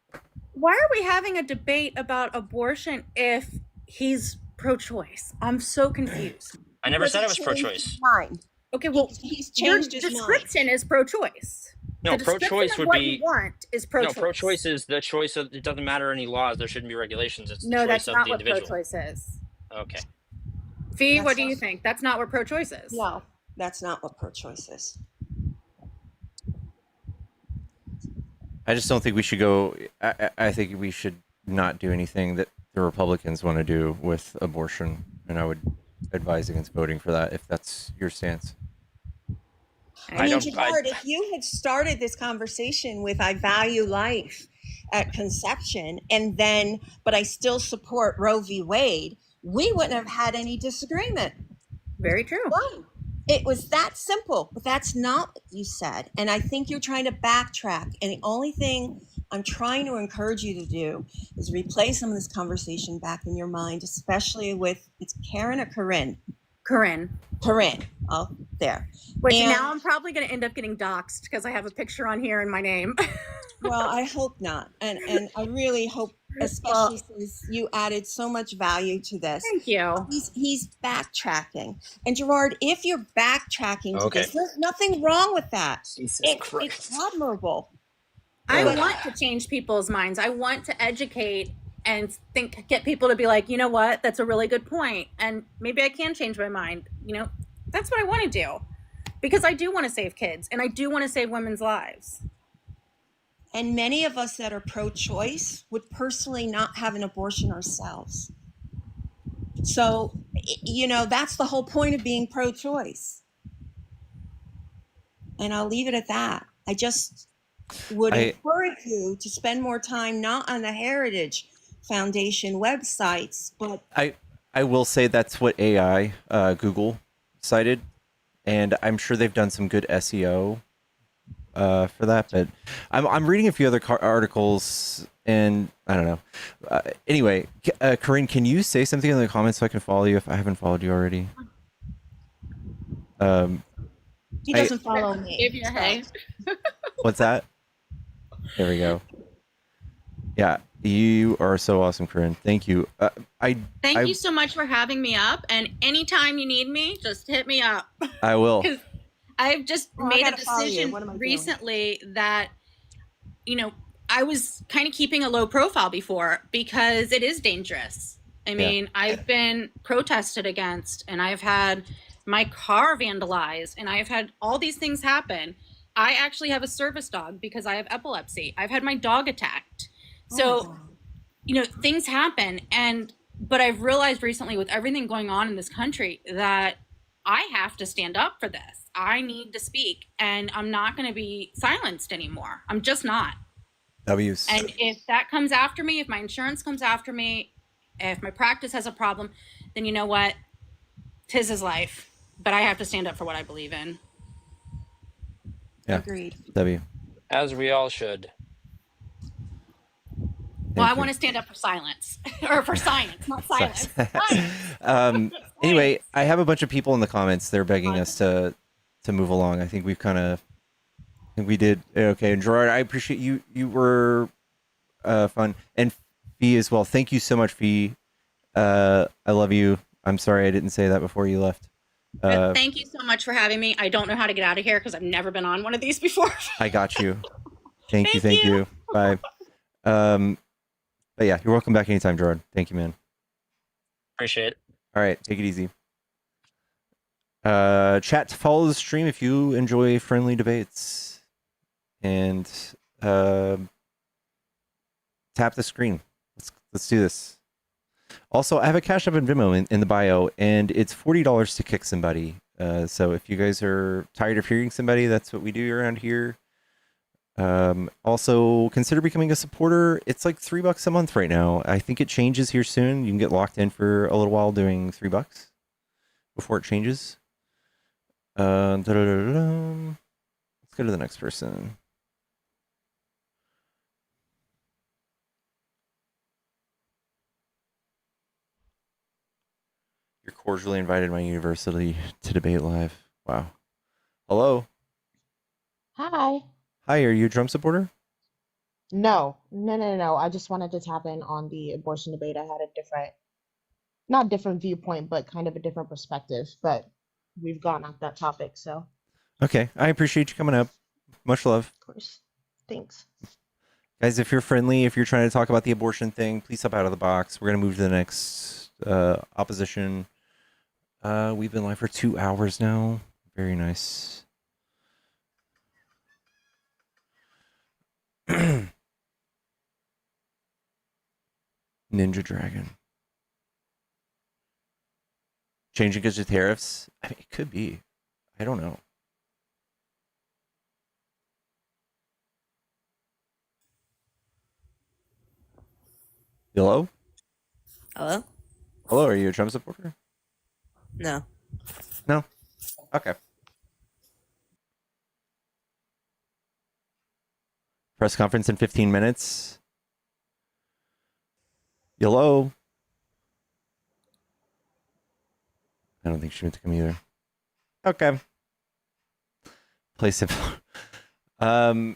Why are we having a debate about abortion if he's pro-choice? I'm so confused. I never said I was pro-choice. Okay, well, he's your changed his mind. description is pro-choice. No, The description pro-choice of would what be. you want is pro-choice. No, pro-choice is the choice of. It doesn't matter any laws. There shouldn't be regulations. It's the No, choice that's of not the what individual. pro-choice is. Okay. Fee, what do you think? That's not what pro-choice is. No, that's not what pro-choice is. I just don't think we should go. I think we should not do anything that the Republicans want to do with abortion, and I would advise against voting for that if that's your stance. I mean, Gerard, if you had started this conversation with "I value life at conception," and then, but I still support Roe v. Wade, we wouldn't have had any disagreement. Very true. Why? It was that simple, but that's not what you said. And I think you're trying to backtrack. And the only thing I'm trying to encourage you to do is replay some of this conversation back in your mind, especially with, it's Karen or Corinne? Corinne. Corinne. Oh, there. Which And now I'm probably going to end up getting doxxed because I have a picture on here and my name. well, I hope not. And I really hope, especially since you added so much value to this. Thank you. He's backtracking. And Gerard, if you're backtracking to Okay. this, there's nothing wrong with that. Jesus It's Christ. admirable. I want to change people's minds. I want to educate and get people to be like, you know what, that's a really good point. And maybe I can change my mind. You know, that's what I want to do. Because I do want to save kids and I do want to save women's lives. And many of us that are pro-choice would personally not have an abortion ourselves. So, you know, that's the whole point of being pro-choice. And I'll leave it at that. I just would encourage you to spend more time not on the Heritage Foundation websites, but I will say that's what AI Google cited, and I'm sure they've done some good SEO for that. But I'm reading a few other articles, and I don't know. Anyway, Corinne, can you say something in the comments so I can follow you if I haven't followed you already? he doesn't follow me. Give you a hey. What's that? There we go. Yeah, you are so awesome, Corinne. Thank you. Thank you so much for having me up. And anytime you need me, just hit me up. I will. I've just made a decision recently that, you know, I was kind of keeping a low profile before because it is dangerous. I mean, I've been protested against and I've had my car vandalized and I've had all these things happen. I actually have a service dog because I have epilepsy. I've had my dog attacked. So, you know, things happen. But I've realized recently with everything going on in this country that I have to stand up for this. I need to speak and I'm not going to be silenced anymore. I'm just not. W's. And if that comes after me, if my insurance comes after me, if my practice has a problem, then you know what? 'Tis his life. But I have to stand up for what I believe in. Yeah. Agreed. W. As we all should. Well, I want to stand up for silence or for science, not silence. Anyway, I have a bunch of people in the comments. They're begging us to move along. I think we did okay. And Gerard, I appreciate you. You were fun, and Fee as well. Thank you so much, Fee. I love you. I'm sorry I didn't say that before you left. Thank you so much for having me. I don't know how to get out of here because I've never been on one of these before. I got you. Thank you. Bye. But yeah, you're welcome back anytime, Gerard. Thank you, man. Appreciate it. All right, take it easy. Chat to follow the stream if you enjoy friendly debates, and tap the screen. Let's do this. Also, I have a Cash App and Venmo in the bio, and it's $40 to kick somebody. So if you guys are tired of hearing somebody, that's what we do around here. Also, consider becoming a supporter. It's like $3 a month right now. I think it changes here soon. You can get locked in for a little while doing $3 before it changes. Let's go to the next person. You're cordially invited to my university to debate live. Wow. Hello. Hi. Hi, are you a Trump supporter? No. I just wanted to tap in on the abortion debate. I had a not different viewpoint, but kind of a different perspective. But we've gone off that topic, so. Okay, I appreciate you coming up. Much love. Of course. Thanks. Guys, if you're friendly, if you're trying to talk about the abortion thing, please step out of the box. We're going to move to the next opposition. We've been live for 2 hours now. Very nice. Ninja Dragon. Changing because of tariffs? I mean, it could be. I don't know. Hello? Hello? Hello, are you a Trump supporter? No. No? Okay. Press conference in 15 minutes. Hello? I don't think she meant to come either. Okay. Place it. Bruh.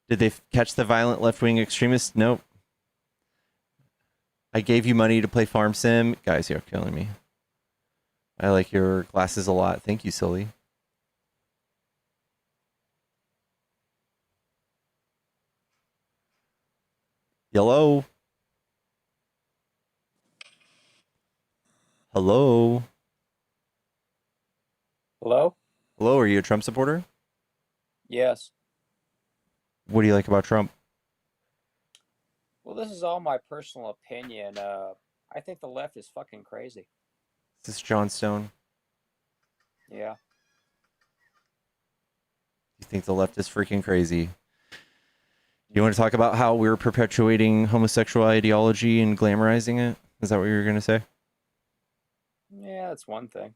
Did they catch the violent left-wing extremists? Nope. I gave you money to play Farm Sim. Guys, you're killing me. I like your glasses a lot. Thank you, Sully. Hello? Hello? Hello? Hello, are you a Trump supporter? Yes. What do you like about Trump? Well, this is all my personal opinion. I think the left is fucking crazy. Is this John Stone? Yeah. You think the left is freaking crazy? You want to talk about how we're perpetuating homosexual ideology and glamorizing it? Is that what you were going to say? Yeah, that's one thing.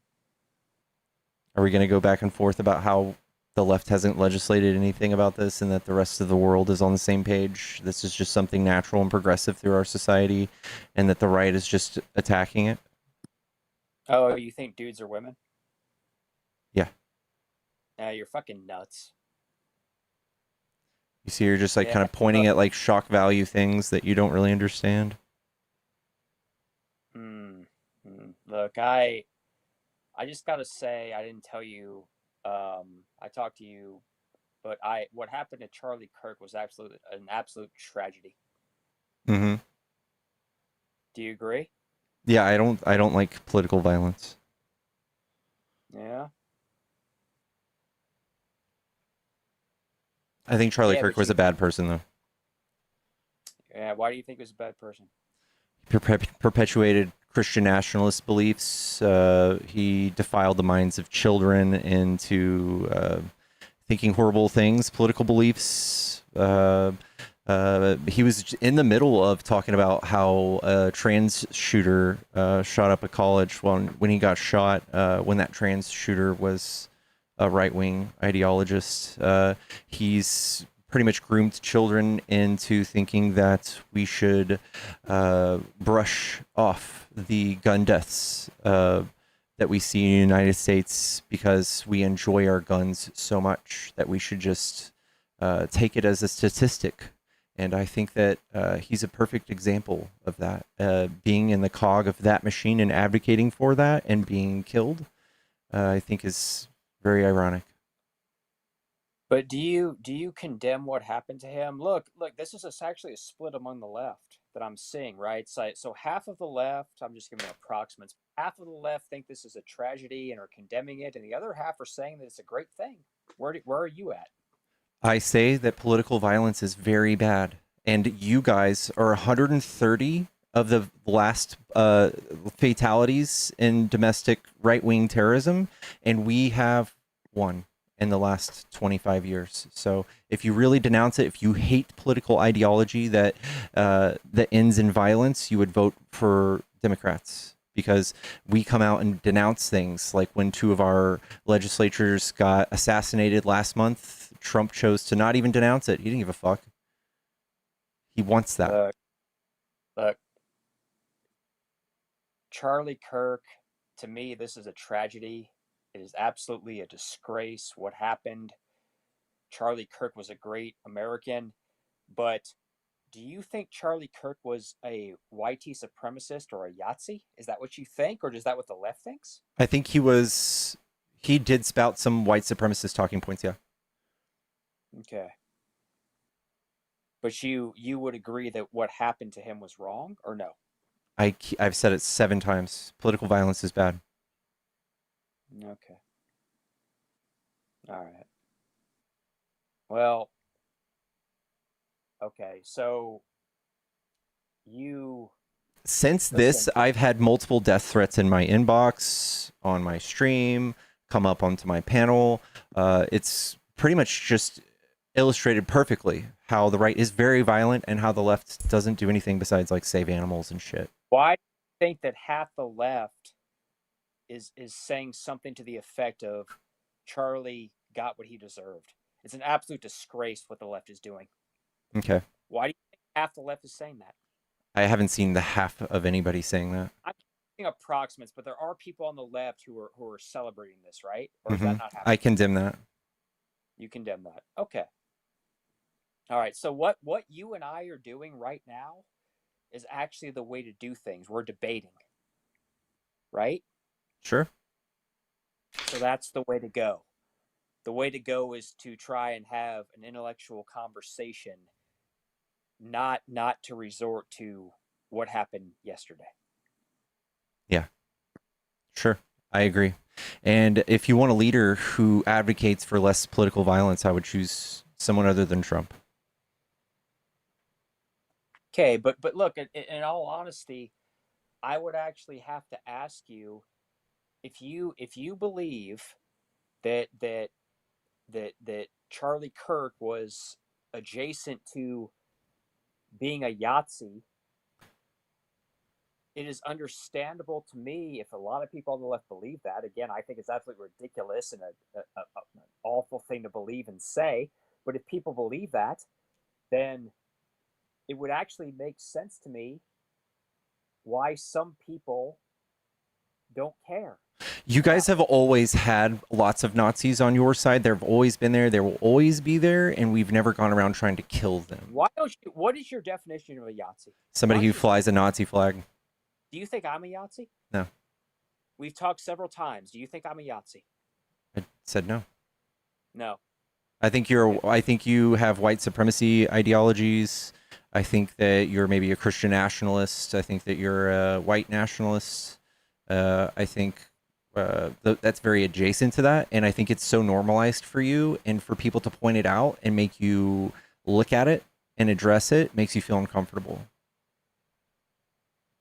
Are we going to go back and forth about how the left hasn't legislated anything about this and that the rest of the world is on the same page? This is just something natural and progressive through our society and that the right is just attacking it? Oh, you think dudes are women? Yeah. You're fucking nuts. You see, you're just like Yeah, kind of pointing at like shock value things that you don't really understand. Look, I just gotta say, I didn't tell you. I talked to you, but what happened to Charlie Kirk was an absolute tragedy. Mm-hmm. Do you agree? Yeah, I don't like political violence. Yeah. I think Charlie Yeah, Kirk but was a bad person, though. Yeah. Why do you think he was a bad person? Perpetuated Christian nationalist beliefs. He defiled the minds of children into thinking horrible things, political beliefs. He was in the middle of talking about how a trans shooter shot up a college when he got shot, when that trans shooter was a right-wing ideologist. He's pretty much groomed children into thinking that we should brush off the gun deaths that we see in the United States because we enjoy our guns so much that we should just take it as a statistic. And I think that he's a perfect example of that, being in the cog of that machine and advocating for that and being killed, I think is very ironic. But do you condemn what happened to him? Look, this is actually a split among the left that I'm seeing, right? So half of the left, I'm just giving approximates, half of the left think this is a tragedy and are condemning it, and the other half are saying that it's a great thing. Where are you at? I say that political violence is very bad, and you guys are 130 of the last fatalities in domestic right-wing terrorism, and we have one in the last 25 years. So if you really denounce it, if you hate political ideology that ends in violence, you would vote for Democrats, because we come out and denounce things like when 2 of our legislators got assassinated last month. Trump chose to not even denounce it. He didn't give a fuck. He wants that. Look, Charlie Kirk, to me, this is a tragedy. It is absolutely a disgrace what happened. Charlie Kirk was a great American, but do you think Charlie Kirk was a white supremacist or a Yahtzee? Is that what you think, or is that what the left thinks? I think he did spout some white supremacist talking points, yeah. Okay. But you would agree that what happened to him was wrong, or no? I've said it 7 times. Political violence is bad. Okay. All right. Well, okay, so since this, I've had multiple death threats in my inbox, on my stream, come up onto my panel. It's pretty much just illustrated perfectly how the right is very violent and how the left doesn't do anything besides like save animals and shit. Why do you think that half the left is saying something to the effect of Charlie got what he deserved? It's an absolute disgrace what the left is doing. Okay. Why do you think half the left is saying that? I haven't seen the half of anybody saying that. I'm using approximates, but there are people on the left who are celebrating this, right? Or is that not happening? I condemn that. You condemn that. Okay. All right. So what you and I are doing right now is actually the way to do things. We're debating. Right? Sure. So that's the way to go. The way to go is to try and have an intellectual conversation, not to resort to what happened yesterday. Yeah. Sure. I agree. And if you want a leader who advocates for less political violence, I would choose someone other than Trump. Okay, but look, in all honesty, I would actually have to ask you if you believe that Charlie Kirk was adjacent to being a Yahtzee. It is understandable to me if a lot of people on the left believe that. Again, I think it's absolutely ridiculous and an awful thing to believe and say. But if people believe that, then it would actually make sense to me why some people don't care. You guys have always had lots of Nazis on your side. They've always been there. They will always be there, and we've never gone around trying to kill them. Why don't you? What is your definition of a Yahtzee? Somebody who flies a Nazi flag. Do you think I'm a Yahtzee? No. We've talked several times. Do you think I'm a Yahtzee? I said no. No. I think you have white supremacy ideologies. I think that you're maybe a Christian nationalist. I think that you're a white nationalist. I think that's very adjacent to that, and I think it's so normalized for you, and for people to point it out and make you look at it and address it makes you feel uncomfortable.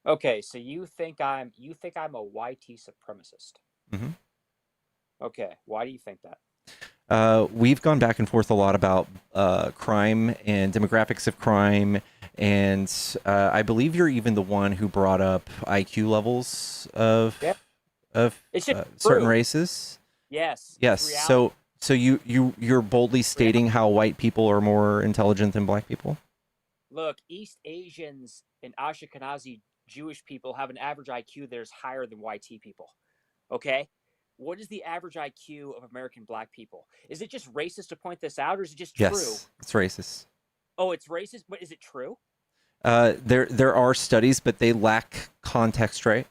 Okay, so you think I'm a YT supremacist? Mm-hmm. Okay, why do you think that? We've gone back and forth a lot about crime and demographics of crime, and I believe you're even the one who brought up IQ levels of certain races. Yes. Yes. So you're boldly stating how white people are more intelligent than black people? Look, East Asians and Ashkenazi Jewish people have an average IQ that is higher than YT people. Okay? What is the average IQ of American black people? Is it just racist to point this out, or is it just true? Yes, it's racist. Oh, it's racist, but is it true? There are studies, but they lack context, right?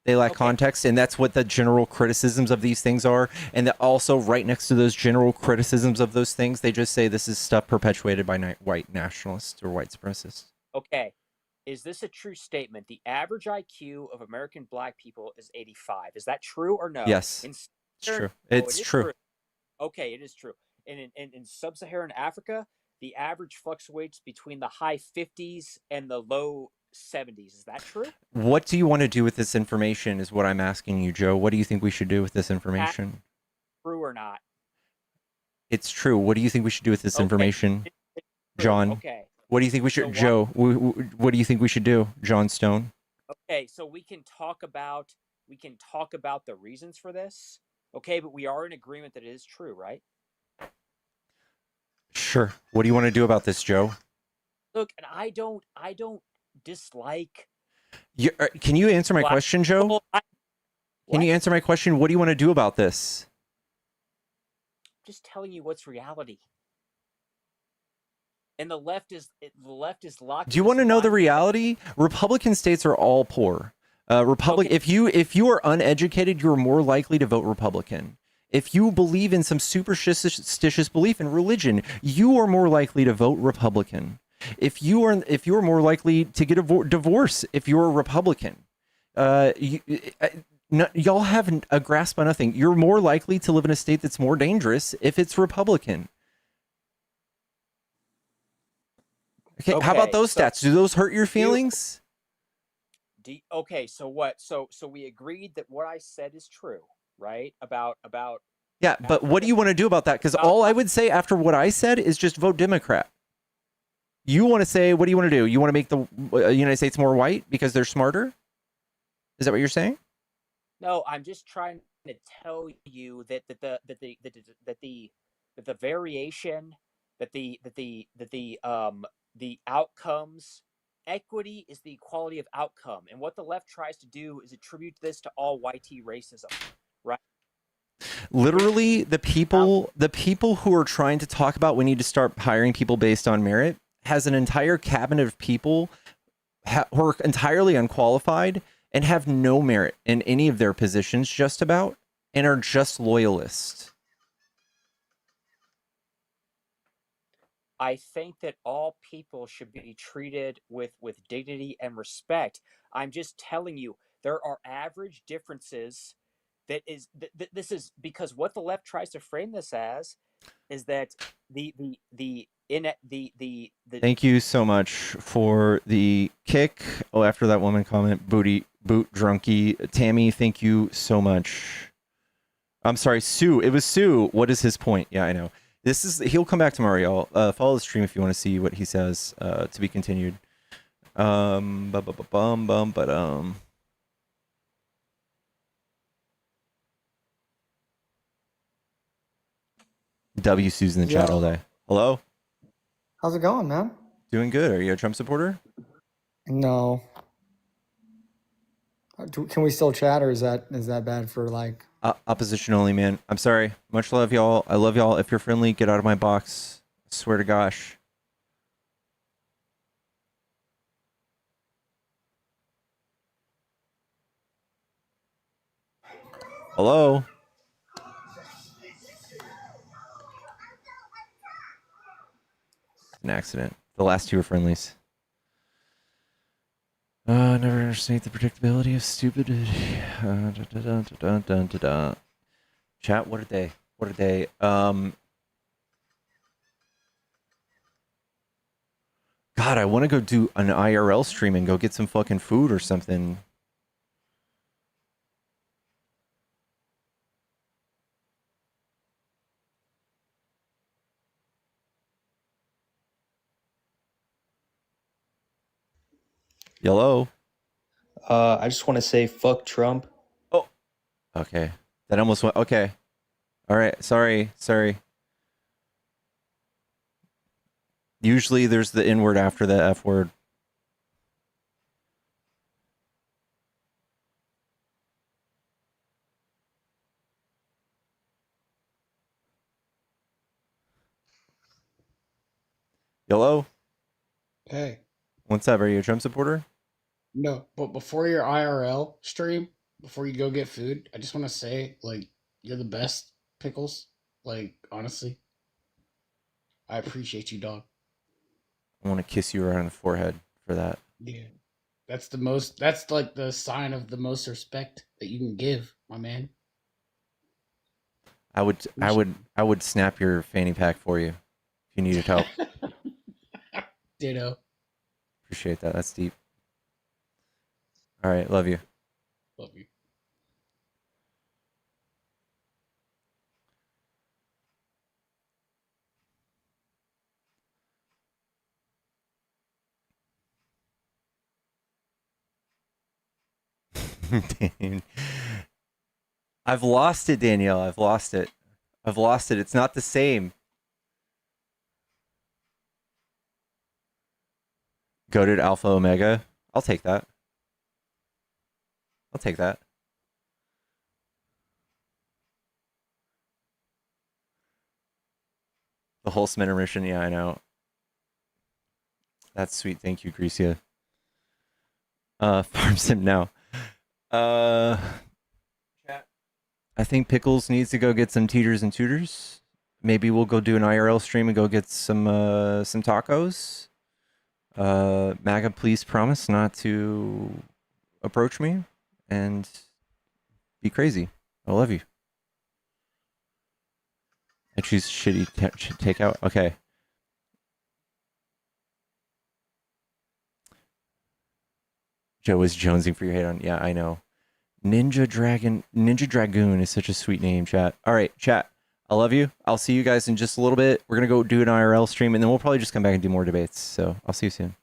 They lack context, and that's what the general criticisms of these things are. And that also right next to those general criticisms of those things, they just say this is stuff perpetuated by white nationalists or white supremacists. Okay. Is this a true statement? The average IQ of American black people is 85. Is that true or no? Yes, it's true. It's true. Okay, it is true. And in sub-Saharan Africa, the average fluctuates between the high 50s and the low 70s. Is that true? What do you want to do with this information is what I'm asking you, Joe. What do you think we should do with this information? True or not? It's true. What do you think we should do with this information, John? Okay. What do you think we should, Joe? What do you think we should do, John Stone? Okay, so we can talk about the reasons for this. Okay, but we are in agreement that it is true, right? Sure. What do you want to do about this, Joe? Look, and I don't dislike. Can you answer my question, Joe? Can you answer my question? What do you want to do about this? I'm just telling you what's reality. And the left is locked. Do you want to know the reality? Republican states are all poor. If you are uneducated, you're more likely to vote Republican. If you believe in some superstitious belief in religion, you are more likely to vote Republican. If you are more likely to get a divorce if you're a Republican, y'all have a grasp on nothing. You're more likely to live in a state that's more dangerous if it's Republican. Okay, how about those stats? Do those hurt your feelings? Okay, so what? So we agreed that what I said is true, right? About Yeah, but what do you want to do about that? Because all I would say after what I said is just vote Democrat. You want to say, what do you want to do? You want to make the United States more white because they're smarter? Is that what you're saying? No, I'm just trying to tell you that the that the variation, that the outcomes, equity is the equality of outcome. And what the left tries to do is attribute this to all YT racism, right? Literally, the people who are trying to talk about we need to start hiring people based on merit has an entire cabinet of people who are entirely unqualified and have no merit in any of their positions just about, and are just loyalists. I think that all people should be treated with dignity and respect. I'm just telling you, there are average differences. This is because what the left tries to frame this as is that the Thank you so much for the kick. Oh, after that woman comment, boot drunkie. Tammy, thank you so much. I'm sorry, Sue. It was Sue. What is his point? Yeah, I know. He'll come back tomorrow, y'all. Follow the stream if you want to see what he says. To be continued. W Sue's in the chat all day. Hello? How's it going, man? Doing good. Are you a Trump supporter? No. Can we still chat, or is that bad for like? Opposition only, man. I'm sorry. Much love, y'all. I love y'all. If you're friendly, get out of my box. I swear to gosh. Hello? An accident. The last two are friendlies. Never underestimate the predictability of stupidity. Chat, what a day. What a day. God, I want to go do an IRL stream and go get some fucking food or something. Hello? I just want to say fuck Trump. Oh. Okay. That almost went... Okay. All right. Sorry. Usually there's the N word after the F word. Hello? Hey. What's up? Are you a Trump supporter? No, but before your IRL stream, before you go get food, I just want to say, like, you're the best, Pickles. Like, honestly. I appreciate you, dog. I want to kiss you around the forehead for that. Yeah. That's like the sign of the most respect that you can give, my man. I would snap your fanny pack for you if you needed help. Ditto. Appreciate that. That's deep. All right. Love you. Love you. I've lost it, Danielle. I've lost it. It's not the same. Goated Alpha Omega. I'll take that. The whole Smith mission. Yeah, I know. That's sweet. Thank you, Grecia. Farm sim now. I think Pickles needs to go get some teeters and tutors. Maybe we'll go do an IRL stream and go get some tacos. MAGA, please promise not to approach me and be crazy. I love you. I choose shitty takeout. Okay. Joe is jonesing for your hate on. Yeah, I know. Ninja Dragoon is such a sweet name, chat. All right, chat. I love you. I'll see you guys in just a little bit. We're going to go do an IRL stream, and then we'll probably just come back and do more debates. So I'll see you soon.